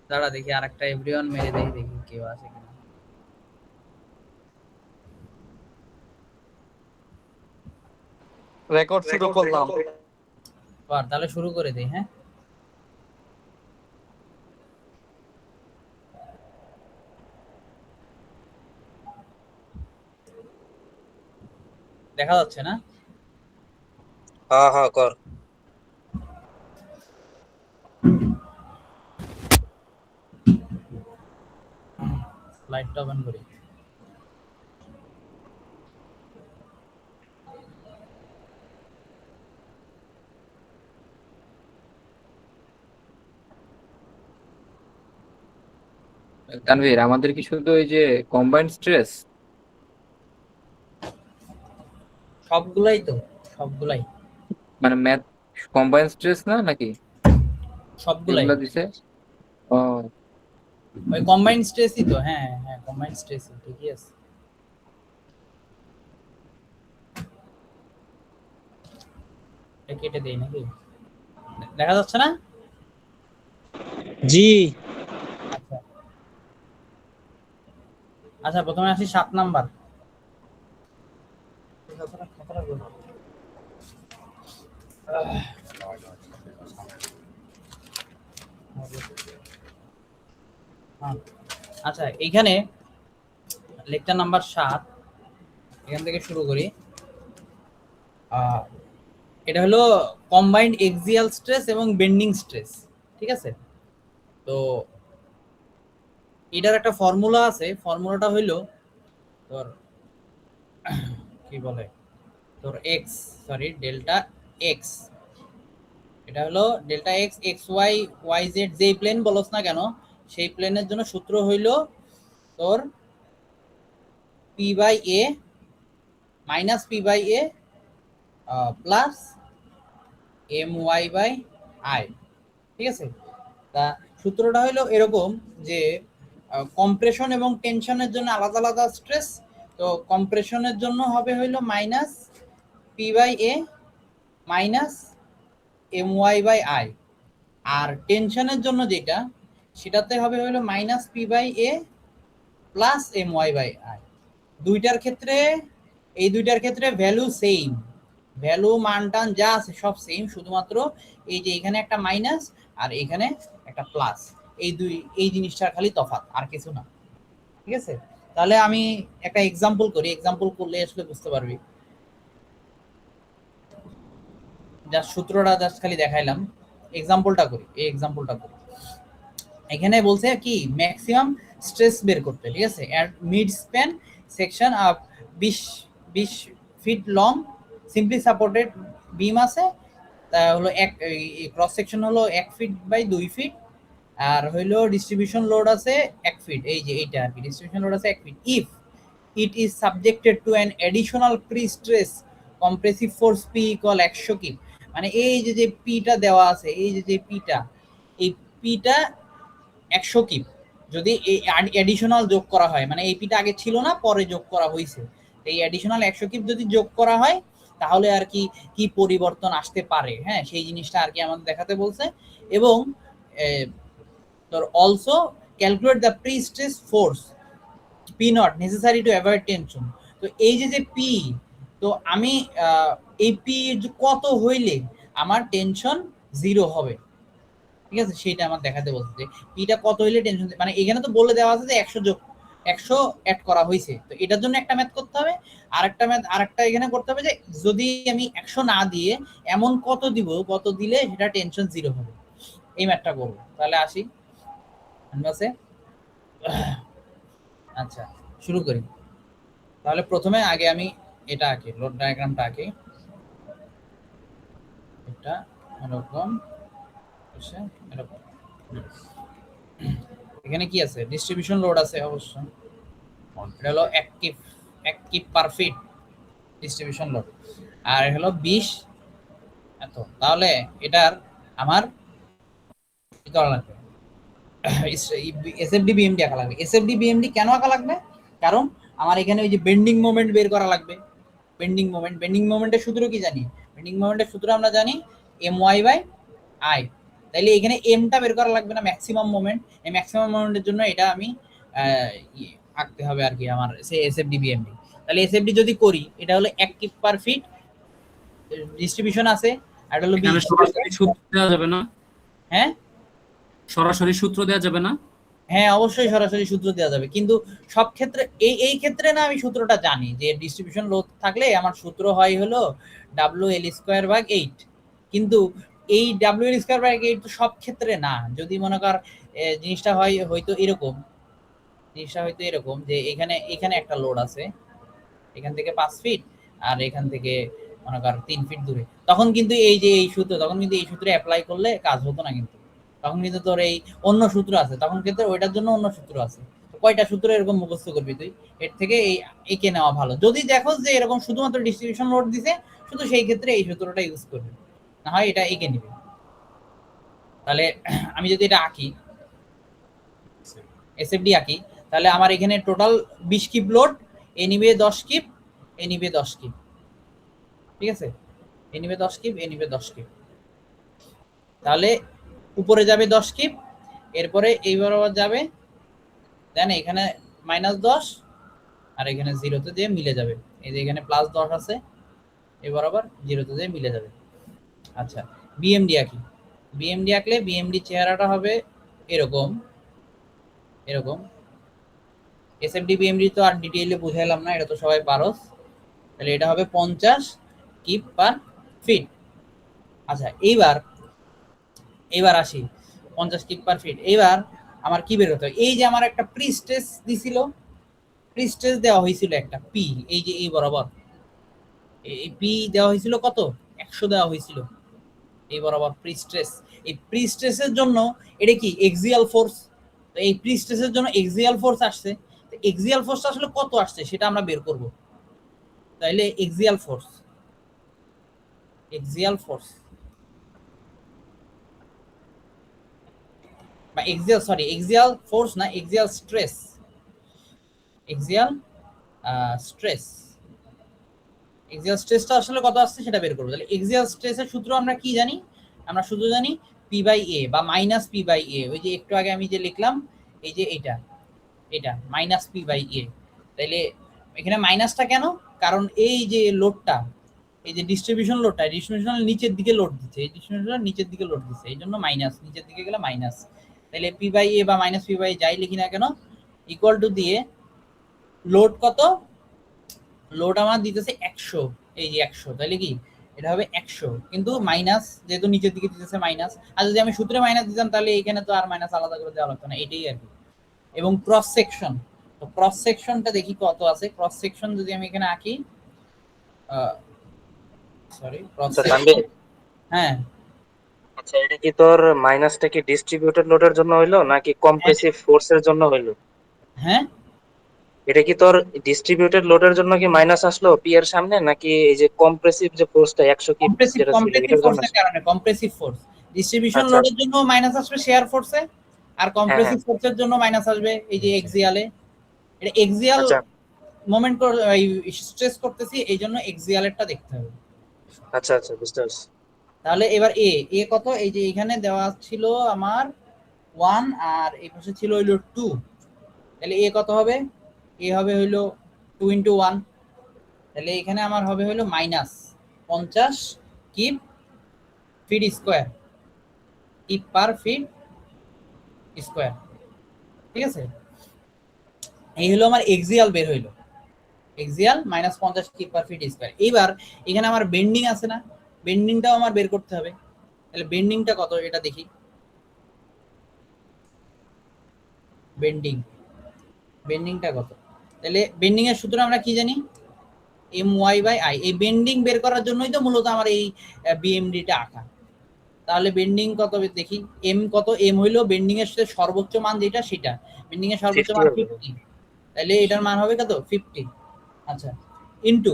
দাঁড়া দেখি আরেকটা এভরিওয়ান মেরে দেখি দেখি কেউ আছে কিনা। রেকর্ড শুরু করলাম। তাহলে শুরু করে দিই। হ্যাঁ, দেখা যাচ্ছে না? হ্যাঁ হ্যাঁ কর। লাইটটা অন করি। তানভীর, আমাদের কি শুধু ওই যে কম্বাইন্ড স্ট্রেস, সবগুলাই তো, সবগুলাই মানে ম্যাথ কম্বাইন্ড স্ট্রেস না নাকি সবগুলাই যেগুলা দিছে? ও, ওই কম্বাইন্ড স্ট্রেসই তো। হ্যাঁ হ্যাঁ, কম্বাইন্ড স্ট্রেসই, ঠিকই আছে। এটা কেটে দেই নাকি? দেখা যাচ্ছে না? জি। আচ্ছা আচ্ছা, প্রথমে আসি 7 নাম্বার। আচ্ছা, এইখানে লেকচার নাম্বার 7, এখান থেকে শুরু করি। এটা হলো কম্বাইন্ড এক্সিয়াল স্ট্রেস এবং বেন্ডিং স্ট্রেস। ঠিক আছে? তো এটার একটা ফর্মুলা আছে। ফর্মুলাটা হইলো তোর কি বলে, তোর এক্স, সরি ডেল্টা এক্স। এটা হলো delta X, X Y, Y Z, যেই প্লেন বলস না কেন সেই প্লেনের জন্য সূত্র হইলো তোর P by A minus P by A plus M Y by I. ঠিক আছে? তা সূত্রটা হলো এরকম যে কম্প্রেশন এবং টেনশনের জন্য আলাদা আলাদা স্ট্রেস। তো কম্প্রেশনের জন্য হবে হইলো minus P by A minus M Y by I, আর টেনশনের জন্য যেটা সেটাতে হবে হলো minus P by A plus M Y by I. দুইটার ক্ষেত্রে, এই দুইটার ক্ষেত্রে ভ্যালু সেম, ভ্যালু মান টান যা আছে সব সেম, শুধুমাত্র এই যে এখানে একটা মাইনাস আর এখানে একটা প্লাস, এই জিনিসটার খালি তফাৎ, আর কিছু না। ঠিক আছে? তাহলে আমি একটা এক্সাম্পল করি, এক্সাম্পল করলে আসলে বুঝতে পারবি। জাস্ট সূত্রটা জাস্ট খালি দেখাইলাম, এক্সাম্পলটা করি, এই এক্সাম্পলটা করি। এখানে বলছে কি ম্যাক্সিমাম স্ট্রেস বের করতে। ঠিক আছে? At mid span section of 20 feet long simply supported beam আছে। তা হলো এক ক্রস সেকশন হলো 1 ফিট বাই 2 ফিট, আর হইলো ডিস্ট্রিবিউশন লোড আছে 1 ফিট। এই যে এইটা আর কি, ডিস্ট্রিবিউশন লোড আছে 1 feet. If it is subjected to an additional pre stress compressive force P equal 100 kip. মানে এই যে যে পিটা দেওয়া আছে, এই যে যে পিটা, এই পিটা 100 কিপ যদি এই অ্যাডিশনাল যোগ করা হয়, মানে এই পিটা আগে ছিল না, পরে যোগ করা হয়েছে, এই অ্যাডিশনাল 100 কিপ যদি যোগ করা হয় তাহলে আর কি কি পরিবর্তন আসতে পারে, হ্যাঁ সেই জিনিসটা আর কি আমাদের দেখাতে বলছে। এবং তোর also calculate the pre stress force P not necessary to avoid tension. তো এই যে যে পি, তো আমি এই পি কত হইলে আমার টেনশন জিরো হবে, ঠিক আছে, সেটা আমার দেখাতে বলছে যে পিটা কত হইলে টেনশন, মানে এখানে তো বলে দেওয়া আছে যে 100 যোগ 100 অ্যাড করা হয়েছে, তো এটার জন্য একটা ম্যাথ করতে হবে। আরেকটা ম্যাথ আরেকটা এখানে করতে হবে যে যদি আমি 100 না দিয়ে এমন কত দিব, কত দিলে সেটা টেনশন জিরো হবে, এই ম্যাথটা করবো। তাহলে আসি ক্যানভাসে। আচ্ছা, শুরু করি। তাহলে প্রথমে আগে আমি এটা আঁকি, লোড ডায়াগ্রামটা আঁকি। এটা এরকম, এরকম। এখানে কি আছে? ডিস্ট্রিবিউশন লোড আছে অবশ্য। এটা হলো 1 kip per feet distribution load, আর হলো 20 এত। তাহলে এটার আমার কি করা লাগবে? এসএফডি বিএমডি আঁকা লাগবে। এসএফডি বিএমডি কেন আঁকা লাগবে? কারণ আমার এখানে ওই যে বেন্ডিং মোমেন্ট বের করা লাগবে। বেন্ডিং মোমেন্টের সূত্র কি জানি? বেন্ডিং মোমেন্টের সূত্র আমরা জানি এম ওয়াই বাই আই। তাইলে এখানে এমটা বের করা লাগবে না, ম্যাক্সিমাম মোমেন্ট। এই ম্যাক্সিমাম মোমেন্টের জন্য এটা আমি আঁকতে হবে আর কি আমার সে এসএফডি বিএমডি। তাহলে এসএফডি যদি করি, এটা হলো 1 কিপ পার ফিট ডিস্ট্রিবিউশন আছে, আর এটা হলো এখানে সরাসরি সূত্র দেওয়া যাবে না? হ্যাঁ সরাসরি সূত্র দেওয়া যাবে না? হ্যাঁ অবশ্যই সরাসরি সূত্র দেওয়া যাবে, কিন্তু সব ক্ষেত্রে এই ক্ষেত্রে না আমি সূত্রটা জানি যে ডিস্ট্রিবিউশন লোড থাকলে আমার সূত্র হয় হলো WL²/8, কিন্তু এই WL²/8 তো সব ক্ষেত্রে না। যদি মনে কর জিনিসটা হয় হয়তো এরকম, যে এখানে একটা লোড আছে, এখান থেকে 5 ফিট আর এখান থেকে মনে কর 3 ফিট দূরে, তখন কিন্তু এই সূত্রে অ্যাপ্লাই করলে কাজ হতো না, কিন্তু তখন কিন্তু তোর এই অন্য সূত্র আছে, তখন কিন্তু ওইটার জন্য অন্য সূত্র আছে। কয়টা সূত্র এরকম মুখস্থ করবি তুই, এর থেকে একে নেওয়া ভালো। যদি দেখো যে এরকম শুধুমাত্র ডিস্ট্রিবিউশন লোড দিছে, শুধু সেই ক্ষেত্রে এই সূত্রটা ইউজ করবে, না হয় এটা একে নিবে। তাহলে আমি যদি এটা আঁকি, এসএফডি আঁকি, তাহলে আমার এখানে টোটাল 20 কিপ লোড, এ নিবে 10 কিপ, এ নিবে 10 কিপ, ঠিক আছে, এ নিবে 10 কিপ, এ নিবে 10 কিপ। তাহলে উপরে যাবে 10 কিপ, এরপরে এই বরাবর যাবে, দেন এখানে -10 আর এখানে 0-তে দিয়ে মিলে যাবে। এই যে এখানে +10 আছে, এই বরাবর 0-তে দিয়ে মিলে যাবে। আচ্ছা, বিএমডি আঁকি। বিএমডি আঁকলে বিএমডি চেহারাটা হবে এরকম। এসএফডি বিএমডি তো আর ডিটেইলে বুঝাইলাম না, এটা তো সবাই পারোস। তাহলে এটা হবে 50 কিপ পার ফিট। আচ্ছা, এইবার আসি 50 কিপ পার ফিট। এইবার আমার কি বের হতে হবে, এই যে আমার একটা প্রিস্টেস দিছিল, প্রিস্টেস দেওয়া হয়েছিল একটা পি, এই যে এই বরাবর এই পি দেওয়া হয়েছিল কত, 100 দেওয়া হয়েছিল এই বরাবর প্রিস্টেস। এই প্রিস্টেসের জন্য এটা কি এক্সিয়াল ফোর্স, তো এই প্রিস্টেসের জন্য এক্সিয়াল ফোর্স আসছে। তো এক্সিয়াল ফোর্সটা আসলে কত আসছে সেটা আমরা বের করব। তাইলে এক্সিয়াল ফোর্স বা এক্সিয়াল ফোর্স না, এক্সিয়াল স্ট্রেসটা আসলে কত আসছে সেটা বের করবো। তাহলে এক্সিয়াল স্ট্রেসের সূত্র আমরা কি জানি, আমরা শুধু জানি P/A বা -P/A। ওই যে একটু আগে আমি যে লিখলাম, এই যে এটা -P/A। তাইলে এখানে মাইনাসটা কেন, কারণ এই যে লোডটা, এই যে ডিস্ট্রিবিউশন নিচের দিকে লোড দিচ্ছে, এই ডিস্ট্রিবিউশন নিচের দিকে লোড দিচ্ছে, এই জন্য মাইনাস, নিচের দিকে গেলে মাইনাস। তাহলে P/A বা -P/A যাই লিখি না কেন, ইকুয়াল টু দিয়ে লোড কত, লোড আমার দিতেছে 100, এই যে 100, তাহলে কি এটা হবে 100, কিন্তু মাইনাস যেহেতু নিচের দিকে দিতেছে মাইনাস। আর যদি আমি সূত্রে মাইনাস দিতাম তাহলে এখানে তো আর মাইনাস আলাদা করে দেওয়া লাগতো না, এটাই আর কি। এবং ক্রস সেকশন, তো ক্রস সেকশনটা দেখি কত আছে। ক্রস সেকশন যদি আমি এখানে আঁকি, হ্যাঁ আচ্ছা, এটা কি তোর মাইনাসটা কি ডিস্ট্রিবিউটেড লোডের জন্য হইলো নাকি কম্প্রেসিভ ফোর্সের জন্য হইলো? হ্যাঁ এটা কি তোর ডিস্ট্রিবিউটেড লোডের জন্য কি মাইনাস আসলো পি এর সামনে, নাকি এই যে কম্প্রেসিভ যে ফোর্সটা 100 কি যেটা ছিল কম্প্রেসিভ এটার জন্য? ফোর্সের কারণে, কম্প্রেসিভ ফোর্স ডিস্ট্রিবিউশন আচ্ছা লোডের জন্য মাইনাস আসবে শেয়ার ফোর্সে, আর কম্প্রেসিভ ফোর্সের জন্য মাইনাস আসবে এই যে এক্সিয়ালে। এটা এক্সিয়াল আচ্ছা মোমেন্ট স্ট্রেস করতেছি, এই জন্য এক্সিয়ালেরটা দেখতে হবে। আচ্ছা আচ্ছা, বুঝতে পারছি। তাহলে এবার এ কত, এই যে এখানে দেওয়া ছিল আমার 1 আর এই পাশে ছিল হইলো 2, তাহলে এ কত হবে, এ হবে হইলো 2 × 1, তাহলে এখানে আমার হবে হইলো -50 keep fit square, keep per fit square, ঠিক আছে। এই হলো আমার এক্সিয়াল বের হইলো, axial -50 keep per fit square. এইবার এখানে আমার বেন্ডিং আছে না, বেন্ডিংটাও আমার বের করতে হবে। তাহলে বেন্ডিংটা কত এটা দেখি, বেন্ডিংটা কত। তাহলে বেন্ডিং এর সূত্র আমরা কি জানি, My/I। এই বেন্ডিং বের করার জন্যই তো মূলত আমার এই বিএমডিটা আঁকা। তাহলে বেন্ডিং কত দেখি, এম কত, এম হইলো বেন্ডিং এর সর্বোচ্চ মান যেটা সেটা, বেন্ডিং এর সর্বোচ্চ মান 50, তাহলে এটার মান হবে কত 50। আচ্ছা, ইনটু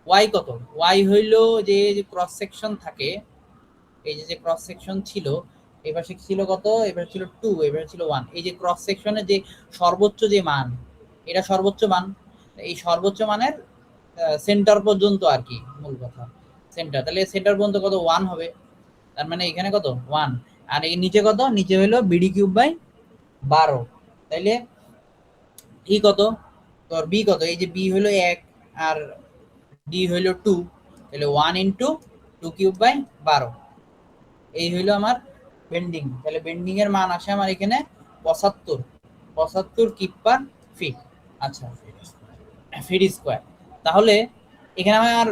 ওয়াই কত, ওয়াই হইলো যে ক্রস সেকশন থাকে, এই যে ক্রস সেকশন ছিল, এবার ছিল কত, এবার ছিল 2, এবার ছিল 1, এই যে ক্রস সেকশনের যে সর্বোচ্চ যে মান, এটা সর্বোচ্চ মান, এই সর্বোচ্চ মানের সেন্টার পর্যন্ত আর কি, মূল কথা সেন্টার। তাহলে সেন্টার পর্যন্ত কত 1 হবে, তার মানে এখানে কত 1, আর এই নিচে কত, নিচে হলো বিডি কিউব বাই 12, তাইলে ই কত তোর বি কত, এই যে বি হলো 1 আর ডি হইলো 2, তাহলে 1 ইন্টু 2 কিউব বাই 12, এই হইলো আমার বেন্ডিং। তাহলে বেন্ডিং এর মান আসে আমার এখানে 75 কিপ পার ফিট। আচ্ছা, ফিট স্কোয়ার। তাহলে এখানে আমার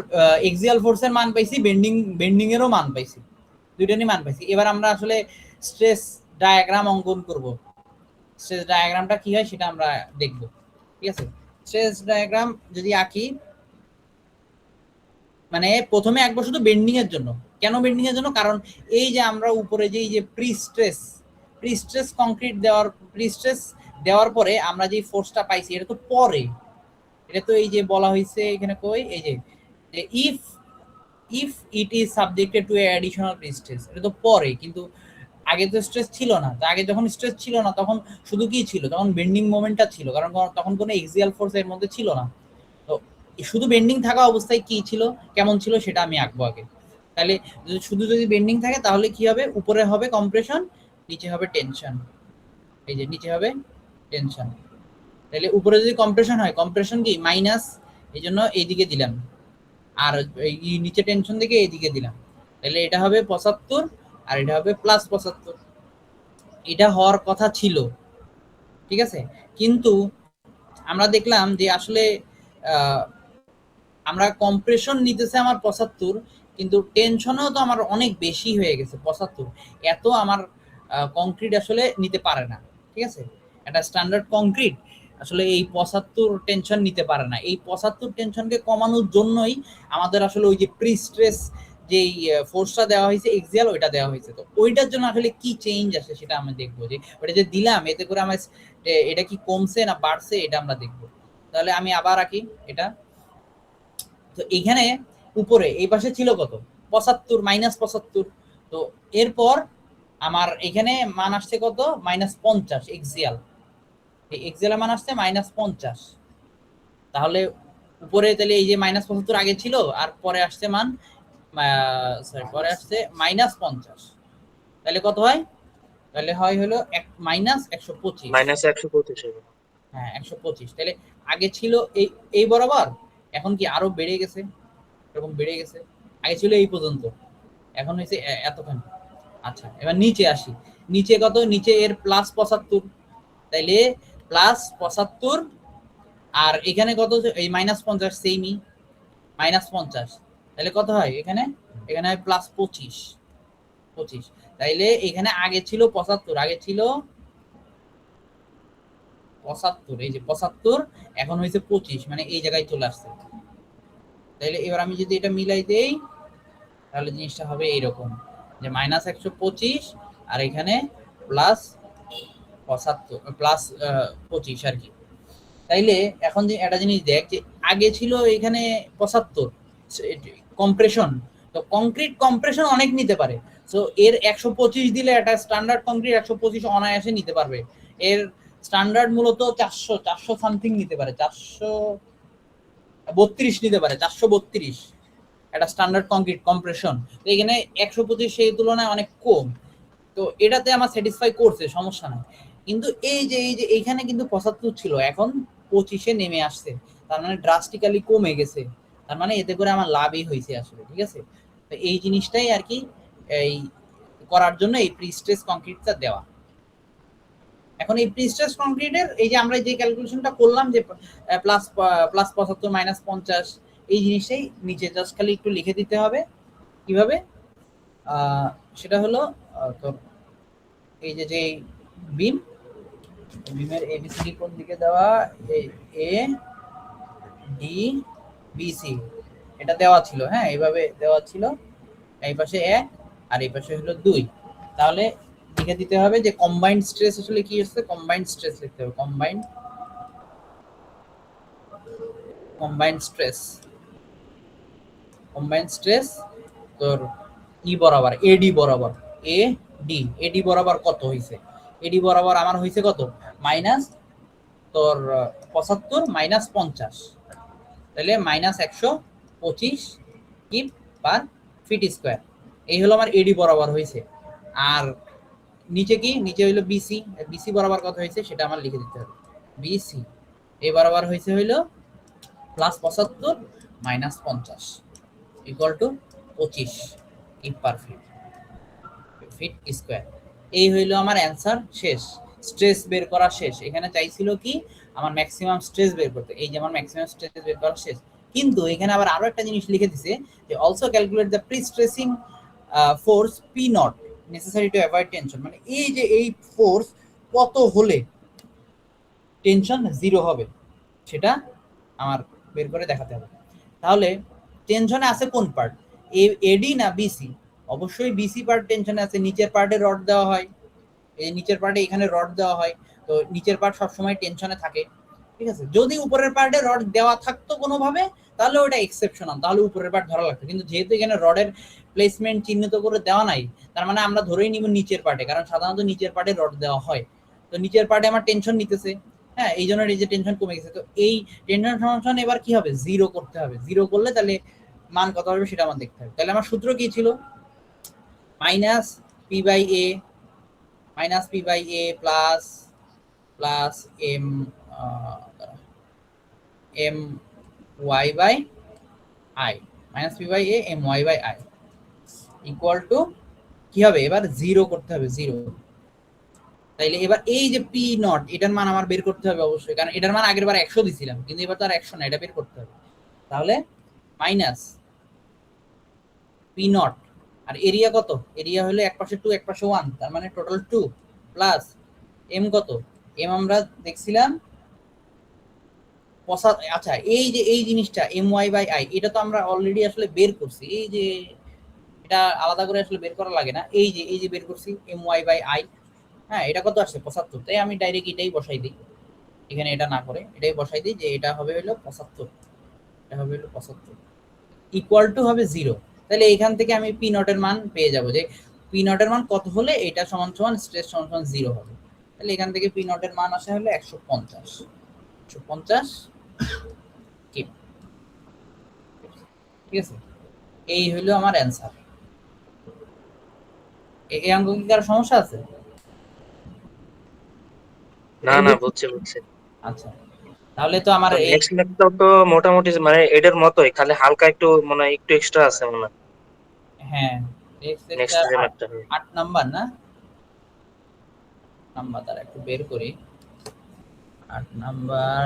এক্সিয়াল ফোর্সের মান পাইছি, বেন্ডিং এরও মান পাইছি, দুইটারই মান পাইছি। এবার আমরা আসলে স্ট্রেস ডায়াগ্রাম অঙ্কন করব। স্ট্রেস ডায়াগ্রামটা কি হয় সেটা আমরা দেখব, ঠিক আছে। স্ট্রেস ডায়াগ্রাম যদি আঁকি, মানে প্রথমে আঁকবো শুধু বেন্ডিং এর জন্য। কেন বেন্ডিং এর জন্য? কারণ এই যে আমরা উপরে যে এই যে প্রি স্ট্রেস কংক্রিট দেওয়ার পরে আমরা যে ফোর্সটা পাইছি এটা তো পরে, এটা তো এই যে বলা হয়েছে এখানে কই, এই যে if it is subjected two additional pre stress, এটা তো পরে, কিন্তু আগে তো স্ট্রেস ছিল না। তো আগে যখন স্ট্রেস ছিল না তখন শুধু কি ছিল, তখন বেন্ডিং মোমেন্টটা ছিল, কারণ তখন কোনো এক্সিয়াল ফোর্স এর মধ্যে ছিল না। তো শুধু বেন্ডিং থাকা অবস্থায় কি ছিল, কেমন ছিল সেটা আমি আঁকবো আগে। তাহলে যদি বেন্ডিং থাকে তাহলে কি হবে, উপরে হবে কম্প্রেশন, নিচে হবে টেনশন। এই যে নিচে হবে টেনশন। তাহলে উপরে যদি কম্প্রেশন হয়, কম্প্রেশন কি মাইনাস, এই জন্য এইদিকে দিলাম, আর এই নিচে টেনশন দিকে এইদিকে দিলাম। তাহলে এটা হবে 75 আর এটা হবে প্লাস 75। এটা হওয়ার কথা ছিল, ঠিক আছে। কিন্তু আমরা দেখলাম যে আসলে আমরা কম্প্রেশন নিতেছে আমার 75, কিন্তু টেনশনও তো আমার অনেক বেশি হয়ে গেছে 75, এত আমার কংক্রিট আসলে নিতে পারে না, ঠিক আছে। একটা স্ট্যান্ডার্ড কংক্রিট আসলে এই 75 টেনশন নিতে পারে না। এই 75 টেনশনকে কমানোর জন্যই আমাদের আসলে ওই যে প্রি স্ট্রেস যেই ফোর্সটা দেওয়া হয়েছে এক্সিয়াল, ওইটা দেওয়া হয়েছে। তো ওইটার জন্য আসলে কি চেঞ্জ আসে সেটা আমরা দেখবো, যে ওটা যে দিলাম এতে করে আমার এটা কি কমছে না বাড়ছে, এটা আমরা দেখবো। তাহলে আমি আবার আঁকি এটা। তো এখানে উপরে এই পাশে ছিল কত, 75 মাইনাস 75। তো এরপর আমার এখানে মান আসছে কত, -50 এক্সিয়াল। এই এক্সিয়াল মান আসছে -50। তাহলে উপরে তাহলে এই যে -75 আগে ছিল, আর পরে আসছে মান পরে আসছে -50। তাহলে কত হয়, তাহলে হয় হলো -125। -125 হবে। হ্যাঁ 125। তাহলে আগে ছিল এই বরাবর, এখন কি আরো বেড়ে গেছে, এরকম বেড়ে গেছে। আগে ছিল এই পর্যন্ত, এখন হয়েছে এতখানি। আচ্ছা, এবার নিচে আসি। নিচে কত, নিচে এর +75, তাইলে +75 আর এখানে কত, এই -50 সেমই, -50। তাহলে কত হয় এখানে, এখানে হয় +25। তাইলে এখানে আগে ছিল 75, আগে ছিল 75, এই যে 75, এখন হয়েছে 25, মানে এই জায়গায় চলে আসছে। তাইলে এবার আমি যদি এটা মিলাই দেই তাহলে জিনিসটা হবে এইরকম, যে -125 আর এখানে +25 আর কি। তাইলে এখন যে একটা জিনিস দেখ, যে আগে ছিল এখানে 75 কম্প্রেশন, তো কংক্রিট কম্প্রেশন অনেক নিতে পারে। সো এর 125 দিলে একটা স্ট্যান্ডার্ড কংক্রিট 125 অনায়াসে নিতে পারবে। এর স্ট্যান্ডার্ড মূলত 400 সামথিং নিতে পারে, 432 নিতে পারে, 432 একটা স্ট্যান্ডার্ড কংক্রিট কম্প্রেশন। তো এখানে 125 সেই তুলনায় অনেক কম। তো এটাতে আমার স্যাটিসফাই করছে, সমস্যা নাই। কিন্তু এই যে এইখানে কিন্তু 75 ছিল, এখন 25-এ নেমে আসছে, তার মানে ড্রাস্টিক্যালি কমে গেছে। তার মানে এতে করে আমার লাভই হয়েছে আসলে, ঠিক আছে। তো এই জিনিসটাই আর কি এই করার জন্য এই প্রি স্ট্রেস কংক্রিটটা দেওয়া। এখন এই প্রি স্ট্রেস কংক্রিটের এই যে আমরা যে ক্যালকুলেশনটা করলাম, যে +75 -50, এই জিনিসটাই নিচে জাস্ট খালি একটু লিখে দিতে হবে। কিভাবে, সেটা হলো তোর এই যে বিমের এবিসিডি কোন দিকে দেওয়া, এ ডি বিসি, এটা দেওয়া ছিল, হ্যাঁ এইভাবে দেওয়া ছিল, এই পাশে 1 আর এই পাশে হলো 2। তাহলে লিখে দিতে হবে যে কম্বাইন্ড স্ট্রেস আসলে কি হচ্ছে, কম্বাইন্ড স্ট্রেস লিখতে হবে, কম্বাইন্ড স্ট্রেস তোর ই বরাবর, এডি বরাবর কত হইছে, এডি বরাবর আমার হইছে কত, মাইনাস তোর 75 -50, তাহলে -125 কিপ পার ফিট স্কয়ার। এই হলো আমার এডি বরাবর হইছে। আর নিচে কি, নিচে হইলো বিসি, বিসি বরাবর কত হয়েছে সেটা আমার লিখে দিতে হবে। বিসি এই বরাবর হয়েছে হইলো +75 - 50 equal to 25 it per fit, fit square. এই হইলো আমার অ্যান্সার শেষ, স্ট্রেস বের করা শেষ। এখানে চাইছিল কি আমার ম্যাক্সিমাম স্ট্রেস বের করতে, এই যে আমার ম্যাক্সিমাম স্ট্রেস বের করা শেষ। কিন্তু এখানে আবার আরো একটা জিনিস লিখে দিছে যে also calculate the pre tracing force P not necessary to avoid tension, মানে এই যে এই ফোর্স কত হলে টেনশন জিরো হবে সেটা আমার বের করে দেখাতে হবে। তাহলে টেনশনে আছে কোন পার্ট, এডি না বিসি? অবশ্যই বিসি পার্ট টেনশনে আছে, নিচের পার্টে রড দেওয়া হয়, এই নিচের পার্টে এখানে রড দেওয়া হয়, তো নিচের পার্ট সবসময় টেনশনে থাকে, ঠিক আছে। যদি উপরের পার্টে রড দেওয়া থাকতো কোনোভাবে তাহলে ওটা এক্সেপশনাল, তাহলে উপরের পার্ট ধরা লাগতো, কিন্তু যেহেতু এখানে রডের প্লেসমেন্ট চিহ্নিত করে দেওয়া নাই, তার মানে আমরা ধরেই নিব নিচের পার্টে, কারণ সাধারণত নিচের পার্টে রড দেওয়া হয়। তো নিচের পার্টে আমার টেনশন নিতেছে, হ্যাঁ, এই জন্য এই যে টেনশন কমে গেছে। তো এই টেনশন ফাংশন এবার কি হবে, জিরো করতে হবে। জিরো করলে তাহলে মান কত হবে সেটা আমার দেখতে হবে। তাহলে আমার সূত্র কি ছিল, minus P by A plus M M Y by I, minus P by A M Y by I equal to কি হবে, এবার জিরো করতে হবে, জিরো। তাইলে এবার এই যে পি নট এটার মান আমার বের করতে হবে অবশ্যই, কারণ এটার মান আগের বার 100 দিছিলাম, কিন্তু এবার তো আর 100 না, এটা বের করতে হবে। তাহলে মাইনাস পি নট, আর এরিয়া কত, এরিয়া হলো এক পাশে 2 এক পাশে 1, তার মানে টোটাল 2 প্লাস এম কত, এম আমরা দেখছিলাম আচ্ছা এই যে এই জিনিসটা এম ওয়াই বাই আই, এটা তো আমরা অলরেডি আসলে বের করছি, এই যে এটা আলাদা করে আসলে বের করা লাগে না, এই যে বের করছি এম ওয়াই বাই আই, হ্যাঁ, এটা কত আসছে 75, তাই আমি ডাইরেক্ট এটাই বসাই দিই, এখানে এটা না করে এটাই বসাই দিই যে এটা হবে হলো 75, এটা হবে হলো 75 ইকুয়াল টু হবে 0। তাহলে এখান থেকে আমি পি নটের মান পেয়ে যাব, যে পি নটের মান কত হলে এটা সমান সমান স্ট্রেস সমান সমান 0 হবে। তাহলে এখান থেকে পি নটের মান আসে হলো 150 কি, ঠিক আছে। এই হলো আমার অ্যান্সার। এই অঙ্ক কি কারো সমস্যা আছে? না না, বুঝছি বুঝছি। আচ্ছা, তাহলে তো আমার এই নেক্সট লেকচার তো মোটামুটি মানে এটার মতোই, খালি হালকা একটু মনে হয় একটু এক্সট্রা আছে মনে হয়। হ্যাঁ নেক্সট যে ম্যাথটা 8 নাম্বার না, নাম্বার তার একটু বের করি, 8 নাম্বার,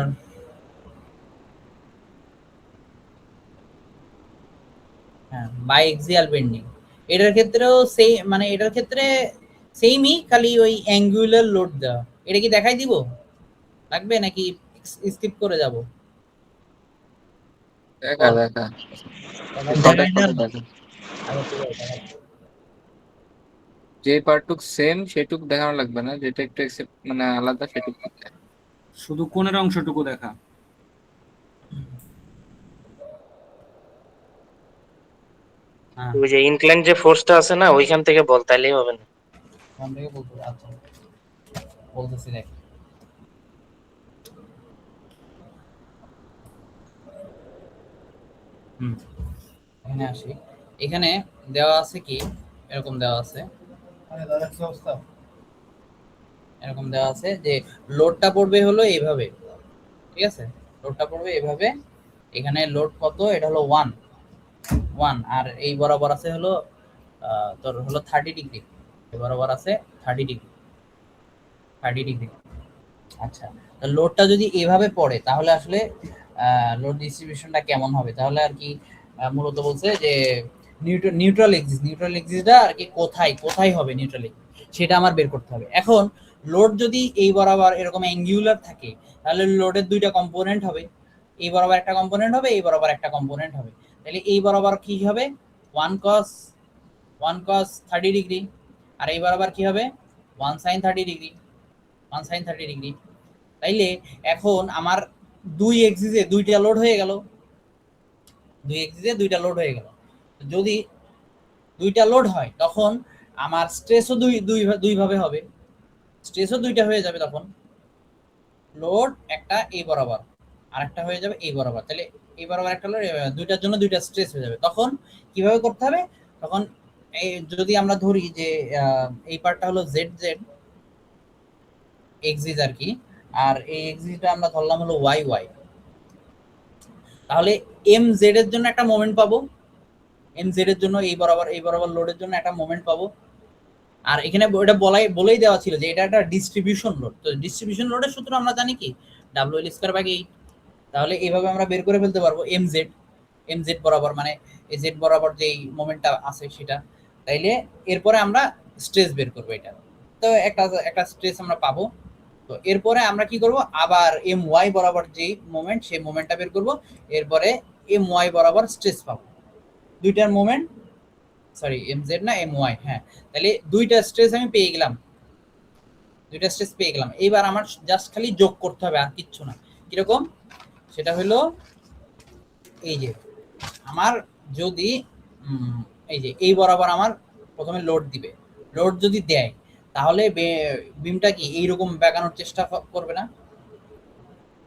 হ্যাঁ, বাইএক্সিয়াল বেন্ডিং। এটার ক্ষেত্রেও সেই মানে এটার ক্ষেত্রে সেমই, খালি ওই অ্যাঙ্গুলার লোড দেওয়া। এটা কি দেখাই দিব লাগবে নাকি স্কিপ করে যাব? দেখা দেখা দেখাই কন্টাক্ট না? দেখা, আচ্ছা ঠিক আছে, দেখাচ্ছি। যে পার্টটুক সেম সেটুক দেখানো লাগবে না, যেটা একটু মানে আলাদা সেটুক। শুধু কোণের অংশটুকু দেখা। হ্যাঁ, ওই যে ইনক্লাইন যে ফোর্সটা আছে না, ওইখান থেকে বল, তাইলেই হবে না। ফোন থেকে বলতে হবে। আচ্ছা বলতেছি দেখ, এখানে আসি। এখানে দেওয়া আছে কি, এরকম দেওয়া আছে, এরকম দেওয়া আছে যে লোডটা পড়বে হলো এইভাবে, ঠিক আছে, লোডটা পড়বে এইভাবে, এখানে লোড কত, এটা হলো 1 আর এই বরাবর আছে হলো তোর হলো 30 ডিগ্রি, এই বরাবর আছে 30 ডিগ্রি। আচ্ছা, তো লোডটা যদি এভাবে পড়ে তাহলে আসলে লোড ডিস্ট্রিবিউশনটা কেমন হবে, তাহলে আর কি মূলত বলছে যে নিউট্রাল এক্সিসটা আর কি কোথায় কোথায় হবে নিউট্রাল এক্সিস, সেটা আমার বের করতে হবে। এখন লোড যদি এই বরাবর এরকম অ্যাঙ্গুলার থাকে তাহলে লোডের দুইটা কম্পোনেন্ট হবে, এই বরাবর একটা কম্পোনেন্ট হবে, এই বরাবর একটা কম্পোনেন্ট হবে। তাহলে এই বরাবর কি হবে 1 cos 30 ডিগ্রি, আর এই বরাবর কি হবে 1 sin 30 ডিগ্রি, 1 sin 30 ডিগ্রি। তাইলে এখন আমার দুই এক্সিসে দুইটা লোড হয়ে গেল, যদি দুইটা লোড হয় তখন আমার স্ট্রেসও দুই ভাবে হবে, স্ট্রেসও দুইটা হয়ে যাবে, তখন লোড একটা এই বরাবর আর একটা হয়ে যাবে এই বরাবর, তাহলে এই বরাবর একটা লোড, দুইটার জন্য দুইটা স্ট্রেস হয়ে যাবে। তখন কিভাবে করতে হবে, তখন যদি আমরা ধরি যে এই পার্টটা হলো জেড জেড এক্সিস আর কি, আর এই এক্সিসটা আমরা ধরলাম হলো ওয়াই ওয়াই, তাহলে এম জেড এর জন্য একটা মোমেন্ট পাবো, এম জেড এর জন্য এই বরাবর লোডের জন্য একটা মোমেন্ট পাবো। আর এখানে এটা বলেই দেওয়া ছিল যে এটা একটা ডিস্ট্রিবিউশন লোড, তো ডিস্ট্রিবিউশন লোডের সূত্র আমরা জানি কি WL²/8, তাহলে এইভাবে আমরা বের করে ফেলতে পারবো এম জেড বরাবর, মানে এই জেড বরাবর যেই মোমেন্টটা আছে সেটা। তাইলে এরপরে আমরা স্ট্রেস বের করবো এটা, তো একটা স্ট্রেস আমরা পাবো। তো এরপরে আমরা কি করব, আবার এম ওয়াই বরাবর যেই মোমেন্ট সেই মোমেন্টটা বের করব, এরপরে এম ওয়াই বরাবর স্ট্রেস পাবো, দুইটার মোমেন্ট, সরি এম জেড না এম ওয়াই, হ্যাঁ। তাহলে দুইটা স্ট্রেস আমি পেয়ে গেলাম, এইবার আমার জাস্ট খালি যোগ করতে হবে, আর কিচ্ছু না। কিরকম, সেটা হলো এই যে আমার যদি এই যে এই বরাবর আমার প্রথমে লোড দিবে, লোড যদি দেয় তাহলে বিমটা কি এইরকম বাঁকানোর চেষ্টা করবে না,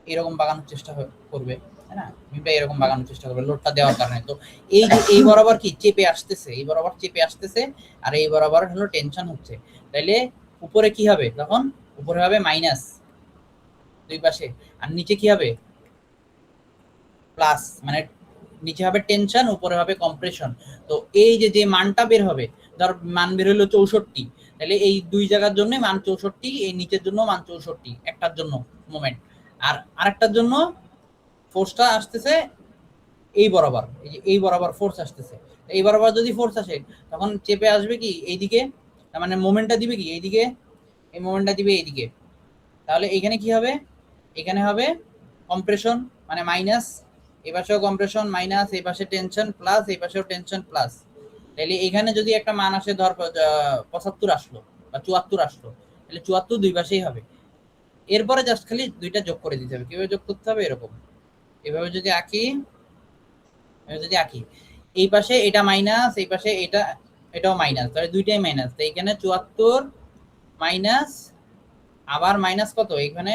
এরকম বাঁকানোর চেষ্টা করবে, তাই না? বিমটা এরকম বাঁকানোর চেষ্টা করবে লোডটা দেওয়ার কারণে। তো এই যে এই বরাবর কি চেপে আসতেছে, এই বরাবর চেপে আসতেছে, আর এই বরাবর হলো টেনশন হচ্ছে। তাইলে উপরে কি হবে, তখন উপরে হবে মাইনাস দুই পাশে, আর নিচে কি হবে প্লাস, মানে নিচে হবে টেনশন, উপরে হবে কম্প্রেশন। তো এই যে মানটা বের হবে, ধর মান বের হলো 64, তাহলে এই দুই জায়গার জন্য মান 64, এই নিচের জন্য মান 64, একটার জন্য মোমেন্ট, আর আরেকটার জন্য ফোর্সটা আসতেছে এই বরাবর, এই বরাবর ফোর্স আসতেছে। এই বরাবর যদি ফোর্স আসে তখন চেপে আসবে কি এইদিকে, তার মানে মোমেন্টটা দিবে কি এইদিকে, এই মোমেন্টটা দিবে এইদিকে। তাহলে এইখানে কি হবে, এখানে হবে কম্প্রেশন, মানে মাইনাস, এই পাশেও কম্প্রেশন মাইনাস, এই পাশে টেনশন প্লাস, এই পাশেও টেনশন প্লাস। তাহলে এখানে যদি একটা মান আসে, ধর 75 আসলো বা 74 আসলো, তাহলে 74 দুই পাশেই হবে। এরপরে জাস্ট খালি দুইটা যোগ করে দিতে হবে। কিভাবে যোগ করতে হবে, এরকম এভাবে যদি আঁকি, এই পাশে এটা মাইনাস, এই পাশে এটাও মাইনাস, তাহলে দুইটাই মাইনাস। তো এখানে 74 মাইনাস, আবার মাইনাস কত এখানে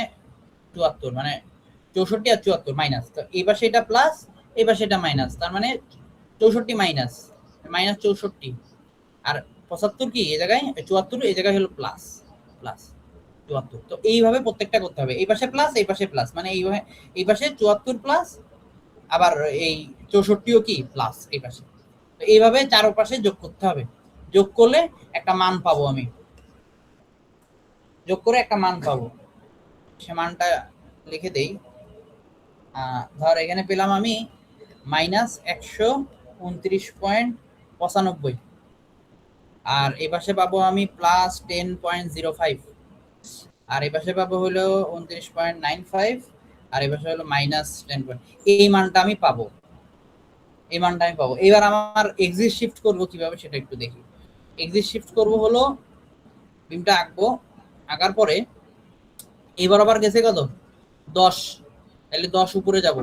74, মানে 64 আর 74 মাইনাস। তো এই পাশে এটা প্লাস, এই পাশে এটা মাইনাস, তার মানে 64 মাইনাস 64, আর 75 কি এই জায়গায় 74, এই জায়গায় হলো প্লাস 74। তো এইভাবে প্রত্যেকটা করতে হবে, এই পাশে প্লাস, এই পাশে প্লাস, মানে এইভাবে এই পাশে 74 প্লাস, আবার এই 64ও কি প্লাস এই পাশে। তো এইভাবে চারপাশে যোগ করতে হবে, যোগ করলে একটা মান পাবো, আমি যোগ করে একটা মান পাবো, সে মানটা লিখে দেই। ধর এখানে পেলাম আমি -129.95, আর এই পাশে পাবো আমি +10.05, আর এই পাশে পাবো হলো 29.95, আর এই পাশে হলো -10. এই মানটা আমি পাবো, এবার আমার এক্সিট শিফট করবো কিভাবে সেটা একটু দেখি। এক্সিট শিফট করবো হলো বিমটা আঁকবো, আঁকার পরে এই বরাবর গেছে কত 10, তাহলে 10 উপরে যাব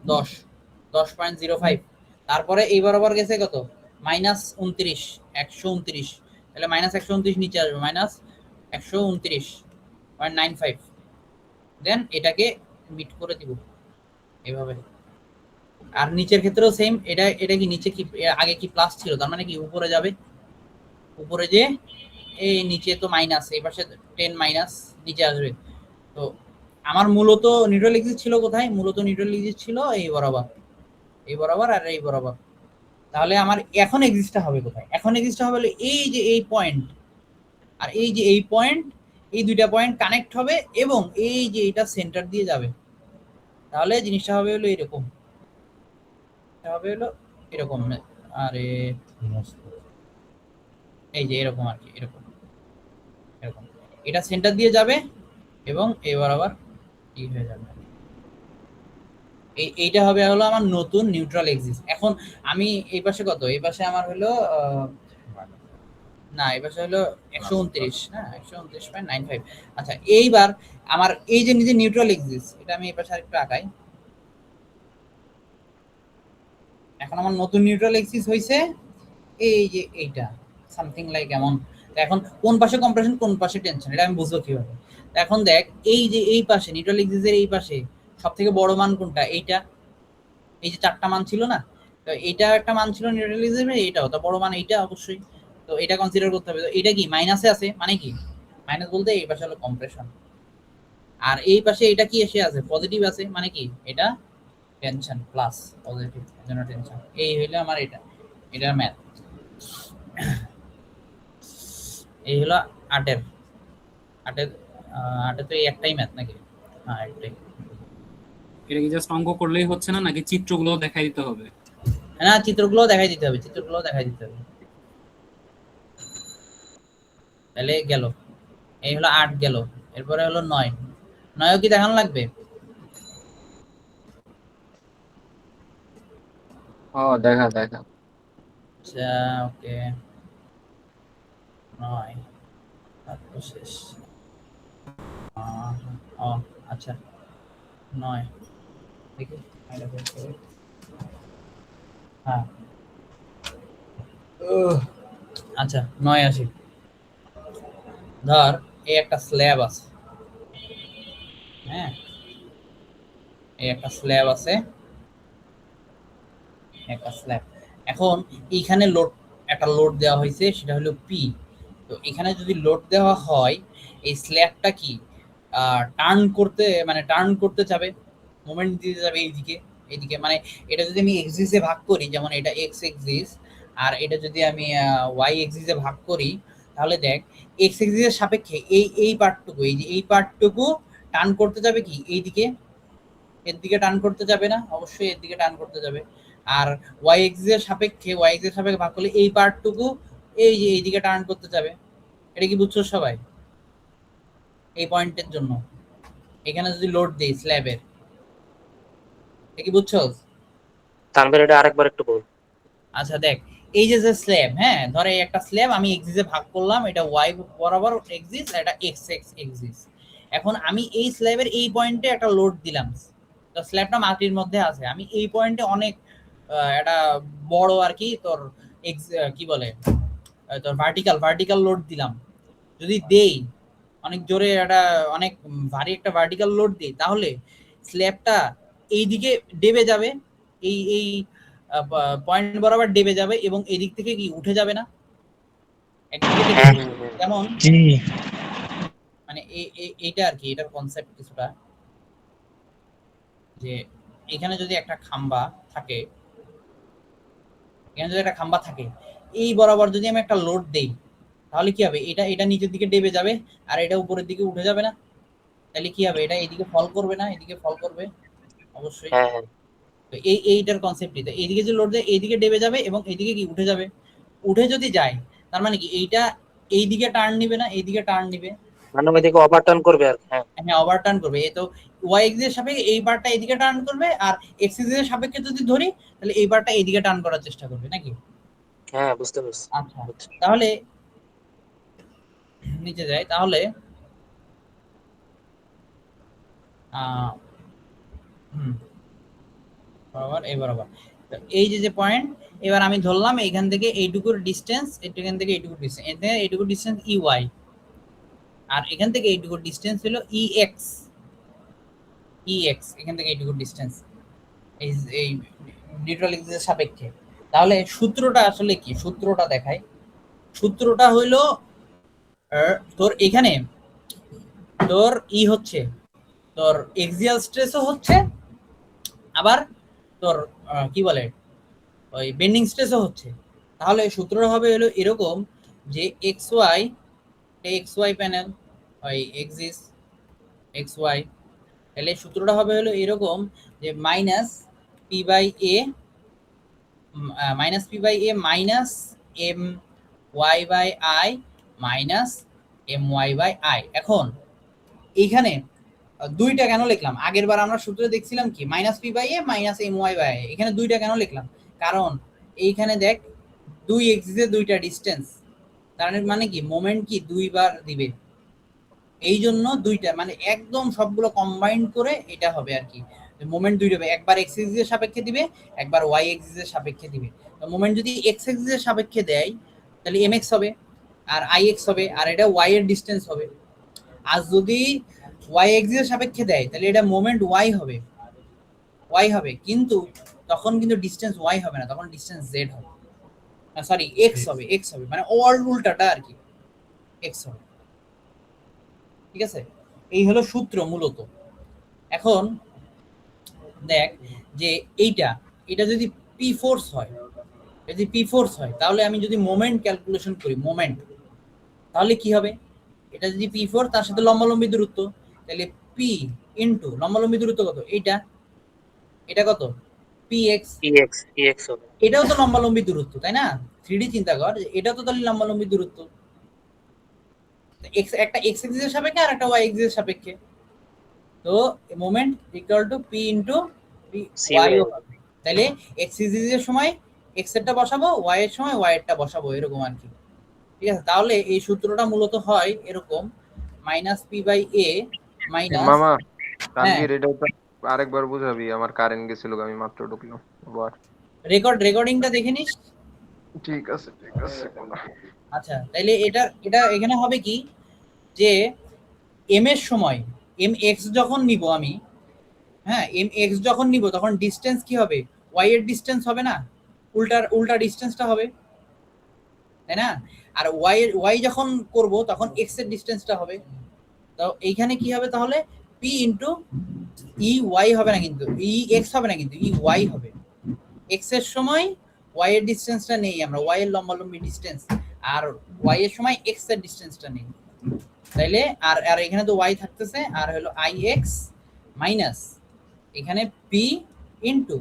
10.05, তারপরে এই বরাবর গেছে কত -29, 129, তাহলে -129 নিচে আসবে -129.95, দেন এটাকে মিট করে দিব এভাবে। আর নিচের ক্ষেত্রেও সেম, এটা কি নিচে কি আগে কি প্লাস ছিল, তার মানে কি উপরে যাবে, উপরে যে এই নিচে তো মাইনাস, এই পাশে 10 মাইনাস নিচে আসবে। তো আমার মূলত নিউট্রাল এক্সিস ছিল কোথায়, মূলত নিউট্রাল এক্সিস ছিল এই বরাবর আর এই বরাবর। তাহলে আমার এখন এক্সিসটা হবে কোথায়, এখন এক্সিসটা হবে হলো এই যে এই পয়েন্ট, আর এই যে এই পয়েন্ট, এই দুইটা পয়েন্ট কানেক্ট হবে এবং এই যে এটা সেন্টার দিয়ে যাবে। তাহলে জিনিসটা হবে হলো এরকম, হবে হলো এরকম, আরে এই যে এরকম আর কি, এরকম এটা সেন্টার দিয়ে যাবে এবং এবার আবার কি হয়ে যাবে, এইটা হবে হলো আমার নতুন নিউট্রাল এক্সিস। এখন আমি এই পাশে কত, এই পাশে আমার হলো না, এই পাশে হলো 129 না 129.95। আচ্ছা এইবার আমার এই যে নিজে নিউট্রাল এক্সিস, এটা আমি এই পাশে আরেকটু আঁকাই। এখন আমার নতুন নিউট্রাল এক্সিস হইছে এই যে এইটা সামথিং লাইক এমন। এখন কোন পাশে কম্প্রেশন কোন পাশে টেনশন, এটা আমি বুঝবো কিভাবে। এখন দেখ এই যে এই পাশে নিউট্রাল এক্সিসের এই পাশে সবথেকে বড় মান কোনটা, এইটা, এই যে চারটা মান ছিল না, তো এটা একটা মান ছিল নিউট্রালিজমের, এটাও তো বড় মান এইটা অবশ্যই, তো এটা কনসিডার করতে হবে। তো এটা কি মাইনাসে আছে, মানে কি মাইনাস বলতে এই পাশে হলো কম্প্রেশন, আর এই পাশে এটা কি এসে আছে পজিটিভ আছে, মানে কি এটা টেনশন প্লাস পজিটিভ, জন্য টেনশন। এই হইলো আমার এটার ম্যাথ। এই হলো আটের আটের আটে তো এই একটাই ম্যাথ নাকি? হ্যাঁ একটাই। এটা কি জাস্ট অঙ্ক করলেই হচ্ছে না, নাকি চিত্রগুলো দেখাই দিতে হবে? না, চিত্রগুলো দেখাই দিতে হবে, চিত্রগুলো দেখাই দিতে হবে। তাহলে গেল, এই হলো 8 গেল, এরপরে হলো 9। 9ও কি দেখানো লাগবে? ও দেখা দেখা। আচ্ছা ওকে, 9 তারপর শেষ। ও আচ্ছা 9 দেখি, হ্যাঁ আচ্ছা 9 আসি। ধর এই একটা স্ল্যাব আছে, হ্যাঁ এই একটা স্ল্যাব আছে, একটা স্ল্যাব। এখন এইখানে লোড, একটা লোড দেওয়া হয়েছে, সেটা হলো পি। তো এখানে যদি লোড দেওয়া হয়, এই স্ল্যাবটা কি টার্ন করতে যাবে, মোমেন্ট দিতে যাবে এইদিকে এইদিকে। মানে এটা যদি আমি এক্সিসে ভাগ করি, যেমন এটা এক্স এক্সিস, আর এটা যদি আমি ওয়াই এক্সিসে ভাগ করি, তাহলে দেখ এক্স এক্সিসের সাপেক্ষে এই পার্টটুকু, এই যে এই পার্টটুকু টার্ন করতে যাবে কি এইদিকে, এর দিকে টার্ন করতে যাবে না? অবশ্যই এর দিকে টার্ন করতে যাবে। আর ওয়াই এক্সিসের সাপেক্ষে ভাগ করলে এই পার্টটুকু এই যে এইদিকে টার্ন করতে যাবে। এটা কি বুঝছো সবাই? এই পয়েন্টের জন্য এখানে যদি লোড দেই স্ল্যাবের, এটা কি বুঝছো? তানভীর এটা আরেকবার একটু বল। আচ্ছা দেখ, এই যে স্ল্যাব, হ্যাঁ ধরে এই একটা স্ল্যাব আমি এক্সিসে ভাগ করলাম, এটা ওয়াই বরাবর এক্সিস, এটা এক্স এক্স এক্সিস। এখন আমি এই স্ল্যাবের এই পয়েন্টে একটা লোড দিলাম, তো স্ল্যাবটা মাটির মধ্যে আছে, আমি এই পয়েন্টে অনেক একটা বড় আর কি তোর কি বলে তোর ভার্টিক্যাল লোড দিলাম। যদি দেই অনেক জোরে, একটা অনেক ভারী একটা ভার্টিক্যাল লোড দিই, তাহলে স্ল্যাবটা এইদিকে ডেবে যাবে, এই পয়েন্ট বরাবর ডেবে যাবে, এবং এদিক থেকে কি উঠে যাবে না একদিকে ডেবে? যেমন মানে এইটা আর কি, এটার কনসেপ্ট কিছুটা, যে এখানে যদি একটা খাম্বা থাকে, এখানে যদি একটা খাম্বা থাকে, এই বরাবর যদি আমি একটা লোড দেই, তাহলে কি হবে? এটা নিচের দিকে ডেবে যাবে, আর এটা উপরের দিকে উঠে যাবে না? তাহলে কি হবে? এটা এইদিকে ফল করবে না? এদিকে ফল করবে অবশ্যই। হ্যাঁ হ্যাঁ তো এইটার কনসেপ্টই তো, এইদিকে যে লোড দেয় এইদিকে ডেবে যাবে, এবং এইদিকে কি উঠে যাবে। উঠে যদি যায়, তার মানে কি এইটা এইদিকে টার্ন নিবে না? এইদিকে টার্ন নিবে, মানে ওইদিকে ওভারটার্ন করবে আর কি। হ্যাঁ হ্যাঁ ওভারটার্ন করবে। এই তো ওয়াই এক্সিসের সাপেক্ষে এই বারটা এইদিকে টার্ন করবে, আর এক্স এক্সিসের সাপেক্ষে যদি ধরি, তাহলে এই বারটা এইদিকে টার্ন করার চেষ্টা করবে নাকি? হ্যাঁ বুঝতে পারছি। আচ্ছা তাহলে নিচে যাই, তাহলে বরাবর এই বরাবর, তো এই যে পয়েন্ট, এবার আমি ধরলাম এইখান থেকে এইটুকুর ডিস্টেন্স, এখান থেকে এইটুকুর ডিস্টেন্স, এখানে এইটুকুর ডিস্টেন্স ই ওয়াই, আর এখান থেকে এইটুকুর ডিস্টেন্স হলো ই এক্স। এখান থেকে এইটুকুর ডিস্টেন্স এই নিউট্রাল এক্সিসের সাপেক্ষে। তাহলে সূত্রটা আসলে কি? সূত্রটা দেখাই। সূত্রটা হইলো তোর এখানে তোর হচ্ছে তোর এক্সিয়াল স্ট্রেসও হচ্ছে, আবার তোর কি বলে ওই বেন্ডিং স্ট্রেসও হচ্ছে। তাহলে সূত্রটা হবে হলো এরকম, যে এক্স ওয়াই প্যানেল ওই এক্সিস এক্স ওয়াই, তাহলে সূত্রটা হবে হলো এরকম, যে minus P by A minus M Y by I minus M Y by I. এখন এইখানে দুইটা কেন লিখলাম? আগের বার আমরা সূত্রে দেখছিলাম কি minus P by A minus M Y by, এখানে দুইটা কেন লিখলাম? কারণ এইখানে দেখ দুই এক্সিসে দুইটা ডিস্টেন্স, তার মানে কি মোমেন্ট কি দুইবার দিবে, এই জন্য দুইটা, মানে একদম সবগুলো কম্বাইন্ড করে এটা হবে আর কি, মোমেন্ট দুইটা হবে, একবার এক্স এক্সিসের সাপেক্ষে দিবে, একবার ওয়াই এক্সিসের সাপেক্ষে দিবে। তো মোমেন্ট যদি এক্স এক্সিসের সাপেক্ষে দেয়, তাহলে এম এক্স হবে, আর আই এক্স হবে, আর এটা ওয়াই এর ডিস্টেন্স হবে। আর যদি ওয়াই এক্সিসের সাপেক্ষে দেয়, তাহলে এটা মোমেন্ট ওয়াই হবে, কিন্তু তখন কিন্তু ডিস্টেন্স ওয়াই হবে না, তখন ডিস্টেন্স জেড হবে, সরি এক্স হবে, এক্স হবে, মানে অল উল্টাটা আর কি, এক্স হবে। ঠিক আছে, এই হলো সূত্র মূলত। এখন দেখ যে এটা যদি পি ফোর্স হয়, যদি পি ফোর্স হয় তাহলে আমি যদি মোমেন্ট ক্যালকুলেশন করি, মোমেন্ট, তাহলে কি হবে? এটা যদি পি ফোর তার সাথে লম্বালম্বী দূরত্ব, তাহলে পি ইন্টু লম্বালম্বী দূরত্ব কত? এটা কত? P x. EX হবে। এটাও তো লম্বালম্বী দূরত্ব, তাই না? 3D চিন্তা কর, এটাও তো তাহলে লম্বালম্বী দূরত্ব, এক্স একটা এক্স এক্সিসের সাপেক্ষে আর একটা ওয়াই এক্সিসের সাপেক্ষে। তো moment equal to P into Y. তাহলে এক্স এক্সিসের সময় এক্স এরটা বসাবো, ওয়াই এর সময় ওয়াই এরটা বসাবো, এরকম আর কি। ঠিক আছে, তাহলে এই সূত্রটা মূলত হয় এরকম, minus P by A minus. মামা হ্যাঁ, তানভীর এটা তো আরেকবার বুঝাবি, আমার কারেন্ট গেছিল, আমি মাত্র ঢুকলাম আবার। রেকর্ডিংটা দেখে নিস। ঠিক আছে ঠিক আছে। আচ্ছা, তাইলে এটা এখানে হবে কি, যে এম এর সময় এম এক্স যখন নিব আমি, হ্যাঁ এম এক্স যখন নিব তখন ডিস্টেন্স কি হবে? ওয়াই এর ডিস্টেন্স হবে না, উল্টা ডিস্টেন্সটা হবে, তাই না? আর ওয়াই যখন করব তখন এক্স এর ডিস্টেন্সটা হবে। তো এইখানে কি হবে তাহলে? পি ইন্টু ই ওয়াই হবে না, কিন্তু ই এক্স হবে না, কিন্তু ই ওয়াই হবে। এক্স এর সময় ওয়াই এর ডিস্টেন্সটা নেই আমরা, ওয়াই এর লম্বালম্বী ডিস্টেন্স, আর ওয়াই এর সময় এক্স এর ডিস্টেন্সটা নেই। তাইলে আর আর এখানে তো ওয়াই থাকতেছে, আর হলো আই এক্স মাইনাস এখানে পি ইন্টু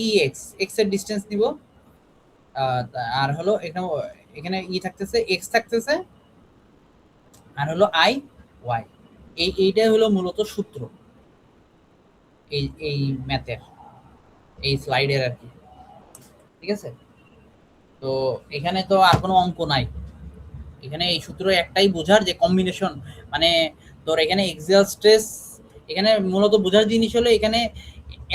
ই এক্স, এক্স এর ডিস্টেন্স নিব, আর হলো এখানে এখানে ই থাকতেছে, এক্স থাকতেছে, আর হলো আই ওয়াই। এইটাই হলো মূলত সূত্র এই ম্যাথের, এই স্লাইডের আর কি। ঠিক আছে, তো এখানে তো আর কোনো অঙ্ক নাই, এখানে এই সূত্র একটাই বোঝার, যে কম্বিনেশন, মানে তোর এখানে এক্সিয়াল স্ট্রেস, এখানে মূলত বোঝার জিনিস হলো এখানে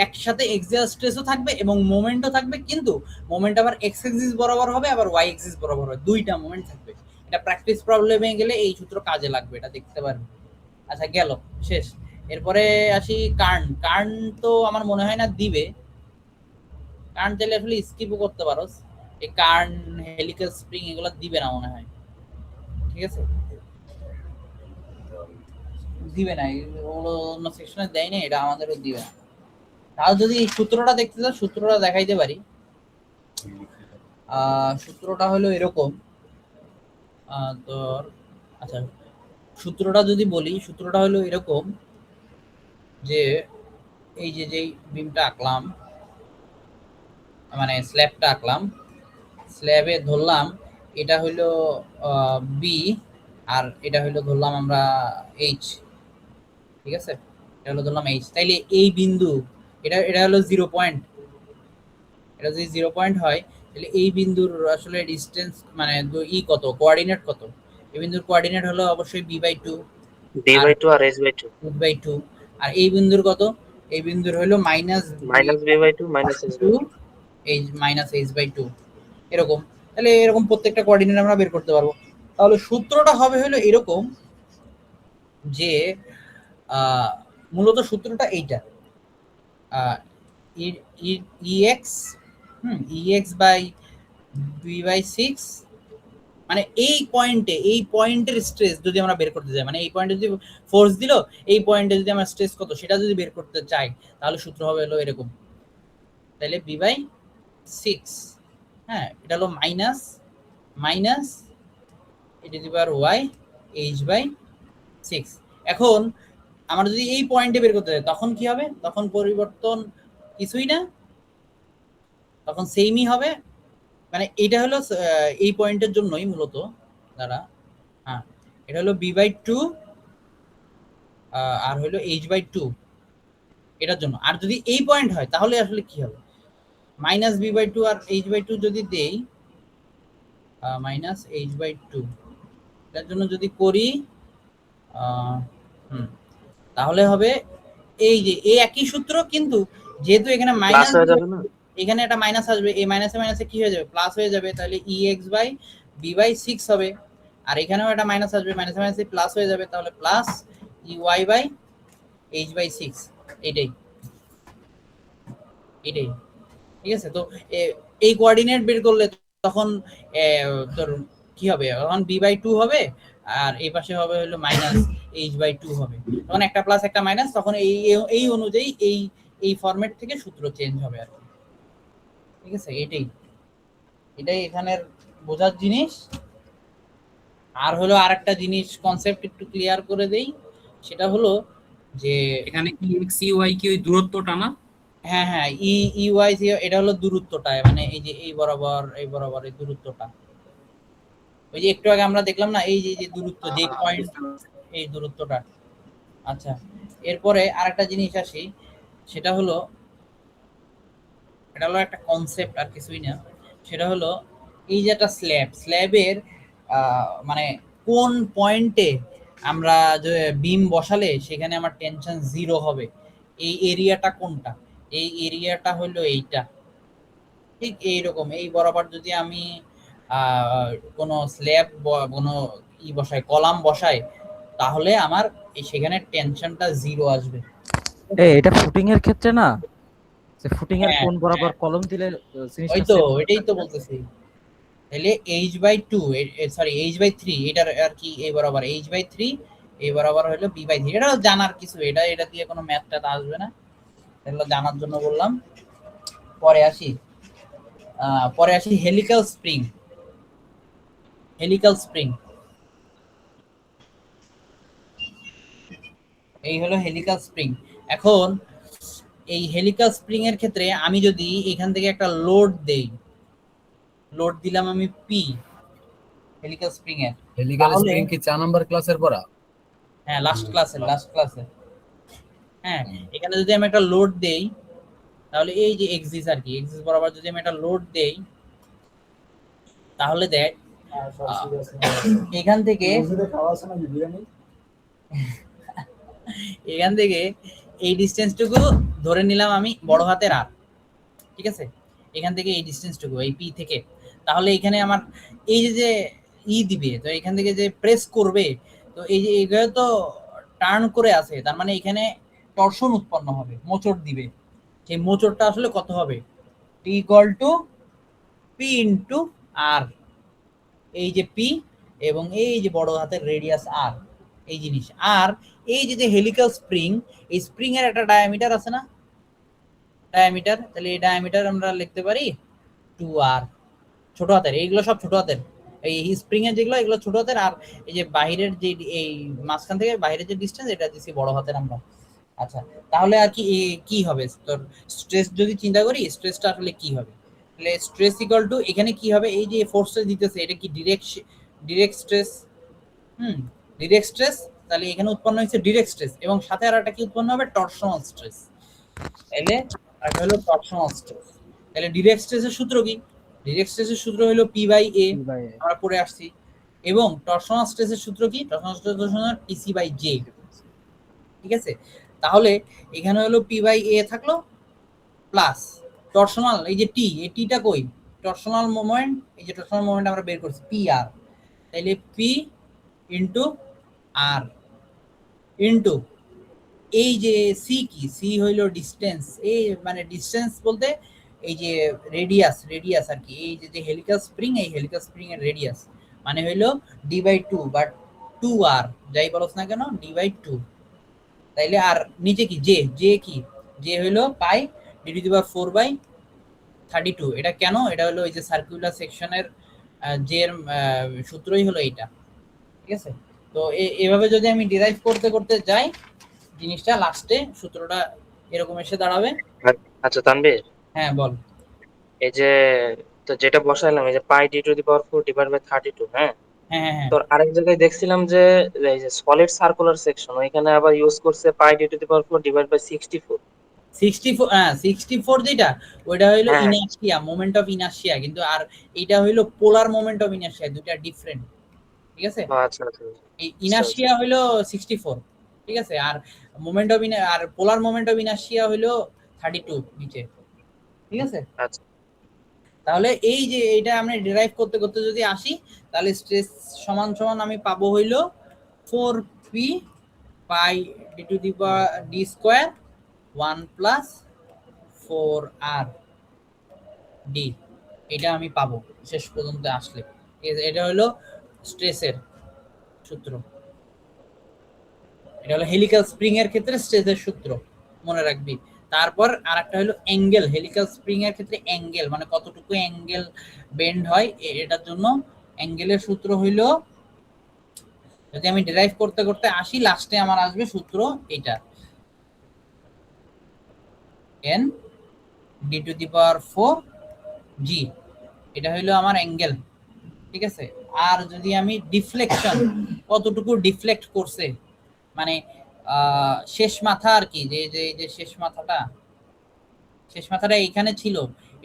একসাথে এক্সিয়াল স্ট্রেসও থাকবে এবং মোমেন্টও থাকবে, কিন্তু মোমেন্ট আবার এক্স এক্সিস বরাবর হবে, আবার ওয়াই এক্সিস বরাবর হবে, দুইটা মোমেন্ট থাকবে। এটা প্র্যাকটিস প্রবলেমে গেলে এই সূত্র কাজে লাগবে, এটা দেখতে পারবে। আচ্ছা গেল, শেষ। এরপরে আসি কার্ন তো আমার মনে হয় না দিবে, কার্ন চাইলে আসলে স্কিপও করতে পারো, এই কার্ন হেলিক্যাল স্প্রিং এগুলো দিবে না মনে হয়। ঠিক আছে, দিবে না, ওগুলো অন্য সেকশনে দেয় না, এটা আমাদেরও দিবে না। তাও যদি সূত্রটা দেখতে চাও, সূত্রটা দেখাইতে পারি। সূত্রটা হলো এরকম, তোর আচ্ছা সূত্রটা যদি বলি, সূত্রটা হলো এরকম যে এই যে যেই বিমটা আঁকলাম, মানে স্ল্যাবটা আঁকলাম, স্ল্যাবে ধরলাম এটা হইলো বি, আর এটা হইলো ধরলাম আমরা এইচ। ঠিক আছে, এটা হলো ধরলাম এইচ। তাইলে এই বিন্দু, এটা হলো 0 পয়েন্ট, এটা যদি 0 পয়েন্ট হয় তাহলে এই বিন্দুর আসলে ডিস্টেন্স মানে ই কত, কোঅর্ডিনেট কত? এই বিন্দুর কোঅর্ডিনেট হলো অবশ্যই b/2, b/2 আর h/2, h/2। আর এই বিন্দুর কত? এই বিন্দুর হলো মাইনাস b/2 মাইনাস h/2, এই মাইনাস h/2, এরকম। তাহলে এরকম প্রত্যেকটা কোঅর্ডিনেট আমরা বের করতে পারবো। তাহলে সূত্রটা হবে হলো এরকম, যে মূলত সূত্রটা এইটা, ex ex বাই b/6, মানে এই পয়েন্টের স্ট্রেস যদি আমরা বের করতে চাই, মানে এই পয়েন্টে যদি ফোর্স দিল, এই পয়েন্টে যদি আমরা স্ট্রেস কত সেটা যদি বের করতে চাই, তাহলে সূত্র হবে হলো এরকম। তাহলে b/6, হ্যাঁ এটা হলো মাইনাস y h/6। এখন আমরা যদি এই পয়েন্টে বের করতে চাই তখন কি হবে? তখন পরিবর্তন কিছুই না, তখন সেমই হবে, মানে এটা হলো এই পয়েন্টের জন্যই মূলত দাঁড়া, হ্যাঁ এটা হলো b/2 আর হলো h/2 এটার জন্য। আর যদি এই পয়েন্ট হয় তাহলে আসলে কি হবে? মাইনাস b/2 আর h/2 যদি দেই, মাইনাস h/2 এটার জন্য যদি করি, তাহলে হবে এই যে এই একই সূত্র, কিন্তু যেহেতু এখানে প্লাস মাইনাস হয়ে যাবে না? এখানে একটা মাইনাস আসবে, এই মাইনাসে মাইনাসে কি হয়ে যাবে? প্লাস হয়ে যাবে, তাহলে ex/b/6 হবে। আর এখানেও একটা মাইনাস আসবে, মাইনাসে মাইনাসে প্লাস হয়ে যাবে, তাহলে প্লাস ey/h/6। এটাই ঠিক আছে? তো এই কোঅর্ডিনেট বের করলে তখন তোর কি হবে, তখন b/2 হবে, আর এই পাশে হবে হলো -h/2 হবে, তখন একটা প্লাস একটা মাইনাস, তখন এই অনুযায়ী এই ফরম্যাট থেকে সূত্র চেঞ্জ হবে আর কি। ঠিক আছে, এটাই এখানের বোঝার জিনিস। আর হলো আরেকটা জিনিস কনসেপ্ট একটু ক্লিয়ার করে দেই, সেটা হলো যে এখানে কি এক্স ইউ কি ওই দূরত্বটা না? হ্যাঁ হ্যাঁ, ইউআই এটা হলো দূরত্বটা, মানে এই যে এই বরাবর এই দূরত্বটা, ওই যে একটু আগে আমরা দেখলাম না, এই যে দূরত্ব, যে পয়েন্ট, এই দূরত্বটা। আচ্ছা, এরপরে আরেকটা জিনিস আসি, সেটা হলো এটা হলো একটা কনসেপ্ট আর কিছুই না। সেটা হলো এই যে একটা স্ল্যাবের মানে কোন পয়েন্টে আমরা যে বিম বসালে সেখানে আমার টেনশন 0 হবে, এই এরিয়াটা কোনটা? এই এরিয়াটা হলো এইটা। ঠিক এইরকম এই বরাবর যদি আমি কোনো স্ল্যাব কোনো বসাই, কলাম বসাই, তাহলে আমার সেখানে টেনশনটা 0 আসবে। এটা ফুটিং এর ক্ষেত্রে না, যে ফুটিং এর হ্যাঁ, কোন বরাবর কলম দিলে ওই জিনিসটা তো সেম এটাই তো বলতেছি। তাহলে h/2 সরি h/3, এটা আর কি এই বরাবর h/3, এই বরাবর হলো b/3। এটা জানার কিছু, এটা দিয়ে কোনো ম্যাথটা আসবে না, এগুলো জানার জন্য বললাম। পরে আসি হেলিক্যাল স্প্রিং। এই হলো হেলিক্যাল স্প্রিং। এখন এই হেলিক্যাল স্প্রিং এর ক্ষেত্রে আমি যদি এখান থেকে একটা লোড দিলাম আমি পি হেলিক্যাল স্প্রিং এর, হেলিক্যাল তাহলে স্প্রিং কি 4 নম্বর ক্লাসের পড়া? হ্যাঁ লাস্ট ক্লাসে হ্যাঁ, এখানে যদি আমি একটা লোড দেই, তাহলে এই যে এক্সিস আর কি, এক্সিস বরাবর যদি আমি একটা লোড দেই, তাহলে দেখ এখান থেকে এই ডিসটেন্সটুকু ধরে নিলাম আমি বড় হাতের আর, ঠিক আছে? এখান থেকে এই ডিসটেন্সটুকু, এই পি থেকে, তাহলে এখানে আমার এই যে দিবে, তো এখান থেকে যে প্রেস করবে, তো এই যে এগুলো তো টার্ন করে আছে, তার মানে এখানে টরশন উৎপন্ন হবে, মোচড় দিবে। সেই মোচড়টা আসলে কত হবে? T equal to P into আর, এই যে পি এবং এই যে বড় হাতের রেডিয়াস আর, এই জিনিস। আর এই যে হেলিক্যাল স্প্রিং, এই স্প্রিং এর একটা ডায়ামিটার আছে না, ডায়ামিটার, তাহলে এই ডায়ামিটার আমরা লিখতে পারি 2r, ছোট হাতের, এইগুলো সব ছোট হাতের, এই স্প্রিং এর যেগুলো এগুলো ছোট হাতের, আর এই যে বাহিরের যে এই মাঝখান থেকে বাইরের যে ডিসটেন্স, এটা দিছি বড় হাতের আমরা। আচ্ছা, তাহলে আর কি হবে তোর স্ট্রেস, যদি চিন্তা করি স্ট্রেসটা আসলে কি হবে, তাহলে স্ট্রেস ইকুয়াল টু এখানে কি হবে, এই যে ফোর্সটা দিতেছে এটা কি ডিরেক্ট স্ট্রেস, ডিরেক্ট স্ট্রেস, তাহলে এখানে উৎপন্ন হয়েছে ডিরেক্ট স্ট্রেস, এবং সাথে আর একটা কি উৎপন্ন হবে, টরশনাল স্ট্রেস। তাহলে আর হলো টরশনাল স্ট্রেস। তাহলে ডিরেক্ট স্ট্রেসের সূত্র কি? ডিরেক্ট স্ট্রেসের সূত্র হলো p/a, আমরা পড়ে আসছি। এবং টরশনাল স্ট্রেসের সূত্র কি? টরশনাল স্ট্রেসের সূত্র Tc/j। ঠিক আছে, তাহলে এখানে হলো p/a থাকলো প্লাস টরশনাল, এই যে টি, এই টিটা কই, টরশনাল মোমেন্ট, এই যে টরশনাল মোমেন্ট আমরা বের করছি pr, তাইলে p ইনটু r ইনটু এই যে সি কি, সি হইল ডিসটেন্স, এই মানে ডিসটেন্স বলতে এই যে রেডিয়াস আর কি, এই যে হেলিক্যাল স্প্রিং, এই হেলিক্যাল স্প্রিং এর রেডিয়াস মানে হইলো d/2 বা 2r, যাই বলছ না কেন, d/2। তাইলে আর নিচে কি জে কি, জে হইলো পাই d⁴/32। এটা কেন? এটা হলো এই যে সার্কুলার সেকশনের জে এর সূত্রই হলো এইটা। ঠিক আছে, তো এভাবে যদি আমি ডিরাইভ করতে করতে যাই, জিনিসটা লাস্টে সূত্রটা এরকম এসে দাঁড়াবে। আচ্ছা তানভীর, হ্যাঁ বল। এই যে তো যেটা বসাইলাম, এই যে πd⁴/32, হ্যাঁ, হ্যাঁ হ্যাঁ হ্যাঁ, তোর আরেক জায়গায় দেখছিলাম যে এই যে সলিড সার্কুলার সেকশন, ওইখানে আবার ইউজ করছে πd⁴/64। 64, হ্যাঁ 64 যেটা, ওইটা হইলো হ্যাঁ ইনার্শিয়া, মোমেন্ট অফ ইনার্শিয়া, কিন্তু আর এইটা হইলো পোলার মোমেন্ট অফ ইনার্শিয়া, দুইটা ডিফারেন্ট। ঠিক আছে, আচ্ছা আচ্ছা এই আচ্ছা আচ্ছা। ইনার্শিয়া হইলো 64, ঠিক আছে, আর মোমেন্ট অফ আর পোলার মোমেন্ট অফ ইনার্শিয়া হইলো 32 নিচে। ঠিক আছে, আচ্ছা তাহলে এই যে এটা আমরা ডিরাইভ করতে করতে যদি আসি, তাহলে স্ট্রেস সমান সমান আমি পাবো হইলো 4p πd² 1 + 4r। ডি, এটা আমি পাবো শেষ পর্যন্ত আসলে। এটা হলো স্ট্রেসের সূত্র, এটা হলো হেলিক্যাল স্প্রিং এর ক্ষেত্রে স্ট্রেসের সূত্র, মনে রাখবি। তারপর আরেকটা হলো অ্যাঙ্গেল, হেলিক্যাল স্প্রিং এর ক্ষেত্রে অ্যাঙ্গেল মানে কতটুকু অ্যাঙ্গেল বেন্ড হয়, এটার জন্য অ্যাঙ্গেলের সূত্র হইলো, যদি আমি ডেরাইভ করতে করতে আসি লাস্টে আমার আসবে সূত্র এটা, n d⁴ g, এটা হইলো আমার অ্যাঙ্গেল, ঠিক আছে। আর যদি আমি ডিফ্লেকশন, কতটুকু ডিফ্লেক্ট করছে মানে শেষ মাথা আর কি, যে যে যে শেষ মাথাটা এইখানে ছিল,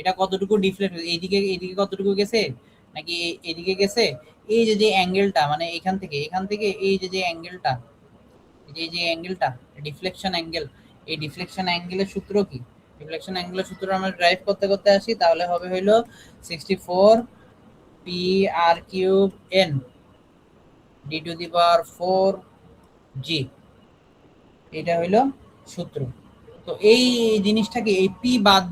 এটা কতটুকু ডিফ্লেক্ট, এইদিকে এইদিকে কতটুকু গেছে নাকি এইদিকে গেছে, এই যে যে অ্যাঙ্গেলটা মানে এখান থেকে এই যে যে অ্যাঙ্গেলটা, এই যে অ্যাঙ্গেলটা ডিফ্লেকশন অ্যাঙ্গেল, এই ডিফ্লেকশন অ্যাঙ্গেলের সূত্র কি, ডিফ্লেকশন অ্যাঙ্গেলের সূত্র আমরা ড্রাইভ করতে করতে আসি, তাহলে হবে হইলো 64 p r³ n d⁴ g, এটা হইলো সূত্র। তো এই জিনিসটাকে এই পি বাদ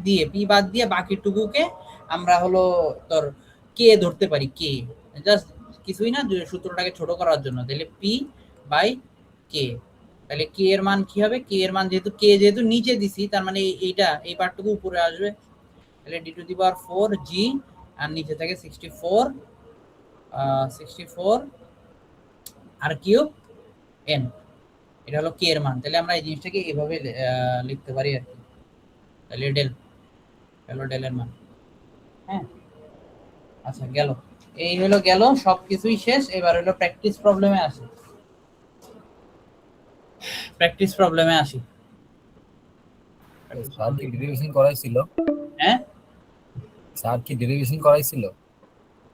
দিয়ে বাকিটুকুকে আমরা হলো তোর কে ধরতে পারি, কে জাস্ট কিছুই না, সূত্রটাকে ছোট করার জন্য, তাহলে পি বাই কে, তাহলে কে এর মান কি হবে, কে এর মান যেহেতু নিচে দিছি, তার মানে এইটা এই পার্টটুকু উপরে আসবে, তাহলে d⁴ g, আর নিচে থাকে 64 r³ n, এটা হলো কে এর মান। তাহলে আমরা এই জিনিসটাকে এইভাবে লিখতে পারি আর কি, তাহলে ডেল এর মান। হ্যাঁ, আচ্ছা গেল, এই হলো গেল, সবকিছুই শেষ। এবার হলো প্র্যাকটিস প্রবলেমে আসি। স্যার কি ডেরিভেশন করাইছিল? হ্যাঁ, স্যার কি ডেরিভেশন করাইছিল?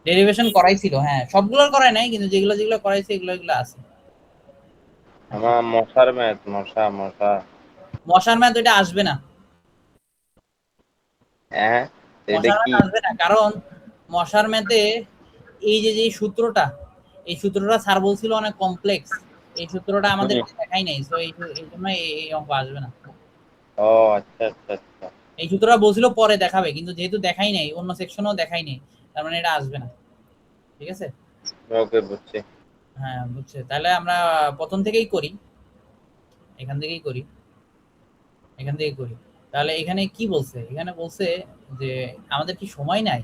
ডেরিভেশন করাইছিল, হ্যাঁ সবগুলোর করায় নাই, কিন্তু যেগুলো যেগুলো করাইছে এগুলো আছে। আমার মশার ম্যাথ, মশার ম্যাথ এটা আসবে না, হ্যাঁ এটা মশার কি? ম্যাথ আসবে না, কারণ মশার ম্যাথে এই যে যে সূত্রটা, এই সূত্রটা স্যার বলছিল অনেক কমপ্লেক্স, এই সূত্রটা আমাদের দেখাই নাই, তো এই জন্য এই অঙ্ক আসবে না। ও আচ্ছা আচ্ছা আচ্ছা, এই সূত্রটা বলছিল পরে দেখাবে, কিন্তু যেহেতু দেখাই নাই, অন্য সেকশনেও দেখাই নাই, তার মানে এটা আসবে না, ঠিক আছে। ওকে বুঝছি। হ্যাঁ বুঝছে, তাহলে আমরা প্রথম থেকেই করি, এখান থেকেই করি। তাহলে এখানে কি বলছে, এখানে বলছে যে আমাদের কি সময় নাই,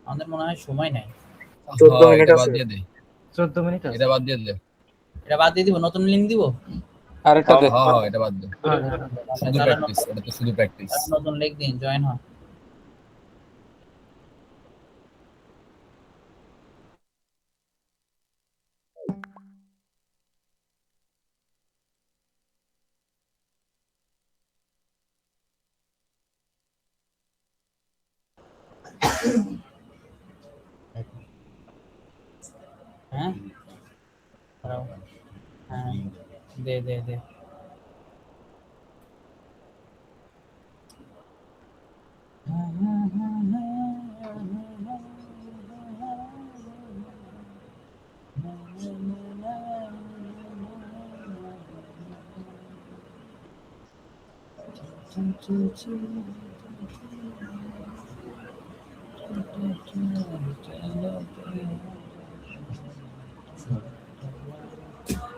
আমাদের মনে হয় সময় নাই। 14 মিনিট আছে। 14 মিনিট আছে, এটা বাদ দিয়ে দে। এটা বাদ দিয়ে দিব, নতুন লিংক দিব। আরেকটা দে। হ্যাঁ এটা বাদ দে, শুধু প্র্যাকটিস, এটা তো শুধু প্র্যাকটিস। নতুন লিংক দিন, জয়েন হ। হ্যাঁ হ্যাঁ, দে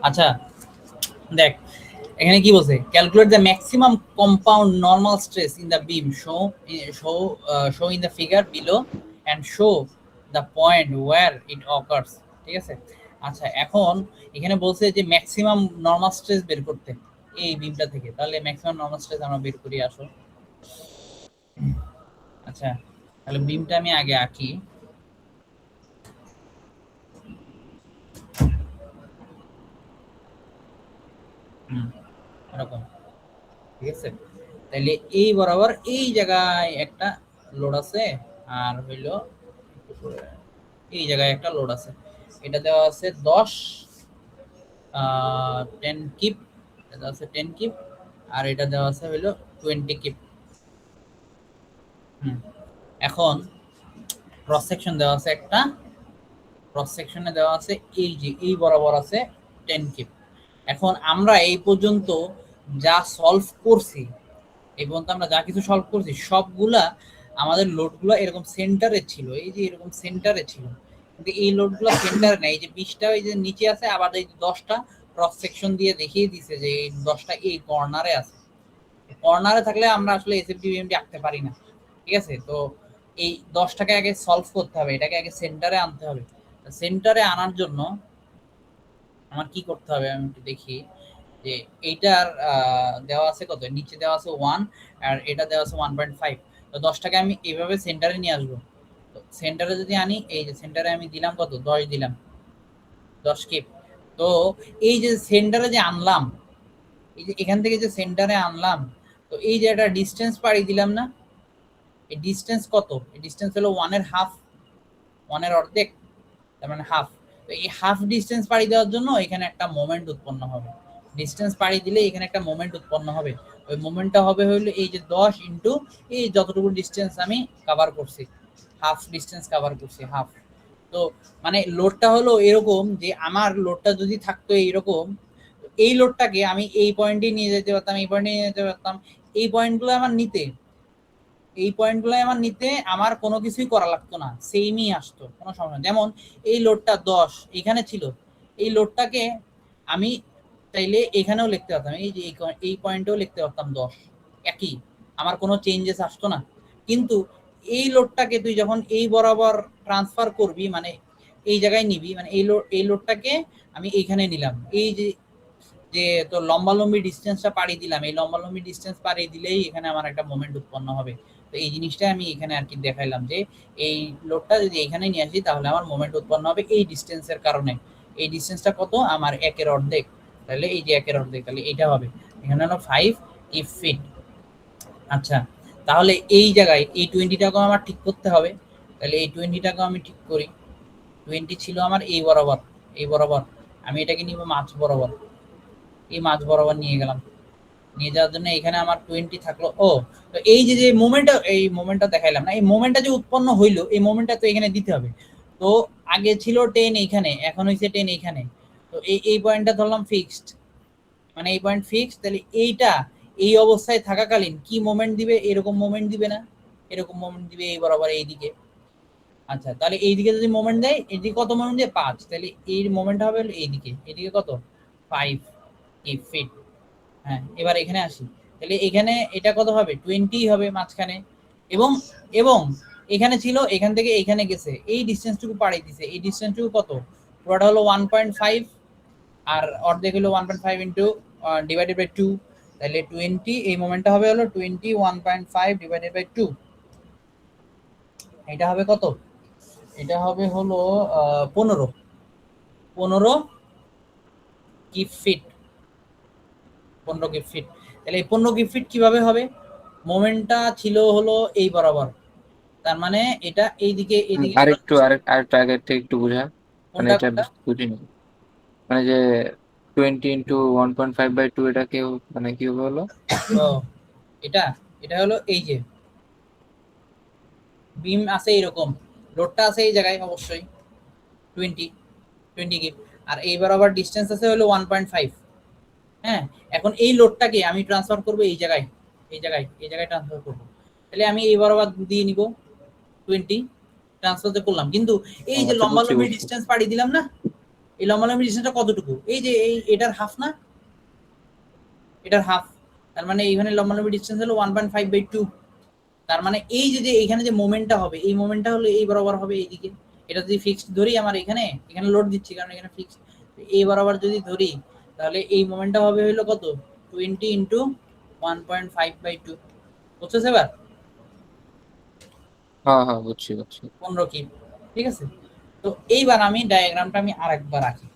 আচ্ছা দেখ, এখানে কি বলছে, calculate the maximum compound normal stress in the beam, show in the figure below and show the point where it occurs, ঠিক আছে। আচ্ছা এখন এখানে বলছে যে ম্যাক্সিমাম নরমাল স্ট্রেস বের করতে এই বিমটা থেকে, তাহলে ম্যাক্সিমাম নরমাল স্ট্রেস আমরা বের করি, আসো। আচ্ছা তাহলে বিমটা আমি আগে আঁকি, এরকম, ঠিক আছে। তাহলে এই বরাবর এই জায়গায় একটা লোড আছে, আর হইলো এই জায়গায় একটা লোড আছে, এটা দেওয়া আছে 10 কিপ, এটা দেওয়া আছে 10 কিপ, আর এটা দেওয়া আছে হইলো 20 কিপ। এখন ক্রস সেকশন দেওয়া আছে একটা, ক্রস সেকশনে দেওয়া আছে এই যে এই বরাবর আছে 10 কিপ। এখন আমরা এই পর্যন্ত যা সলভ করছি, এই পর্যন্ত আমরা যা কিছু সলভ করছি সবগুলা আমাদের লোডগুলো এরকম সেন্টারে ছিল, এই যে এরকম সেন্টারে ছিল, কিন্তু এই লোডগুলো সেন্টারে নেই। এই যে 20টা এই যে নিচে আছে, আবার এই 10টা ক্রস সেকশন দিয়ে দেখিয়ে দিছে যে এই 10টা এই কর্নারে আছে। কর্নারে থাকলে আমরা আসলে এসএফডি বিএমডি আঁকতে পারি না, ঠিক আছে? তো এই 10টাকে আগে সলভ করতে হবে, এটাকে আগে সেন্টারে আনতে হবে। সেন্টারে আনার জন্য আমার কি করতে হবে আমি একটু দেখি যে এইটার দেওয়া আছে কত, নিচে দেওয়া আছে 1 আর এটা দেওয়া আছে 1.5। তো 10টাকে আমি এইভাবে সেন্টারে নিয়ে আসবো। তো সেন্টারে যদি আনি, এই যে সেন্টারে আমি দিলাম কত, 10 দিলাম, 10 কিপ। তো এই যে সেন্টারে যে আনলাম, এই যে এখান থেকে যে সেন্টারে আনলাম, তো এই যে একটা ডিসটেন্স পাড়ি দিলাম না, এই ডিসটেন্স কত, এই ডিসটেন্স হলো 1 এর হাফ, 1 এর অর্ধেক, তার মানে হাফ। তো এই হাফ ডিসটেন্স পাড়ি দেওয়ার জন্য এখানে একটা মোমেন্ট উৎপন্ন হবে। ডিসটেন্স পাড়ি দিলে এখানে একটা মোমেন্ট উৎপন্ন হবে। ওই মোমেন্টটা হবে হলো এই যে 10 ইনটু এই যতটুকু ডিসটেন্স আমি কভার করছি, হাফ ডিসটেন্স কভার করছি, হাফ। তো মানে লোডটা হলো এরকম যে আমার লোডটা যদি থাকতো এইরকম, এই লোডটাকে আমি এই পয়েন্টে নিয়ে যেতে পারতাম, এই পয়েন্টে নিয়ে যেতে পারতাম, এই পয়েন্টগুলো আমার নিতে, এই পয়েন্টগুলো আমার নিতে আমার কোনো কিছুই করা লাগতো না, সেমই আসতো, কোনো সমস্যা না। যেমন এই লোডটা 10 এখানে ছিল, এই লোডটাকে আমি চাইলে এখানেও লিখতে পারতাম, এই যে এই পয়েন্টেও লিখতে পারতাম 10, একই, আমার কোনো চেঞ্জেস আসতো না। কিন্তু এই লোডটাকে তুই যখন এই বরাবর ট্রান্সফার করবি, মানে এই জায়গায় নিবি, মানে এই লোডটাকে আমি এইখানে নিলাম, এই যে যে তো লম্বালম্বি ডিসটেন্সটা পাড়ি দিলাম, এই লম্বালম্বি ডিসটেন্স পাড়ি দিলেই এখানে আমার একটা মোমেন্ট উৎপন্ন হবে। তো এই জিনিসটা আমি এখানে আর কি দেখাইলাম যে এই লোডটা যদি এখানে নিয়ে আসি তাহলে আমার মোমেন্ট উৎপন্ন হবে এই ডিসটেন্সের কারণে। এই ডিসটেন্সটা কত, আমার 1 এর অর্ধেক, তাহলে এই যে 1 এর অর্ধেক, তাহলে এটা হবে এখানে হলো 5 ফিট। আচ্ছা, তাহলে এই জায়গায় এই 20টাকেও আমার ঠিক করতে হবে, তাহলে এই 20টাকেও আমি ঠিক করি। 20 ছিল আমার এই বরাবর, এই বরাবর, আমি এটাকে নিব মাঝ বরাবর, এই মাঝ বরাবর নিয়ে গেলাম, নিয়ে যাওয়ার জন্য এখানে আমার 20 থাকলো। ও, তো এই যে যে মোমেন্টটা, এই মোমেন্টটা দেখাইলাম না, এই মোমেন্টটা যে উৎপন্ন হইলো, এই মোমেন্টটা তো এখানে দিতে হবে। তো আগে ছিল 10 এইখানে, এখন হইছে 10 এইখানে। তো এই পয়েন্টটা ধরলাম ফিক্সড, মানে এই পয়েন্ট ফিক্সড। তাহলে এইটা এই অবস্থায় থাকাকালীন কি মোমেন্ট দিবে, এরকম মোমেন্ট দিবে না, এরকম মোমেন্ট দিবে এই বরাবর এইদিকে। আচ্ছা, তাহলে এইদিকে যদি মোমেন্ট দেয়, এদিকে কত মোমেন্ট দেয়, 5, তাহলে এই মোমেন্ট হবে এইদিকে, এদিকে কত, 5 ফিট। হ্যাঁ, এবার এখানে আসি, তাহলে এখানে এটা কত হবে, 20 হবে মাঝখানে। এবং এবং এখানে ছিল, এখান থেকে এখানে গেছে, এই ডিসটেন্সটুকু পাড়িয়ে দিছে, এই ডিসটেন্সটুকু কত, পুরোটা হলো 1.5 আর অর্ধেক হলো 1.5 ইন্টু ডিভাইডেড বাই 2, তাহলে 20, এই মোমেন্টটা হবে হলো 20, 1.5 ডিভাইডেড বাই 2, এটা হবে কত, এটা হবে হলো 15 কি ফিট, 15 কি ফিট। তাহলে এই 15 কি ফিট কিভাবে হবে, মোমেন্টটা ছিল হলো এই বরাবর, তার মানে এটা এইদিকে এইদিকে আরেকটু আগে থেকে একটু বুঝা, মানে কোনটা এটা কোনটা, বুঝিনি। মানে যে 20 ইন্টু 1.5/2 এটা কেউ মানে কি হলো? ও, এটা এটা হলো এই যে বিম আছে এরকম, লোডটা আছে এই জায়গায় অবশ্যই 20 গিভ, আর এই বরাবর ডিসটেন্স আছে হলো 1.5। হ্যাঁ, এখন এই লোডটাকে আমি ট্রান্সফার করব এই জায়গায়, এই জায়গায়, এই জায়গায় ট্রান্সফার করব। তাহলে আমি এই বরাবর দিয়ে নিব 20, ট্রান্সফার করলাম। কিন্তু এই যে আচ্ছা, লম্বালম্বি বুঝছি। ডিসটেন্স পাড়ি দিলাম না, এই লম্বালম্বি ডিসটেন্সটা কতটুকু, এই যে এই এটার হাফ না, এটার হাফ, তার মানে এইখানে লম্বালম্বি ডিসটেন্স হলো 1.5/2। তার মানে এই যে যে এখানে যে মোমেন্টটা হবে, এই মোমেন্টটা হলো এই বরাবর হবে এইদিকে। এটা যদি ফিক্সড ধরি, আমার এখানে লোড দিচ্ছি কারণ এখানে ফিক্সড, এই বরাবর যদি ধরি তাহলে এই মোমেন্টটা হবে হলো কত, 20 ইন্টু 1.5/2, বুঝছো এবার? হ্যাঁ বুঝছি। 15 কি, ঠিক আছে। তো এইবার আমি ডায়াগ্রামটা আমি আরেকবার আঁকি,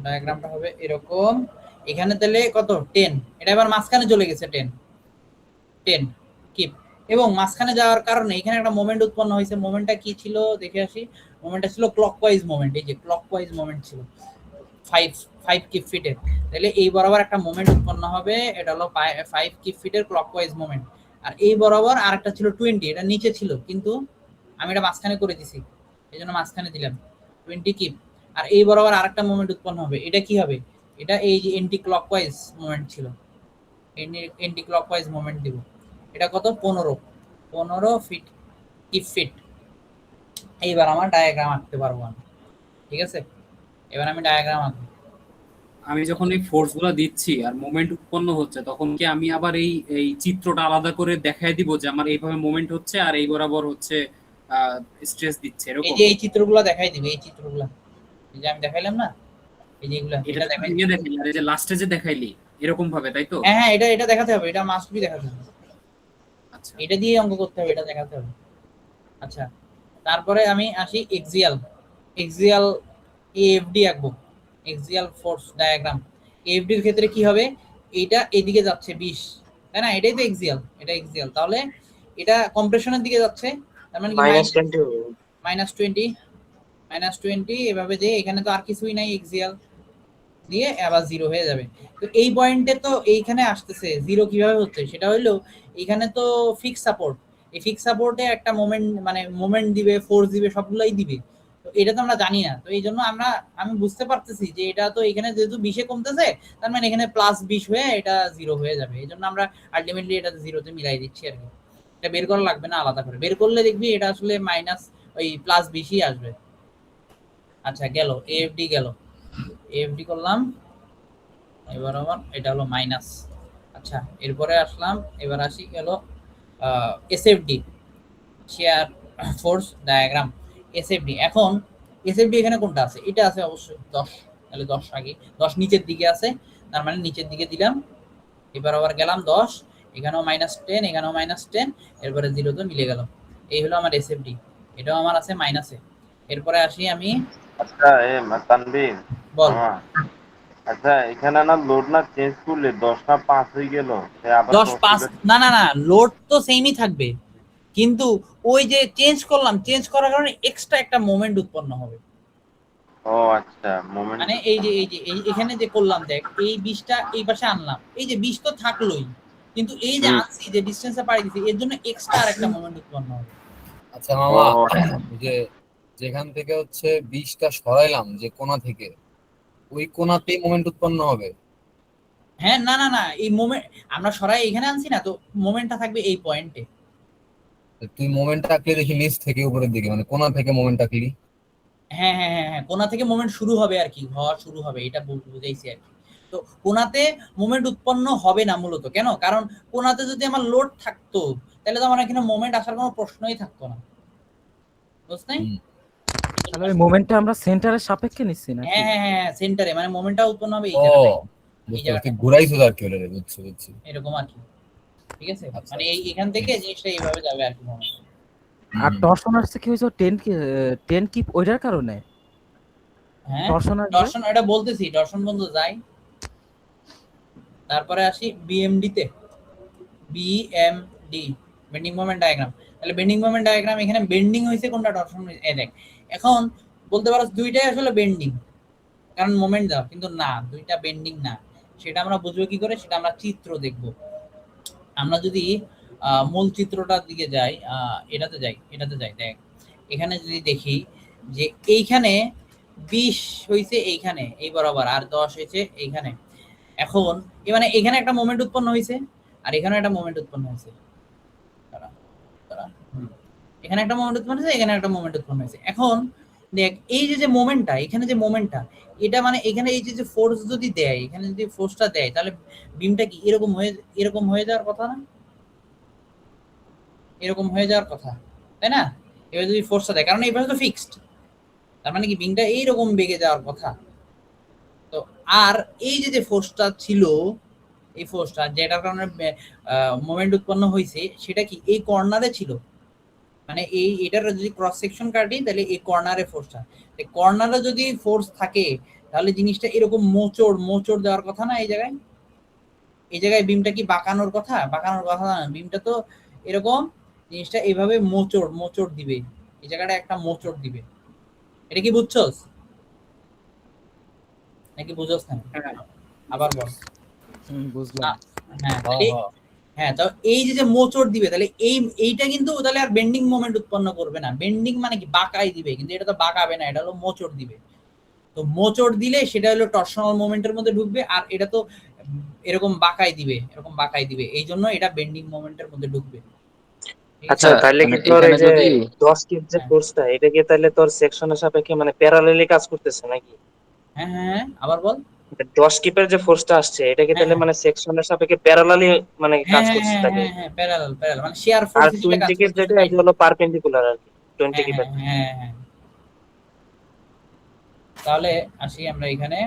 ডায়াগ্রামটা হবে এরকম। এখানে তাহলে কত, 10, এটা এবার মাঝখানে চলে গেছে 10 কিপ, এবং মাঝখানে যাওয়ার কারণে এখানে একটা মোমেন্ট উৎপন্ন হয়েছে। মোমেন্টটা কি ছিল দেখে আসি, মোমেন্টটা ছিল ক্লকওয়াইজ মোমেন্ট, এই যে ক্লকওয়াইজ মোমেন্ট ছিল 5 কিপ ফিটের। তাহলে এই বরাবর একটা মোমেন্ট উৎপন্ন হবে, এটা হলো 5 কিপ ফিটের ক্লকওয়াইজ মোমেন্ট। আর এই বরাবর আরেকটা ছিল 20, এটা নিচে ছিল কিন্তু আমি এটা মাঝখানে করে দিছি, এই জন্য মাঝখানে দিলাম 20 কিপ। আর এই বরাবর আরেকটা মোমেন্ট উৎপন্ন হবে, এটা কি হবে, এটা এই যে এন্টি ক্লকওয়াইজ মোমেন্ট ছিল, এন্টি ক্লকওয়াইজ মোমেন্ট দিব। এটা কত? 15 ফিট কি ফিট। এইবার আমার ডায়াগ্রাম আঁকতে পারবো আমি, ঠিক আছে? এবার আমি ডায়াগ্রাম আঁকবো। আমি যখন এই ফোর্স গুলো দিচ্ছি আর মোমেন্ট উৎপন্ন হচ্ছে, তখন কি আমি আবার এই এই চিত্রটা আলাদা করে দেখাই দিব যে আমার এইভাবে মোমেন্ট হচ্ছে আর এই বরাবর হচ্ছে স্ট্রেস দিচ্ছে, এই এরকম? যে এই চিত্রগুলো দেখাই দিবে, এই চিত্রগুলো এই যে আমি দেখাইলাম না, এই যে এগুলা, এটা এটা দেখাই। নিয়ে দেখাইলি আর এই যে লাস্টে যে দেখাইলি এরকম ভাবে, তাই তো? হ্যাঁ হ্যাঁ, এটা এটা দেখাতে হবে, এটা মাস্ট বি দেখাতে হবে, আচ্ছা, এটা দিয়ে অঙ্ক করতে হবে, এটা দেখাতে হবে। আচ্ছা, তারপরে আমি আসি এক্সিয়াল। এক্সিয়াল এএফডি আঁকবো, এক্সিয়াল ফোর্স ডায়াগ্রাম। এএফডি এর ক্ষেত্রে কি হবে? এইটা এদিকে যাচ্ছে 20, তাই না? এটাই তো এক্সিয়াল, এটা এক্সিয়াল। তাহলে এটা কম্প্রেশনের দিকে যাচ্ছে, তার মানে কি -20 -20 এভাবে, যে এখানে তো আর কিছুই নাই, এক্সিয়াল দিয়ে আবার 0 হয়ে যাবে। তো এই পয়েন্টে তো এইখানে আসতেছে 0 কিভাবে হচ্ছে? সেটা হলো এখানে তো ফিক্স সাপোর্ট, এই ফিক্স সাপোর্টে একটা মোমেন্ট, মানে মোমেন্ট দিবে, ফোর্স দিবে, সবগুলাই দিবে। তো এটা তো আমরা জানি না, তো এই জন্য আমি বুঝতে পারতেছি যে এটা তো এখানে যেহেতু 20 কমতেছে, তার মানে এখানে +20 হয়ে এটা 0 হয়ে যাবে। এই জন্য আমরা আলটিমেটলি এটা 0-তে মিলাই দিচ্ছি আর কি। এটা বের করা লাগবে না আলাদা করে, বের করলে দেখবি এটা আসলে মাইনাস ওই +20ই আসবে। আচ্ছা, গেল এএফডি, গেল এএফডি করলাম। এবার আবার এটা হলো মাইনাস। আচ্ছা, এরপরে আসলাম, এবার আসি গেল SFD, share force diagram. SFD, এখন এসএফডি এখানে কোনটা আছে? এটা আছে অবশ্যই 10, তাহলে 10 আগে, 10 নিচের দিকে আছে, তার মানে নিচের দিকে দিলাম। এবার আবার গেলাম 10, এখানেও -10, এখানেও -10, এরপরে 0-তে মিলে গেল। এই হলো আমার এসএফডি, এটাও আমার আছে মাইনাসে। এরপরে আসি আমি, আচ্ছা তানভীর বল। মামা, আচ্ছা এখানে না লোড না চেঞ্জ করলে 10 না 5 হয়ে গেল, আবার 10-5 না না না, লোড তো সেমই থাকবে, কিন্তু ওই যে চেঞ্জ করলাম, চেঞ্জ করার কারণে এক্সট্রা একটা মোমেন্ট উৎপন্ন হবে। ও আচ্ছা, মোমেন্ট মানে এখানে যে করলাম, দেখ এই 20টা এই পাশে আনলাম, এই যে 20 তো থাকলোই, কিন্তু এই যে আনছি, যে ডিসটেন্সটা পাড়ি দিছি, এর জন্য এক্সট্রা আরেকটা মোমেন্ট উৎপন্ন হবে। আচ্ছা মামা, ওই যে যেখান থেকে হচ্ছে 20টা সরাইলাম যে কোণা থেকে, ওই কোণাতেই মোমেন্ট উৎপন্ন হবে? হ্যাঁ, না না না, এই মোমেন্ট আমরা সরাই এখানে আনছি না, তো মোমেন্টটা থাকবে এই পয়েন্টে। তুই মোমেন্টটা আঁকলে দেখি নিচ থেকে উপরের দিকে, মানে কোণা থেকে মোমেন্ট আঁকলি। হ্যাঁ হ্যাঁ হ্যাঁ হ্যাঁ, কোণা থেকে মোমেন্ট শুরু হবে আর কি, হওয়া শুরু হবে, এটা বুঝাইছি আর কি। তো কোণাতে মোমেন্ট উৎপন্ন হবে না মূলত, কেন? কারণ কোণাতে যদি আমার লোড থাকতো, তাহলে তো আমার এখানে মোমেন্ট আসার কোনো প্রশ্নই থাকতো না, বুঝছেন? তাহলে ওই মোমেন্টটা আমরা সেন্টারের সাপেক্ষে নিচ্ছি না? হ্যাঁ হ্যাঁ হ্যাঁ, সেন্টারে, মানে মোমেন্টটা উৎপন্ন হবে এই ও জায়গাটায়, এই বুঝতে পারছি, জায়গাটা, ঘুরাইছো আর কি হলো, বুঝছি বুঝছি। এরকম আর কি, ঠিক আছে? আচ্ছা, মানে এখান থেকে জিনিসটা এইভাবে যাবে আর কি মোমেন্ট। আর টর্শন আসছে কি হয়েছে? 10 কি ওইটার কারণে হ্যাঁ, টর্শন আসবে? দর্শন, এটা বলতেছি, দর্শন বন্ধ যায়। তারপরে আসি বিএমডি তে, বিএমডি, বেন্ডিং মোমেন্ট ডায়াগ্রাম। তাহলে বেন্ডিং মোমেন্ট ডায়াগ্রাম, এখানে বেন্ডিং হয়েছে কোনটা, টর্শন হয়েছে, এই দেখ। এখন বলতে পারো দুইটাই আসলে বেন্ডিং, কারণ মোমেন্ট দাও, কিন্তু না, দুইটা বেন্ডিং না। সেটা আমরা বুঝবো কি করে? সেটা আমরা চিত্র দেখব। আমরা যদি মূল চিত্রটার দিকে যাই, এটাতে যাই, দেখ এখানে যদি দেখি যে এইখানে 20 হয়েছে এইখানে এই বরাবর, আর 10 হয়েছে এইখানে। এখন মানে এখানে একটা মোমেন্ট উৎপন্ন হয়েছে, আর এখানে একটা মোমেন্ট উৎপন্ন হয়েছে, এখানে একটা মোমেন্ট উৎপন্ন হয়েছে, এখানে একটা মোমেন্ট উৎপন্ন হয়েছে। এখন দেখ এই যে মোমেন্টটা, এখানে যে মোমেন্টটা, এটা মানে এখানে এই যে ফোর্স যদি দেয়, এখানে যদি ফোর্সটা দেয়, তাহলে বিমটা কি এরকম হয়ে যাওয়ার কথা না? এরকম হয়ে যাওয়ার কথা, তাই না? এবার যদি ফোর্সটা দেয়, কারণ এই পাশে তো ফিক্সড, তার মানে কি বিমটা এইরকম বেগে যাওয়ার কথা। তো আর এই যে ফোর্সটা ছিল, এই ফোর্সটা যেটার কারণে মোমেন্ট উৎপন্ন হয়েছে, সেটা কি এই কর্নারে ছিল, মানে এটার যদি ক্রস সেকশন কাটি, তাহলে এই কর্নারে ফোর্সটা, কর্নারে যদি ফোর্স থাকে, তাহলে জিনিসটা এরকম মোচড় দেওয়ার কথা না? এই জায়গায় বিমটা কি বাঁকানোর কথা না, বিমটা তো এরকম, জিনিসটা এইভাবে মোচড় দিবে, এই জায়গাটা একটা মোচড় দিবে। এটা কি বুঝছস নাকি বুঝছস না? আবার বল। বুঝলাম। হ্যাঁ, তো এই যে মোচড় দিবে, তাহলে এইটা কিন্তু তাহলে আর বেন্ডিং মোমেন্ট উৎপন্ন করবে না। বেন্ডিং মানে কি বাঁকাই দিবে, কিন্তু এটা তো বাঁকাবে না, এটা হলো মোচড় দিবে। তো মোচড় দিলে সেটা হলো টর্শনাল মোমেন্টের মধ্যে ঢুকবে, আর এটা তো এরকম বাঁকাই দিবে এই জন্য এটা বেন্ডিং মোমেন্টের মধ্যে ঢুকবে। ঠিক আছে? আচ্ছা তাহলে কি মানে তোর এই এখানে যে যদি 10 কিপ যে হ্যাঁ ফোর্সটা এটা কি তাহলে তোর সেকশনের সাপেক্ষে মানে প্যারালালি কাজ করতেছে নাকি? হ্যাঁ আবার বল। 10 কিপের যে ফোর্সটা আসছে এটা কি হ্যাঁ তাহলে মানে সেকশনের সাপেক্ষে প্যারালালি মানে কাজ করছে তাহলে? প্যারালাল মানে শেয়ার আর ফোর্স হিসেবে কাজ 20 কিপ করতেছে যেটা তাই এটা না? হলো পারপেন্ডিকুলার আর কি 20 কিপের। হ্যাঁ। তাহলে আসি আমরা এখানে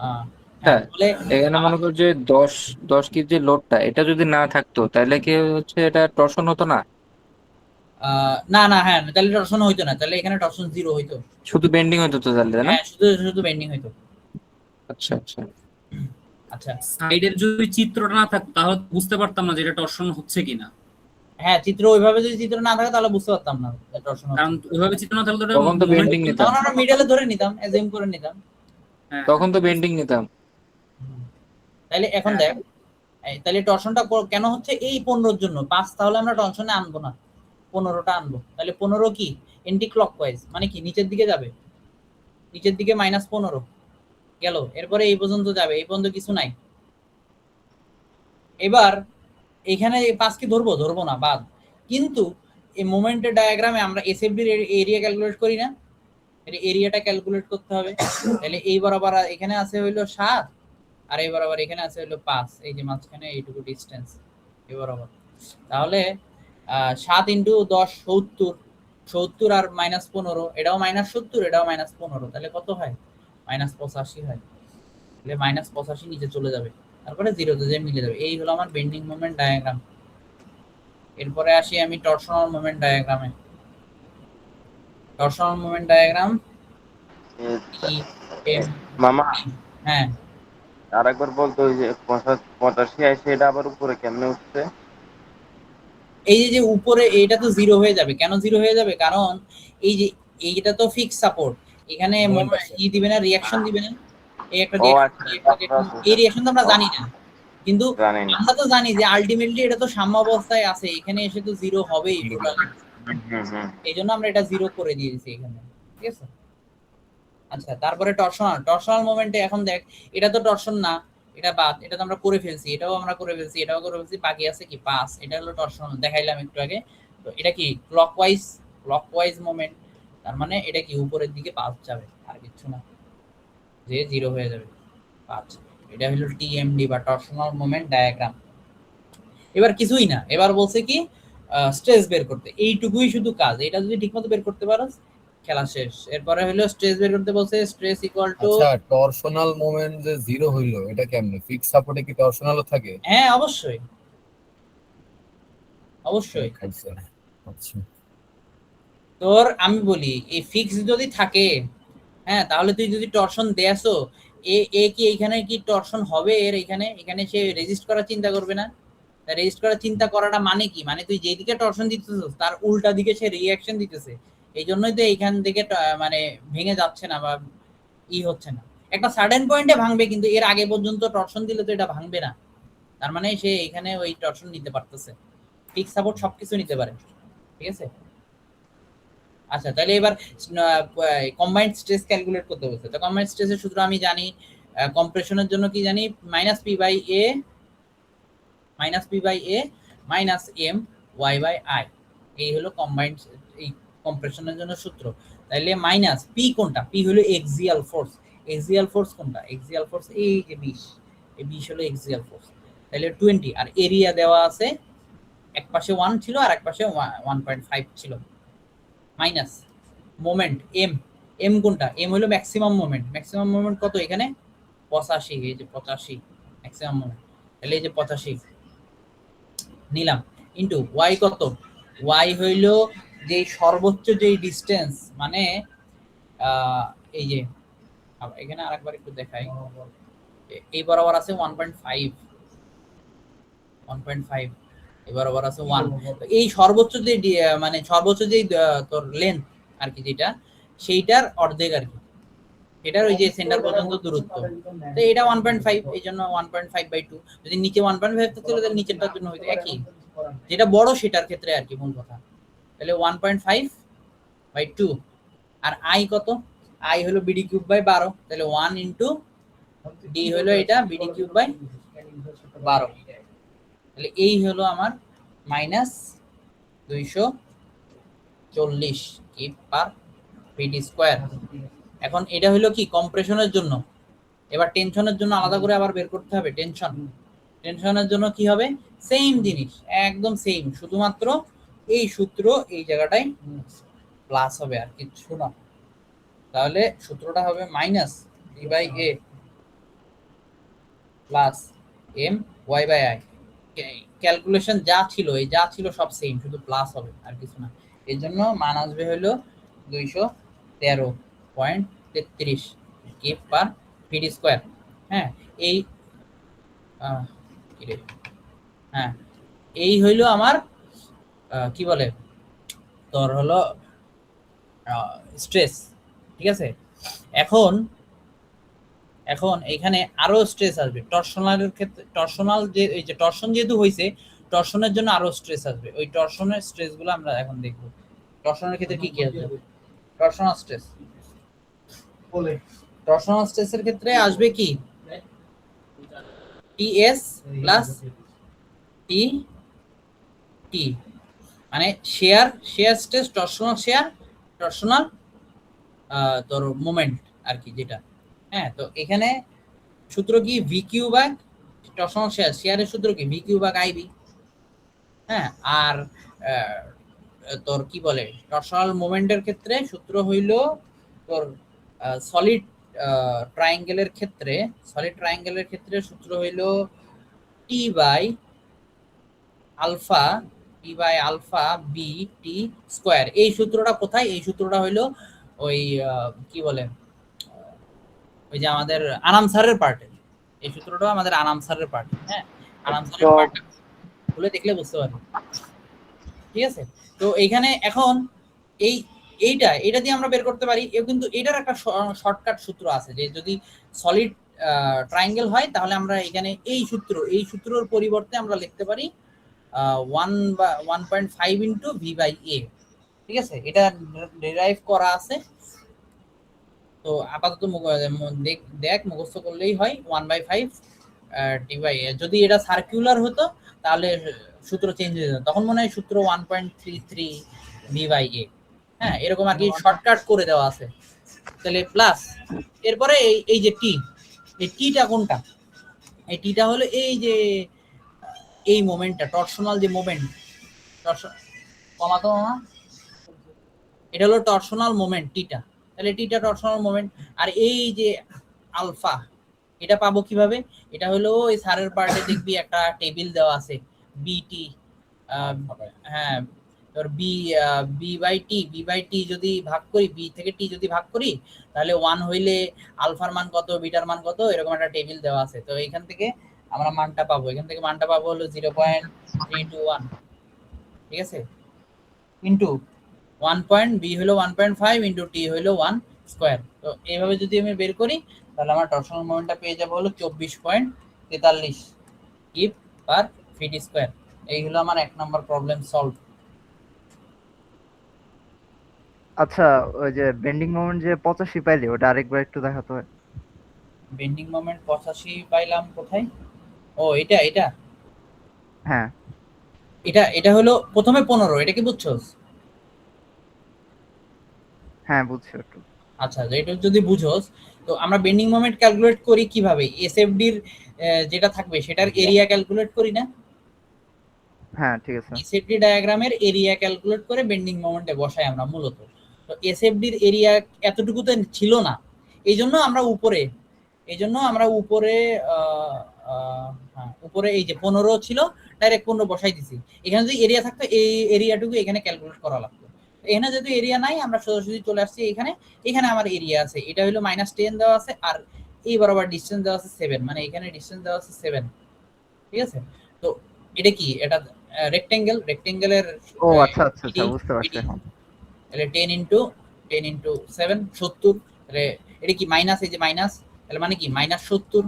হ্যাঁ হ্যাঁ, তাহলে এখানে মনে কর যে 10 কিপ যে লোডটা এটা যদি না থাকতো তাহলে কি হচ্ছে এটা টর্শন হতো না, না হ্যাঁ তাহলে টর্শন হইতো না, তাহলে এখানে টর্শন 0 হইতো। শুধু বেন্ডিং হতো তো তাহলে, তাই না? হ্যাঁ শুধু বেন্ডিং হইতো। আচ্ছা। আচ্ছা সাইডের যদি চিত্রটা না থাকতো তাহলে বুঝতে পারতাম না যে এটা টর্শন হচ্ছে কিনা, হ্যাঁ ওইভাবে যদি চিত্র না থাকে তাহলে বুঝতে পারতাম না টর্শন হচ্ছে। কারণ ওইভাবে চিত্র না থাকলে তো এটা তখন তো মোমেন্ট বেন্ডিং নিতাম, তখন আমরা মিডলে ধরে নিতাম, অ্যাজিউম করে নিতাম। তখন তো বেন্ডিং নিতাম। তাহলে এখন হ্যাঁ। দেখ তাহলে টর্শনটা কেন হচ্ছে এই 15 জন্য 5, তাহলে আমরা টর্শনে আনবো না, 15টা আনবো। তাহলে 15 কি এন্টি ক্লকওয়াইজ মানে কি নিচের দিকে যাবে, নিচের দিকে -15 গেল, এরপরে এই পর্যন্ত যাবে, এই পর্যন্ত কিছু নাই। এবার এখানে 5 কি ধরবো না বাদ, কিন্তু এই মোমেন্টের ডায়াগ্রামে আমরা এসএফডির এরিয়া ক্যালকুলেট করি না, এরিয়াটা ক্যালকুলেট করতে হবে। তাহলে এই বরাবর এখানে আছে হইলো 7 আর এই বরাবর এখানে আছে হলো 5, এই যে মাঝখানে এইটুকু ডিসটেন্স এই বরাবর। তাহলে 7 × 10 70 আর -15 এটাও -70 এটাও -15, তাহলে কত হয় -85 হয়। তাহলে -85 নিচে চলে যাবে, তারপরে 0-তে যে মিলে যাবে। এই হলো আমার বেন্ডিং মোমেন্ট ডায়াগ্রাম। এরপরে আসি আমি টরশনাল মোমেন্ট ডায়াগ্রামে। টরশনাল মোমেন্ট ডায়াগ্রাম মামা হ্যাঁ আরেকবার বলতো ওই যে 85 এটা আবার উপরে কেমনে উঠছে? এই যে উপরে এইটা তো 0 হয়ে যাবে। কেন 0 হয়ে যাবে? কারণ এই যে এইটা তো ফিক্স সাপোর্ট, এখানে দিবে না, রিঅ্যাকশন দিবে না। এই একটা ও রিঅ্যাকশন, এই রিঅ্যাকশন তো আমরা জানি না, কিন্তু জানি না। আমরা তো জানি যে আলটিমেটলি এটা তো সাম্য অবস্থায় আছে, এখানে এসে তো 0 হবেই টোটালি। এই জন্য আমরা এটা 0 করে দিয়েছি এখানে, ঠিক আছে। আচ্ছা তারপরে টরশনাল মোমেন্টে এখন দেখ এটা তো টরশন না, এটা বাদ, এটা তো আমরা করে ফেলছি, এটাও আমরা করে ফেলছি, এটাও করে ফেলছি, বাকি আছে কি 5, এটা হলো টরশন দেখাইলাম একটু আগে। তো এটা কি ক্লকওয়াইজ মোমেন্ট, তার মানে এটা কি উপরের দিকে 5 যাবে আর কিছু না, যে 0 হয়ে যাবে 5। এটা হলো টিএমডি বা টরশনাল মোমেন্ট ডায়াগ্রাম। এবার কিছুই না, এবার বলছে কি স্ট্রেস বের করতে, এইটুকুই শুধু কাজ, এটা যদি ঠিকমতো বের করতে পারো খেলা শেষ। এরপরে হলো স্ট্রেস বের করতে বলছে, স্ট্রেস ইকুয়াল টু আচ্ছা টরশনাল মোমেন্ট যে 0 হইলো এটা কেমনে? ফিক্স সাপোর্টে কি টরশনালও থাকে? হ্যাঁ অবশ্যই। আচ্ছা তোর আমি বলি এই ফিক্স যদি থাকে, হ্যাঁ তাহলে তুই যদি টরশন দেয়াসো, এ কি এইখানে কি টরশন হবে? এর এখানে সে রেজিস্ট করার চিন্তা করবে না? রেজিস্ট করার চিন্তা করাটা মানে কি, মানে তুই যেদিকে টরশন দিতেছিস তার উল্টা দিকে সে রিঅ্যাকশন দিতেছে, এই জন্যই তো এইখান থেকে মানে ভেঙে যাচ্ছে না বা হচ্ছে না। একটা সার্টেন পয়েন্টে ভাঙবে, কিন্তু এর আগে পর্যন্ত টরশন দিলে তো এটা ভাঙবে না, তার মানে সে এখানে ওই টরশন নিতে পারতেছে, ফিক্স সাপোর্ট সবকিছু নিতে পারে, ঠিক আছে। আচ্ছা তাহলে এবার কম্বাইন্ড স্ট্রেস ক্যালকুলেট করতে বলছে। তো কম্বাইন্ড স্ট্রেসের সূত্র আমি জানি, কম্প্রেশনের জন্য কি জানি, -P/A -M/y/I, এই হলো কম্বাইন্ড এই কম্প্রেশনের জন্য সূত্র। তাহলে মাইনাস পি কোনটা? পি হলো এক্সিয়াল ফোর্স। এক্সিয়াল ফোর্স কোনটা? এক্সিয়াল ফোর্স এই যে 20, এই 20 হলো এক্সিয়াল ফোর্স। তাহলে 20 আর এরিয়া দেওয়া আছে, এক পাশে 1 ছিল আর এক পাশে 1.5 ছিল, মাইনাস মোমেন্ট এম কোনটা? এম হলো ম্যাক্সিমাম মোমেন্ট কত এখানে? 85, এই যে 85 ম্যাক্সিমাম মোমেন্ট, তাহলে এই যে 85 নিলাম, ইনটু ওয়াই কত? ওয়াই হইল যে সর্বোচ্চ যে ডিসটেন্স, মানে এই যে এখানে আরেকবার একটু দেখাই, এই বরাবর আছে 1.5 এই বরাবর আছে 1। এই সর্বোচ্চ যে মানে সর্বোচ্চ যে তোর লেন্থ আর কি, যেটা সেইটার অর্ধেক আর কি, এটার ওই যে সেন্টার পর্যন্ত দূরত্ব। তো এটা 1.5, এই জন্য 1.5/2। যদি নিচে 1.5 থাকতো তাহলে নিচেরটার জন্য হইতো একই, যেটা বড় সেটার ক্ষেত্রে আর কি মূল কথা। তাহলে 1.5/2 আর আই কত? আই হলো BD³/12, তাহলে 1 × D হলো এটা BD³ 12, তাহলে এই হলো আমার মাইনাস 240 কি পার ফিট স্কয়ার। এখন এটা হলো কি কম্প্রেশনের জন্য। এবার টেনশনের জন্য আলাদা করে আবার বের করতে হবে। টেনশনের জন্য কি হবে, সেম জিনিস, একদম সেম, শুধুমাত্র এই সূত্র এই জায়গাটায় প্লাস হবে আর কিছু না। তাহলে সূত্রটা হবে minus V by A plus M Y by I. Calculation যা ছিল সব সেম, শুধু প্লাস হবে আর কিছু না। এর জন্য মান আসবে হলো 213.33 কি পার ফিট স্কয়ার। হ্যাঁ এই কি রে, হ্যাঁ এই হইলো আমার কি বলে তোর হলো স্ট্রেস। ঠিক আছে, এখন এখানে আরো স্ট্রেস আসবে টরশনালের ক্ষেত্রে। টরশনাল যে এই যে টরশন যেহেতু হইছে, টরশনের জন্য আরো স্ট্রেস আসবে। ওই টরশনের স্ট্রেসগুলো আমরা এখন দেখব। টরশনের ক্ষেত্রে কি কি আসবে? টরশনাল স্ট্রেসের ক্ষেত্রে আসবে কি টিএস প্লাস টি টি, মানে শেয়ার স্ট্রেস, টরশনাল তোর মোমেন্ট আর কি যেটা। হ্যাঁ, তো এখানে সূত্র কি ভি কিউ বাই টরশনাল শেয়ারের সূত্র কি ভি কিউ বাই আইবি। হ্যাঁ, আর তোর কি বলে টরশনাল মোমেন্টের ক্ষেত্রে সূত্র হইল তোর সলিড ট্রায়াঙ্গেলের ক্ষেত্রে সূত্র হইল T by alpha B T square. এই সূত্রটা কোথায়? এই সূত্রটা হইল ওই কি বলে ওই যে আমাদের আনাম স্যারের পার্টে। এই সূত্রটা আমাদের আনাম স্যারের পার্টে। হ্যাঁ, আনাম স্যারের পার্টে খুলে দেখলে বুঝতে পারবে। ঠিক আছে, তো এইখানে এখন এইটা দিয়ে আমরা বের করতে পারি। কিন্তু এটার একটা শর্টকাট সূত্র আছে যে যদি সলিড ট্রায়াঙ্গেল হয় তাহলে আমরা এখানে এই সূত্রর পরিবর্তে আমরা লিখতে পারি 1/5 ইন্টু ভি বাই এ। ঠিক আছে, এটা ডেরাইভ করা আছে, তো আপাতত দেখ মুখস্থ করলেই হয় 1/5 টি বাই এ। যদি এটা সার্কুলার হতো তাহলে সূত্র চেঞ্জ হয়ে যেত, তখন মনে হয় সূত্র 1.33 ভি বাই এ। হ্যাঁ, এরকম আর কি শর্টকাট করে দেওয়া আছে। তাহলে প্লাস এরপরে এই যে টি, এই টিটা কোনটা? এই টিটা হলো এই যে এই মোমেন্টটা, টরশনাল যে মোমেন্ট, কমাতো না, এটা হলো টরশনাল মোমেন্ট টিটা। তাহলে টিটা টরশনাল মোমেন্ট। আর এই যে আলফা, এটা পাবো কিভাবে? এটা হলো এই সারের পার্টে দেখবি একটা টেবিল দেওয়া আছে বিটি। হ্যাঁ, তোর বি বাই টি যদি ভাগ করি, বি থেকে টি যদি ভাগ করি তাহলে 1 হইলে আলফার মান কত, বিটার মান কত, এরকম একটা টেবিল দেওয়া আছে। তো এখান থেকে আমরা মানটা পাবো, হলো 0.321। ঠিক আছে, ইন্টু 1. বি হলো 1.5 ইন্টু টি হলো 1 স্কয়ার। তো এইভাবে যদি আমি বের করি তাহলে আমার টরশনাল মোমেন্টটা পেয়ে যাবো হলো 24.43 কিপ পার ফিট স্কয়ার। এই হলো আমার 1 নম্বর প্রবলেম সলভ। আচ্ছা, ওই যে বেন্ডিং মোমেন্ট যে 85 পাইলি, ওটা আরেকবার একটু দেখাতে হয়। বেন্ডিং মোমেন্ট 85 পাইলাম কোথায়? ও এটা হ্যাঁ এটা হলো প্রথমে 15। এটা কি বুঝছস? হ্যাঁ, বুঝছি একটু। আচ্ছা, এটা যদি বুঝোস তো আমরা বেন্ডিং মোমেন্ট ক্যালকুলেট করি কিভাবে? এসএফডি এর যেটা থাকবে সেটার এরিয়া ক্যালকুলেট করি না? হ্যাঁ, ঠিক আছে। এসএফডি ডায়াগ্রামের এরিয়া ক্যালকুলেট করে বেন্ডিং মোমেন্টে বসাই আমরা মূলত। তো এসএফডি এর এরিয়া এতটুকুতে ছিল না, এইজন্য আমরা উপরে উপরে এই যে 15 ছিল, ডাইরেক্ট 15 বসাই দিছি। এখানে যদি এরিয়া থাকতো এই এরিয়াটুকু এখানে ক্যালকুলেট করা লাগতো। এখানে যদি এরিয়া নাই, আমরা সোজাসুজি চলে আসছি এখানে আমার এরিয়া আছে, এটা হলো -10 দেওয়া আছে, আর এই বরাবর ডিসটেন্স দেওয়া আছে 7, মানে এখানে ডিসটেন্স দেওয়া আছে 7। ঠিক আছে, তো এটা কি? এটা রেক্টেঙ্গেলের ও আচ্ছা আচ্ছা আচ্ছা, বুঝতে পারছি এখন। তাহলে 10 ইনটু 7 70। তাহলে এটা কি মাইনাস, এই যে মাইনাস, তাহলে মানে কি -70,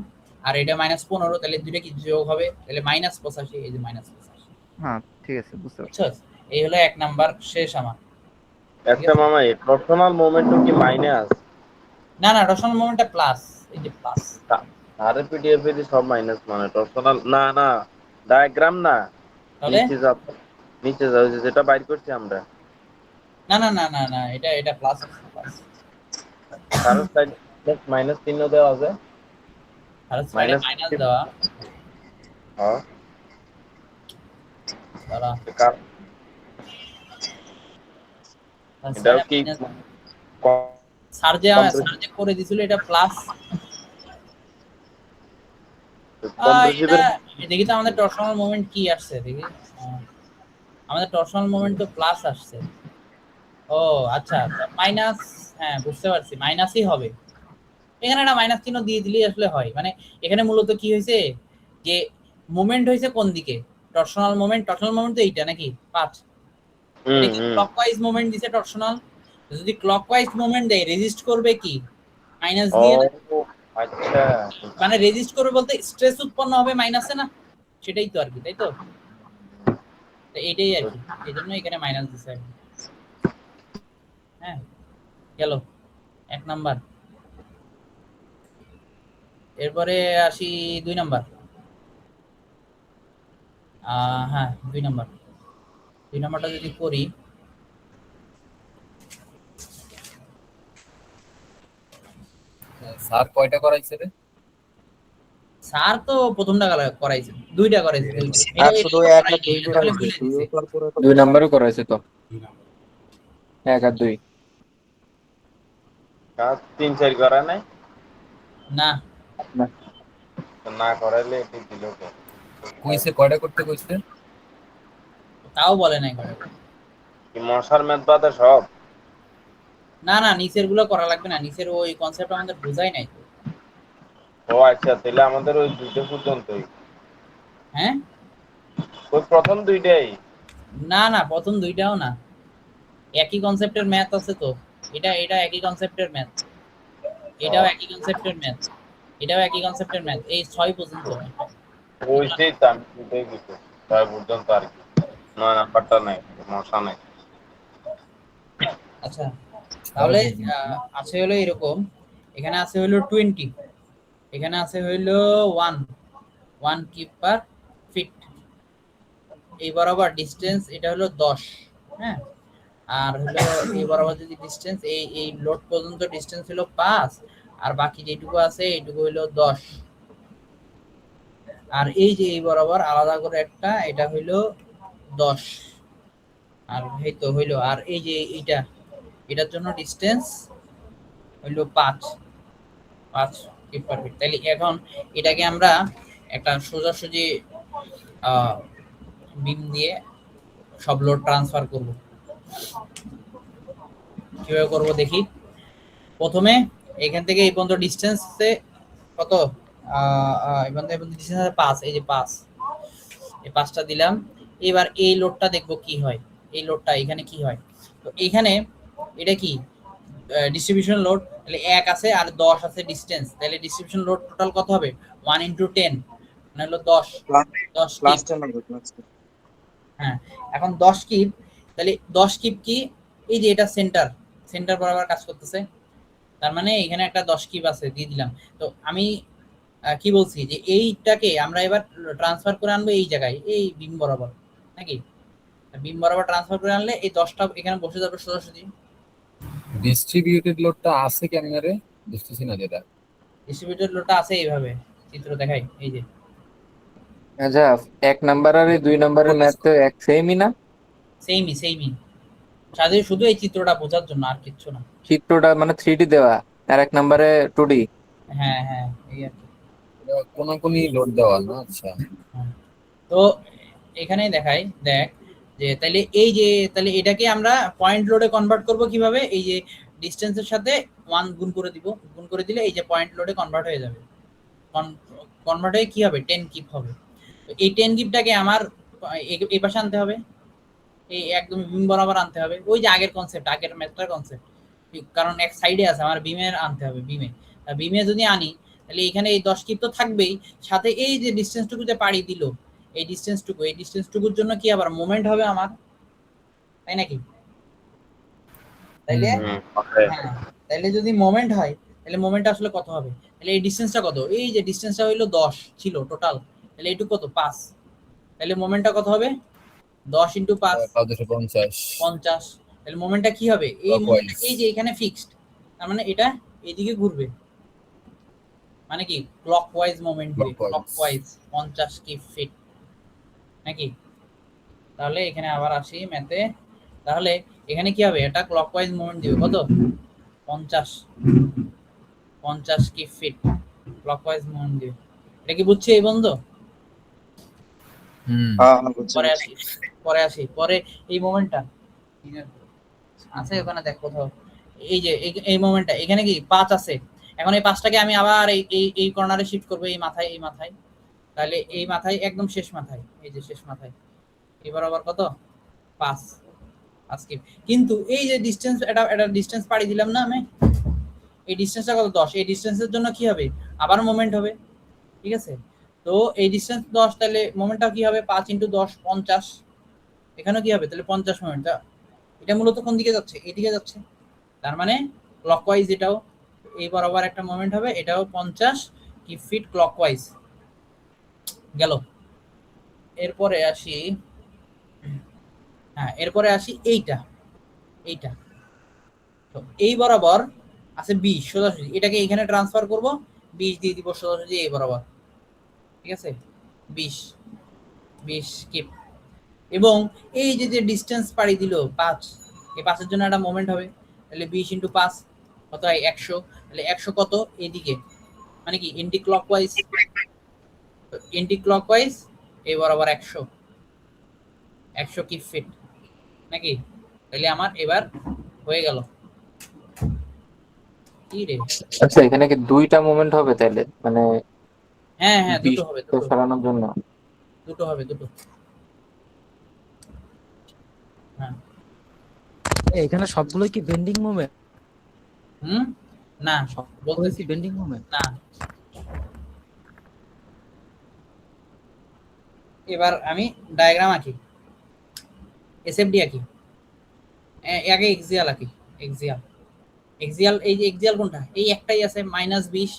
আর এটা -15, তাহলে দুটো কি যোগ হবে, তাহলে -85, এই যে -85। হ্যাঁ, ঠিক আছে, বুঝতে পারছি। বুঝছস? এই হলো 1 নাম্বার শেষ আমার। একটা মামা টরশনাল মোমেন্টও কি মাইনাস? না টরশনাল মোমেন্টটা প্লাস, এই যে প্লাস। আরে পিডিএফ এ সব মাইনাস মানে টর্সনাল না না ডায়াগ্রাম না তাহলে নিচে যাও যেটা বাইর করছি আমরা না না না না না এটা প্লাস প্লাস কারণ সাইড মাইনাস চিহ্ন দেওয়া আছে আর সাইডে মাইনাস মাইনাস দেওয়া হ্যাঁ দাঁড়া কার- এটাও কি স্যার যে করে দিছিল এটা প্লাস কম্প্রেসিভের দেখি তো আমাদের টর্শনাল মোমেন্ট কি আসছে দেখি আমাদের টর্শনাল মোমেন্ট তো প্লাস আসছে ও আচ্ছা মাইনাস হ্যাঁ বুঝতে পারছি মাইনাসই হবে এখানে একটা মাইনাস চিহ্ন দিয়ে দিলেই আসলে হয় মানে এখানে মূলত কি হয়েছে যে মোমেন্ট হয়েছে কোন দিকে টর্শনাল মোমেন্ট তো এইটা নাকি 5 এটা কি ক্লকওয়াইজ মোমেন্ট দিছে টর্শনাল যদি ক্লকওয়াইজ মোমেন্ট দেয় রেজিস্ট করবে কি মাইনাস দিয়ে না আচ্ছা মানে রেজিস্ট করবে বলতে স্ট্রেস উৎপন্ন হবে মাইনাসে না সেটাই তো আর কি তাই তো এইটাই আর কি এইজন্য এখানে মাইনাস দিছে আর কি। হ্যাঁ গেল 1 নাম্বার এরপরে আসি 2 নাম্বার হ্যাঁ 2 নাম্বারটা যদি করি স্যার কয়টা করাইছে রে? স্যার তো প্রথমটা করাইছে দুইটা করাইছে আর শুধু এক আর দুই করাইছে। 2 নাম্বারও করাইছে তো 1 আর 2 কাজ 3-4 করা নাই না তো না করাইলে এটি দিল কে কইছে কয়টা করতে কইছে? তাও বলে নাই করে কি মশার মেদ বাদে সব না নিচের গুলো করা লাগবে না নিচের ওই কনসেপ্ট আমাদের বোঝাই নাই তো ও আচ্ছা তাহলে আমাদের ওই দুটো পর্যন্তই হ্যাঁ ওই প্রথম দুইটাই না প্রথম দুইটাও না একই কনসেপ্টের ম্যাথ আছে তো এটা একই কনসেপ্টের ম্যাথ এটাও একই কনসেপ্টের ম্যাথ এটাও একই কনসেপ্টের ম্যাথ এই 6 পর্যন্ত ওইটাই তো আমি দুটোই কিছু তাই পর্যন্ত আর কি 9 নাম্বারটা নাই মশা নাই আচ্ছা তাহলে আছে হলো এরকম এখানে আছে হলো 20 এখানে আছে হলো 1 কিপ পার ফিট এই বরাবর ডিসটেন্স এটা হলো 10 হ্যাঁ আর হলো এই বরাবর যদি ডিসটেন্স এই লোড পর্যন্ত ডিসটেন্স হলো 5 আর বাকি যেটুকু আছে এইটুকু হলো 10 আর এই যে এই বরাবর আলাদা করে একটা এটা হলো 10 আর এই তো হইলো আর এই যে এটার জন্য ডিসটেন্স হইলো 5 কিপ পার ফিট তাহলে এখন এটাকে আমরা একটা সোজাসুজি বিম দিয়ে সব লোড ট্রান্সফার করব কিভাবে করব দেখি প্রথমে এখান থেকে এই পর্যন্ত ডিসটেন্সে কত এই পর্যন্ত ডিসটেন্স আছে 5 এই যে 5 এই 5টা দিলাম এবার এই লোডটা দেখব কি হয় এই লোডটা এখানে কি হয় তো এখানে এটা কি ডিস্ট্রিবিউশন লোড তাহলে 1 আছে আর 10 আছে ডিসটেন্স তাহলে ডিস্ট্রিবিউশন লোড টোটাল কত হবে 1 * 10 মানে হলো 10 লাস্ট নাম্বার হ্যাঁ এখন 10 কিপ তাহলে 10 কিপ কি এই যে এটা সেন্টার বরাবর কাজ করতেছে তার মানে এখানে একটা 10 কিপ আছে দিয়ে দিলাম তো আমি কি বলছি যে এইটাকে আমরা এবার ট্রান্সফার করে আনবো এই জায়গায় এই বিম বরাবর নাকি বিম বরাবর ট্রান্সফার করে আনলে এই 10টা এখানে বসে যাবে সোজাসুজি ডিস্ট্রিবিউটেড লোডটা আছে কেমনে রে? বুঝতেছি না যেটা। ডিস্ট্রিবিউটেড লোডটা আছে এইভাবে চিত্র দেখাই এই যে আচ্ছা 1 নাম্বার আর 2 নাম্বারের ম্যাথ তো এক সেমই না সেইমই সাথে শুধু এই চিত্রটা বোঝার জন্য আর কিচ্ছু না চিত্রটা মানে 3D দেওয়া আর 1 নাম্বারে 2D হ্যাঁ এই আর কি কোনাকুনি লোড দেওয়া না আচ্ছা তো এখানেই দেখাই দেখ যে তাহলে এটাকে আমরা পয়েন্ট লোডে কনভার্ট করব কিভাবে এই যে ডিসটেন্সের সাথে 1 গুণ করে দিব গুণ করে দিলে এই যে পয়েন্ট লোডে কনভার্ট হয়ে যাবে কনভার্ট হয়ে কি হবে 10 কিপ হবে তো এই 10 কিপটাকে আমার এই পাশে আনতে হবে এই একদম বিম বরাবর আনতে হবে ওই যে আগের ম্যাথটার কনসেপ্ট কারণ এক সাইডে আছে আমার বিমের আনতে হবে বিমে যদি আনি তাহলে এখানে এই 10 কিপ তো থাকবেই সাথে এই যে ডিসটেন্সটুকু যে পাড়ি দিল এই ডিসটেন্সটুকুর জন্য কি আবার মোমেন্ট হবে আমার তাই নাকি তাইলে হ্যাঁ তাইলে যদি মোমেন্ট হয় তাহলে মোমেন্ট আসলে কত হবে? তাহলে এই ডিসটেন্সটা কত? এই যে ডিসটেন্সটা হইলো 10 ছিল টোটাল, তাহলে এইটুকু কত? 5। তাহলে মোমেন্টটা কত হবে? 10 × 5 550 50। তাহলে মোমেন্টটা কি হবে? এই মোমেন্টটা এই যে এখানে ফিক্সড, তার মানে এটা এইদিকে ঘুরবে, মানে কি ক্লকওয়াইজ মোমেন্ট দিবে, ক্লকওয়াইজ 50 কি ফিট নাকি? তাহলে এখানে আবার আসি ম্যাথে, তাহলে এখানে কি হবে? এটা ক্লকওয়াইজ মোমেন্ট দিবে কত? 50 কি ফিট ক্লকওয়াইজ মোমেন্ট দিবে। এটা কি বুঝছো এই বন্ধু? পরে এই মোমেন্টটা আছে ওখানে, দেখ কোথাও এই যে এই মোমেন্টটা এখানে কি 5 আছে। এখন এই 5টাকে আমি আবার এই কর্নারে শিফট করব, এই মাথায়, তাহলে এই মাথায় একদম শেষ মাথায়, এই যে শেষ মাথায় এবার আবার কত? 5 আজকে। কিন্তু এই যে ডিসটেন্স, এটা ডিসটেন্স পাড়ি দিলাম না আমি, এই ডিসটেন্সটা কত? 10। এই ডিসটেন্সের জন্য কি হবে? আবার মোমেন্ট হবে, ঠিক আছে? তো এই ডিসটেন্স 10, তাহলে মোমেন্টটা কি হবে? 5 × 10 50। এখানেও কি হবে? তাহলে 50 মোমেন্ট। এটা মূলত কোন দিকে যাচ্ছে? এইদিকে যাচ্ছে, তার মানে ক্লকওয়াইজ এটাও এই বরাবর একটা মোমেন্ট হবে, এটাও 50 কি ফিট ক্লকওয়াইজ গেল। এরপরে আসি, হ্যাঁ এরপরে আসি এইটা তো এই বরাবর আছে 20 সোজাসুজি, এটাকে এখানে ট্রান্সফার করব, 20 দিয়ে দিব সোজাসুজি এই বরাবর, ঠিক আছে? 20 কিপ। এবং এই যে ডিসটেন্স পাড়ি দিল 5, এই 5 এর জন্য একটা মোমেন্ট হবে, তাহলে 20 × 5 কত হয়? 100। তাহলে 100 কত? এইদিকে, মানে কি এন্টি ক্লকওয়াইজ, এই বরাবর 100 কি ফিট নাকি? তাহলে আমার এবার হয়ে গেল কি রে? আচ্ছা এখানে কি দুইটা মোমেন্ট হবে তাহলে, মানে হ্যাঁ দুটো হবে, সরানোর জন্য? দুটো হবে। হ্যাঁ এখানে সবগুলোই কি বেন্ডিং মোমেন্ট? না সবগুলোই কি বেন্ডিং মোমেন্ট? না। এবার আমি ডায়াগ্রাম আঁকি, এসএফডি আঁকি, আগে এক্সিয়াল আঁকি। এক্সিয়াল এই যে এক্সিয়াল কোনটা? এই একটাই আছে -20,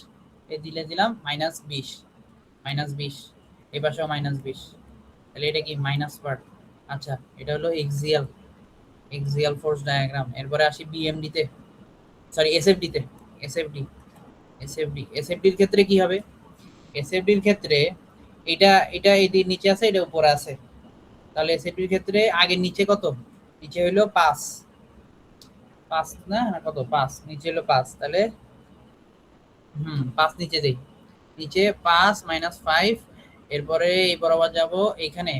এই দিলাম -20 এই পাশেও -20, তাহলে এটা কি মাইনাস পার্ট। আচ্ছা এটা হলো এক্সিয়াল ফোর্স ডায়াগ্রাম। এরপরে আসি বিএমডি তে, সরি এসএফডির ক্ষেত্রে কি হবে? এসএফডির ক্ষেত্রে এটা এই নিচে আছে, এটা উপরে আছে, তাহলে এসএফডির ক্ষেত্রে আগে নিচে কত? নিচে হইলো 5 না কত? 5 নিচে হলো 5, তাহলে 5 নিচে দেই, নিচে 5 -5। এরপরে এই বরাবর যাব, এখানে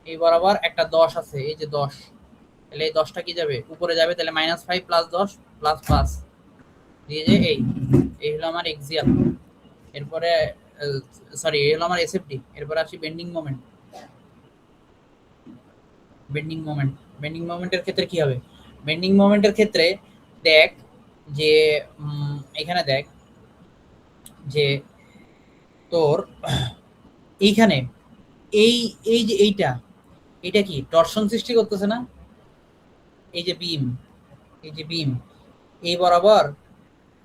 এই বরাবর একটা 10 আছে, এই যে 10, তাহলে এই 10টা কি যাবে? উপরে যাবে, তাহলে -5 + 10 + 5 দিয়ে যে এই হলো আমার এক্সিয়াল। এরপরে সরি এই হলো আমার এসএফডি। এরপরে আসি বেন্ডিং মোমেন্টের ক্ষেত্রে কি হবে? বেন্ডিং মোমেন্টের ক্ষেত্রে দেখ যে এখানে দেখ যে তোর এইখানে এই যে এইটা কি টরশন সৃষ্টি করতেছে না? এই যে বিম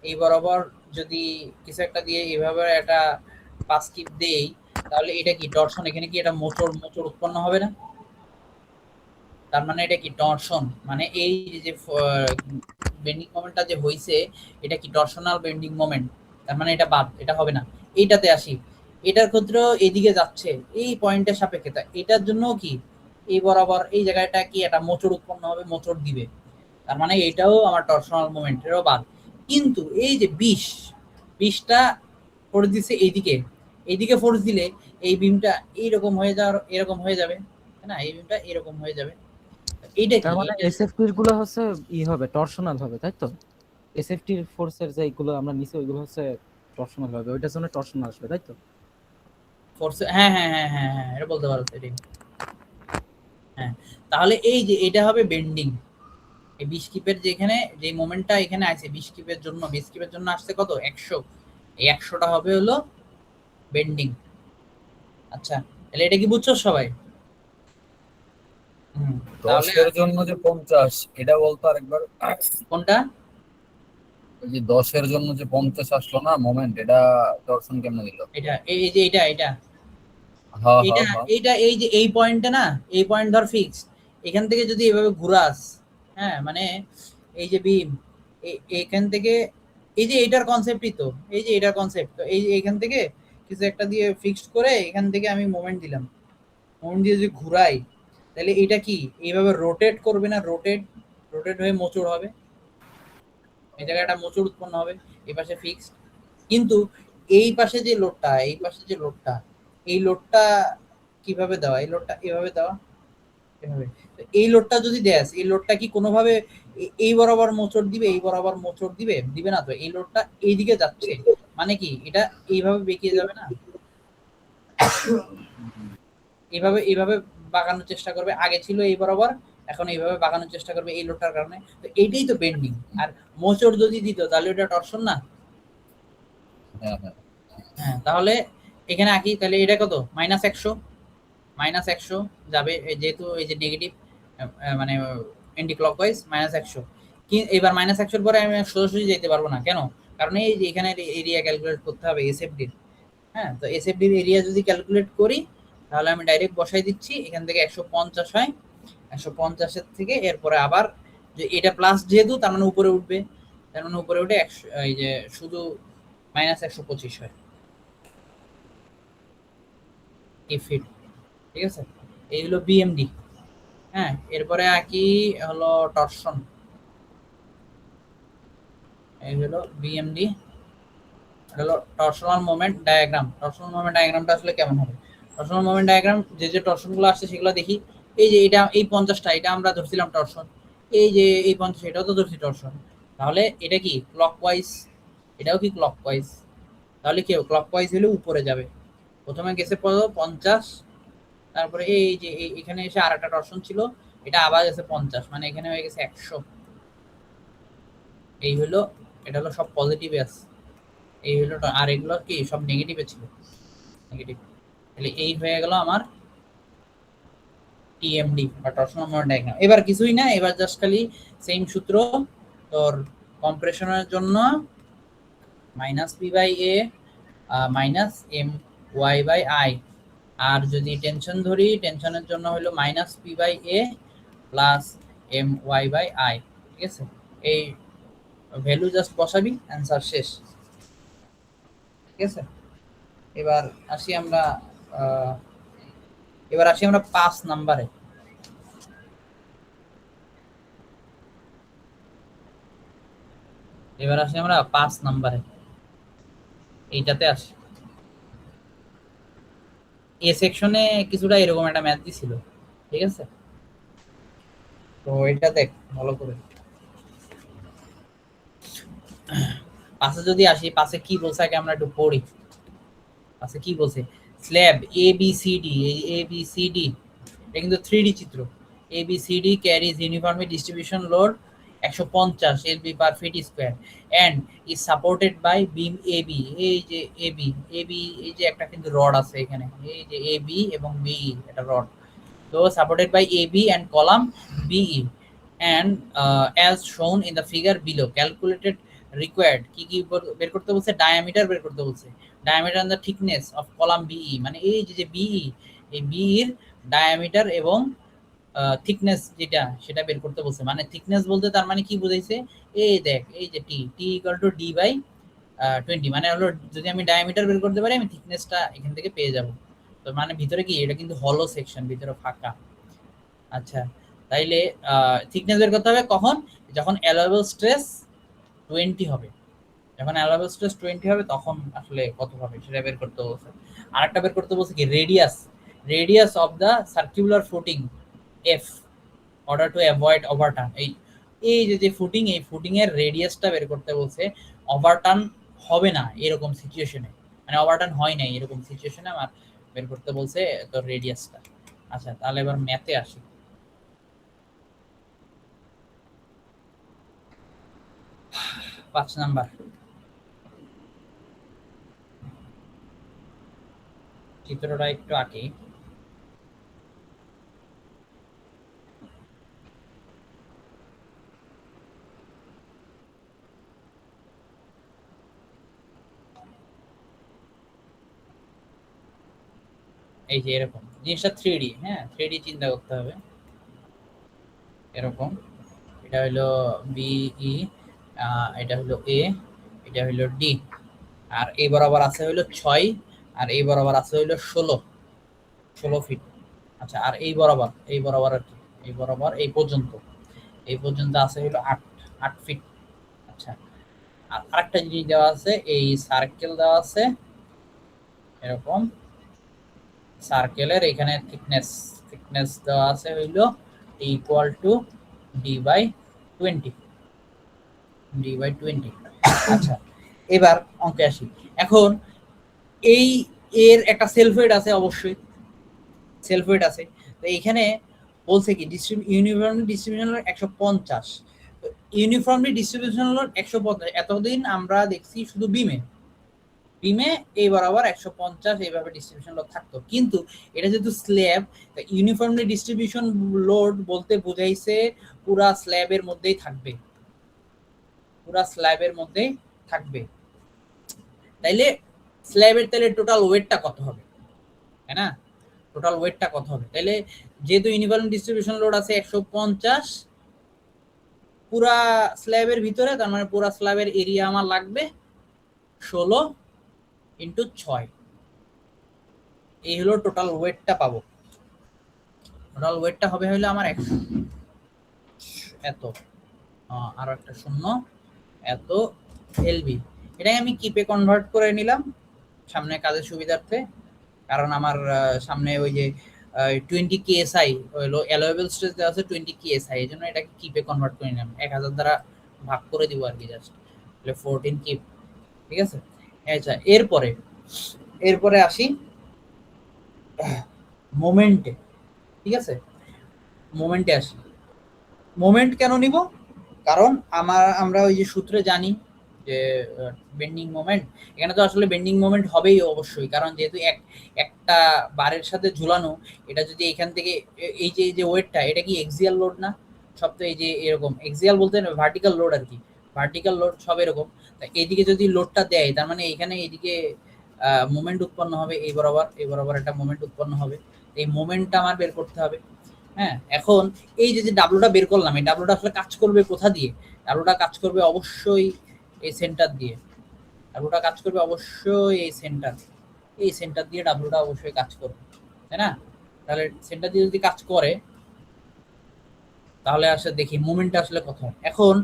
এই বরাবর যদি কিছু একটা দিয়ে এইভাবে একটা 5 কিপ দেই, তাহলে এটা কি টরশন? এখানে কি এটা মোচড় উৎপন্ন হবে না? তার মানে এটা কি টরশন, মানে এই যে বেন্ডিং মোমেন্টটা যে হইছে, এটা কি টরশনাল বেন্ডিং মোমেন্ট, তার মানে এটা বাদ, এটা হবে না। এইটাতে আসি, এটার ক্ষেত্রেও এদিকে যাচ্ছে এই পয়েন্টের সাপেক্ষে, এটার জন্য কি এই বরাবর এই জায়গাটা কি একটা মোচড় উৎপন্ন হবে, মোচড় দিবে, তার মানে এটাও আমার টরশনাল মোমেন্ট, এরও বাদ। কিন্তু এই যে 20টা ফোর্স দিছে এইদিকে ফোর্স দিলে এই বিমটা এরকম হয়ে যাবে না? এই বিমটা এরকম হয়ে যাবে। এইটা কি? তার মানে এসএফটির গুলো হচ্ছে হবে টরশনাল হবে, তাই তো? এসএফটির ফোর্সের যে এইগুলো আমরা নিচে, ওইগুলো হচ্ছে টরশনাল হবে, ওইটার জন্য টরশনাল আসবে, তাই তো? ফোর্স, হ্যাঁ এটা বলতে পারো এটাই। হ্যাঁ, তাহলে এই যে এটা হবে বেন্ডিং। এই 20 কিপের যেখানে যে মোমেন্টটা এখানে আছে 20 কিপের জন্য আসছে কত? 100। এই 100টা হবে হলো বেন্ডিং। আচ্ছা তাহলে এটা কি বুঝছো সবাই? 10 এর জন্য যে 50, এটা বলতো আরেকবার। কোনটা? ওই যে 10-এর জন্য যে 50 আসলো না মোমেন্ট, এটা টর্শন কেমনে দিল? এটা এই যে এটা হ্যাঁ এইটা হ্যাঁ হ্যাঁ। এইটা এই যে এই পয়েন্টটা না, এই পয়েন্ট ধর ফিক্সড। এখান থেকে যদি এভাবে ঘুরাস, হ্যাঁ মানে এই যে বিম, এখান থেকে এই যে এইটার কনসেপ্টই তো, এই যে এটার কনসেপ্ট তো, এই যে এখান থেকে কিছু একটা দিয়ে ফিক্সড করে এখান থেকে আমি মোমেন্ট দিলাম, মোমেন্ট দিয়ে যদি ঘুরাই, তাহলে এটা কি এইভাবে রোটেট করবে না, রোটেট হয়ে মোচড় হবে, এই জায়গায় একটা মোচড় উৎপন্ন হবে, এই পাশে ফিক্সড। কিন্তু এই পাশে যে লোডটা, এই পাশে যে লোডটা, এই লোডটা কিভাবে দেওয়া, এই লোডটা এভাবে দেওয়া, এভাবে। তো এই লোডটা যদি দেস, এই লোডটা কি কোনোভাবে এই বরাবর মোচড় দিবে, এই বরাবর মোচড় দিবে, দিবে না তো। এই লোডটা এইদিকে যাচ্ছে, মানে কি এটা এইভাবে বেঁকিয়ে যাবে না, এইভাবে এইভাবে বাঁকানোর চেষ্টা করবে। আগে ছিল এই বরাবর, এখন এইভাবে বাঁকানোর চেষ্টা করবে এই লোডটার কারণে। তো এইটাই তো বেন্ডিং। আর মোচড় যদি দিত তাহলে ওটা টর্শন না। হ্যাঁ হ্যাঁ। হ্যাঁ, তাহলে এখানে আঁকি, তাহলে এটা কত, -100 যাবে, যেহেতু এই যে নেগেটিভ মানে এন্টি ক্লকওয়াইজ -100। কি এবার -100 পরে আমি সোজাসুজি যেতে পারবো না, কেন? কারণ এই যে এখানে এরিয়া ক্যালকুলেট করতে হবে এসএফডির। হ্যাঁ, তো এসএফডির এরিয়া যদি ক্যালকুলেট করি, তাহলে আমি ডাইরেক্ট বসাই দিচ্ছি, এখান থেকে 150 হয়, 150-এর থেকে এরপরে আবার যে এটা প্লাস যেহেতু, তার মানে উপরে উঠবে, তার মানে উপরে উঠে 100, এই যে শুধু -125 হয় এই ফিট। ঠিক আছে, এই হলো বিএমডি। হ্যাঁ, এরপরে আঁকি হলো টরশন, এই হলো বিএমডি, এটা হলো torsional moment diagram. Torsional moment ডায়াগ্রামটা আসলে কেমন হবে? টরশনাল মোমেন্ট ডায়াগ্রাম যে টরশনগুলো আসছে সেগুলো দেখি। এই যে এটা, এই 50টা এটা আমরা ধরছিলাম টরশন, এই যে এই 50 এটাও তো ধরছি টরশন। তাহলে এটা কি ক্লকওয়াইজ, এটাও কি ক্লকওয়াইজ, তাহলে কি ক্লকওয়াইজ হলে উপরে যাবে। প্রথমে গেছে 50, তারপরে এই যে এখানে এসে আর একটা টর্শন ছিল, এটা আবার গেছে 50, মানে এখানে হয়ে গেছে 100। এই হলো, এটা হলো সব পজিটিভে আছে, এই হলো, আর এগুলো কি সব নেগেটিভে ছিল, নেগেটিভ। তাহলে এই হয়ে গেল আমার টিএমডি বা টরশনাল মোমেন্ট ডায়াগ্রাম। এবার কিছুই না, এবার জাস্ট খালি সেম সূত্র, তোর কম্প্রেশনের জন্য -P/A -My/I, আর যদি টেনশন ধরি, টেনশনের জন্য হলো -P/A +My/I। ঠিক আছে, এই ভ্যালু জাস্ট বসাবি, অ্যান্সার শেষ। ঠিক আছে, এবার আসি আমরা এবার আসি আমরা 5 নাম্বারে। এবার আসি আমরা 5 নাম্বারে, এইটাতে আসি। এ সেকশনে কিছুটা এরকম একটা ম্যাথ দিছিল। ঠিক আছে, তো এটা দেখ ভালো করে। পাশে যদি আসি, পাশে কি বলছে আগে আমরা একটু পড়ি। পাশে কি বলছে, slab A B C D, এই এ বি সি ডি এটা কিন্তু 3D চিত্র। A B C D carries uniformly distribution load 150 LB per feet square and is supported by beam AB। এই যে এবি, এই যে একটা কিন্তু রড আছে এখানে, এই যে এবি এবং বিই এটা রড। তো supported by AB and column BE and as shown in the figure below, calculated required কি কি বের করতে বলছে, ডায়ামিটার বের করতে বলছে, diameter and the thickness of column BE, মানে এই যে BE, এই BE এর ডায়ামিটার এবং থিকনেস যেটা সেটা বের করতে বলছে। মানে থিকনেস বলতে তার মানে কি বুঝাইছে, এই দেখ এই যে টি ইকুয়াল টু D/20, মানে হলো যদি আমি ডায়ামিটার বের করতে পারি, আমি থিকনেসটা এখান থেকে পেয়ে যাব। তো মানে ভিতরে কি, এটা কিন্তু হলো সেকশন, ভিতরে ফাঁকা। আচ্ছা, তাইলে থিকনেস বের করতে হবে কখন, যখন অ্যালাউয়েবল স্ট্রেস 20 হবে, যখন অ্যালাউয়েবল স্ট্রেস 20 হবে তখন আসলে কত হবে সেটা বের করতে বলছে। আরেকটা বের করতে বলছে কি, radius of the circular footing of order to avoid overturn. এই যে ফুটিং, এই ফুটিং এর রেডিয়াসটা বের করতে বলছে। ওভারটার্ন হবে না এরকম সিচুয়েশনে, মানে ওভারটার্ন হয় না এরকম সিচুয়েশনে আমার বের করতে বলছে তো রেডিয়াসটা। আচ্ছা, তাহলে এবার ম্যাথে আসি। পাঁচ নাম্বার চিত্রটা একটু আঁকি। এই যে এরকম জিনিসটা 3D, হ্যাঁ 3D চিন্তা করতে হবে এরকম। এটা হলো বিই, এটা হলো এ, এটা হলো ডি, আর এই বরাবর আছে হলো 6, আর এই বরাবর আছে হলো 16 ফিট। আচ্ছা, আর এই বরাবর আর কি, এই বরাবর এই পর্যন্ত আছে হলো 8 ফিট। আচ্ছা, আর আরেকটা জিনিস দেওয়া আছে, এই সার্কেল দেওয়া আছে এরকম, সার্কেলের এখানে থিকনেস দেওয়া আছে হইলো ইকুয়াল টু d/20। আচ্ছা, এবার অঙ্কে আসি। এখন এই এর একটা সেলফ ওয়েট আছে, অবশ্যই সেলফ ওয়েট আছে। তো এখানে বলছে কি ইউনিফর্মলি ডিস্ট্রিবিউশন হলো 150। ইউনিফর্মলি ডিস্ট্রিবিউশন হলো 150। এতদিন আমরা দেখছি শুধু বিমে এই বরাবর 150 এইভাবে ডিস্ট্রিবিউশন লোড থাকতো, কিন্তু এটা যেহেতু স্ল্যাব, ইউনিফর্মলি ডিস্ট্রিবিউশন লোড বলতে বোঝাইছে পুরা স্ল্যাবের মধ্যেই থাকবে। তাইলে স্ল্যাবের তাহলে টোটাল ওয়েটটা কত হবে, তাই না? টোটাল ওয়েটটা কত হবে? তাইলে যেহেতু ইউনিফর্ম ডিস্ট্রিবিউশন লোড আছে 150 পুরা স্ল্যাবের ভিতরে, তার মানে পুরা স্ল্যাবের এরিয়া আমার লাগবে 16 ইন্টু 6। এই হলো টোটাল ওয়েটটা পাবো। টোটাল ওয়েটটা হবে হলো আমার 100 এত, আরো একটা শূন্য এত এলবি। এটাকে আমি কিপে কনভার্ট করে নিলাম সামনে কাজের সুবিধার্থে, কারণ আমার সামনে ওই যে 20 কেএসআই হলো অ্যালোয়েবল স্ট্রেস দেওয়া আছে 20 কেএসআই, এই জন্য এটাকে কিপে কনভার্ট করে নিলাম, 1000 দ্বারা ভাগ করে দিব আর কি, জাস্ট তাহলে 14 কিপ। ঠিক আছে। আচ্ছা, এরপরে আসি মোমেন্টে। ঠিক আছে, মোমেন্টে আসি। মোমেন্ট কেন নিব? কারণ আমরা ওই যে সূত্রে জানি যে বেন্ডিং মোমেন্ট, এখানে তো আসলে বেন্ডিং মোমেন্ট হবেই অবশ্যই, কারণ যেহেতু একটা বারের সাথে ঝুলানো, এটা যদি এখান থেকে এই যে ওয়েটটা, এটা কি এক্সিয়াল লোড না? সব তো এই যে এরকম এক্সিয়াল বলতে ভার্টিক্যাল লোড আর কি, ভার্টিক্যাল লোড সব এরকম। এইদিকে যদি লোডটা দেয়, তার মানে এখানে এইদিকে মোমেন্ট উৎপন্ন হবে, এই বরাবর একটা মোমেন্ট উৎপন্ন হবে। এই মোমেন্টটা আমার বের করতে হবে। হ্যাঁ, এখন এই যে ডাব্লুটা বের করলাম, এই ডাব্লুটা আসলে কাজ করবে কোথা দিয়ে? ডাব্লুটা কাজ করবে অবশ্যই এই সেন্টার দিয়ে। ডাব্লুটা কাজ করবে অবশ্যই এই সেন্টার দিয়ে ডাব্লুটা অবশ্যই কাজ করবে, তাই না? তাহলে সেন্টার দিয়ে যদি কাজ করে, তাহলে আসলে দেখি মোমেন্টটা আসলে কত হয়। এখন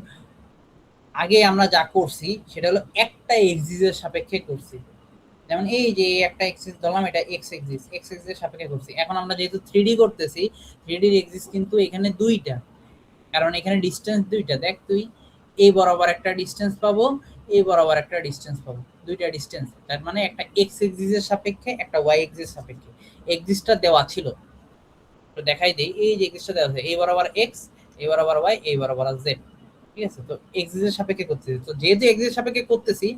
আগে আমরা যা করছি সেটা হলো একটা এক্সিসের সাপেক্ষে করছি, যেমন এই যে একটা এক্সিস ধরলাম, এটা এক্স এক্সিসের সাপেক্ষে করছি। এখন আমরা যেহেতু 3D করতেছি, 3D এর এক্সিস কিন্তু এখানে দুইটা, কারণ এখানে ডিসটেন্স দুইটা। দেখ তুই এই বরাবর একটা ডিসটেন্স পাবো, এই বরাবর একটা ডিসটেন্স পাবো, দুইটা ডিসটেন্স। তার মানে একটা এক্স এক্সিসের সাপেক্ষে, একটা ওয়াই এক্সিসের সাপেক্ষে। এক্সিসটা দেওয়া ছিল, তো দেখাই দেই। এই যে এক্সিসটা দেওয়া আছে, এই বরাবর এক্স, এই বরাবর ওয়াই, এই বরাবর জেড। ঠিক আছে, তো এক্সিসের সাপেক্ষে করতেছি। তো যেহেতু এক্সিসের সাপেক্ষে করতেছি,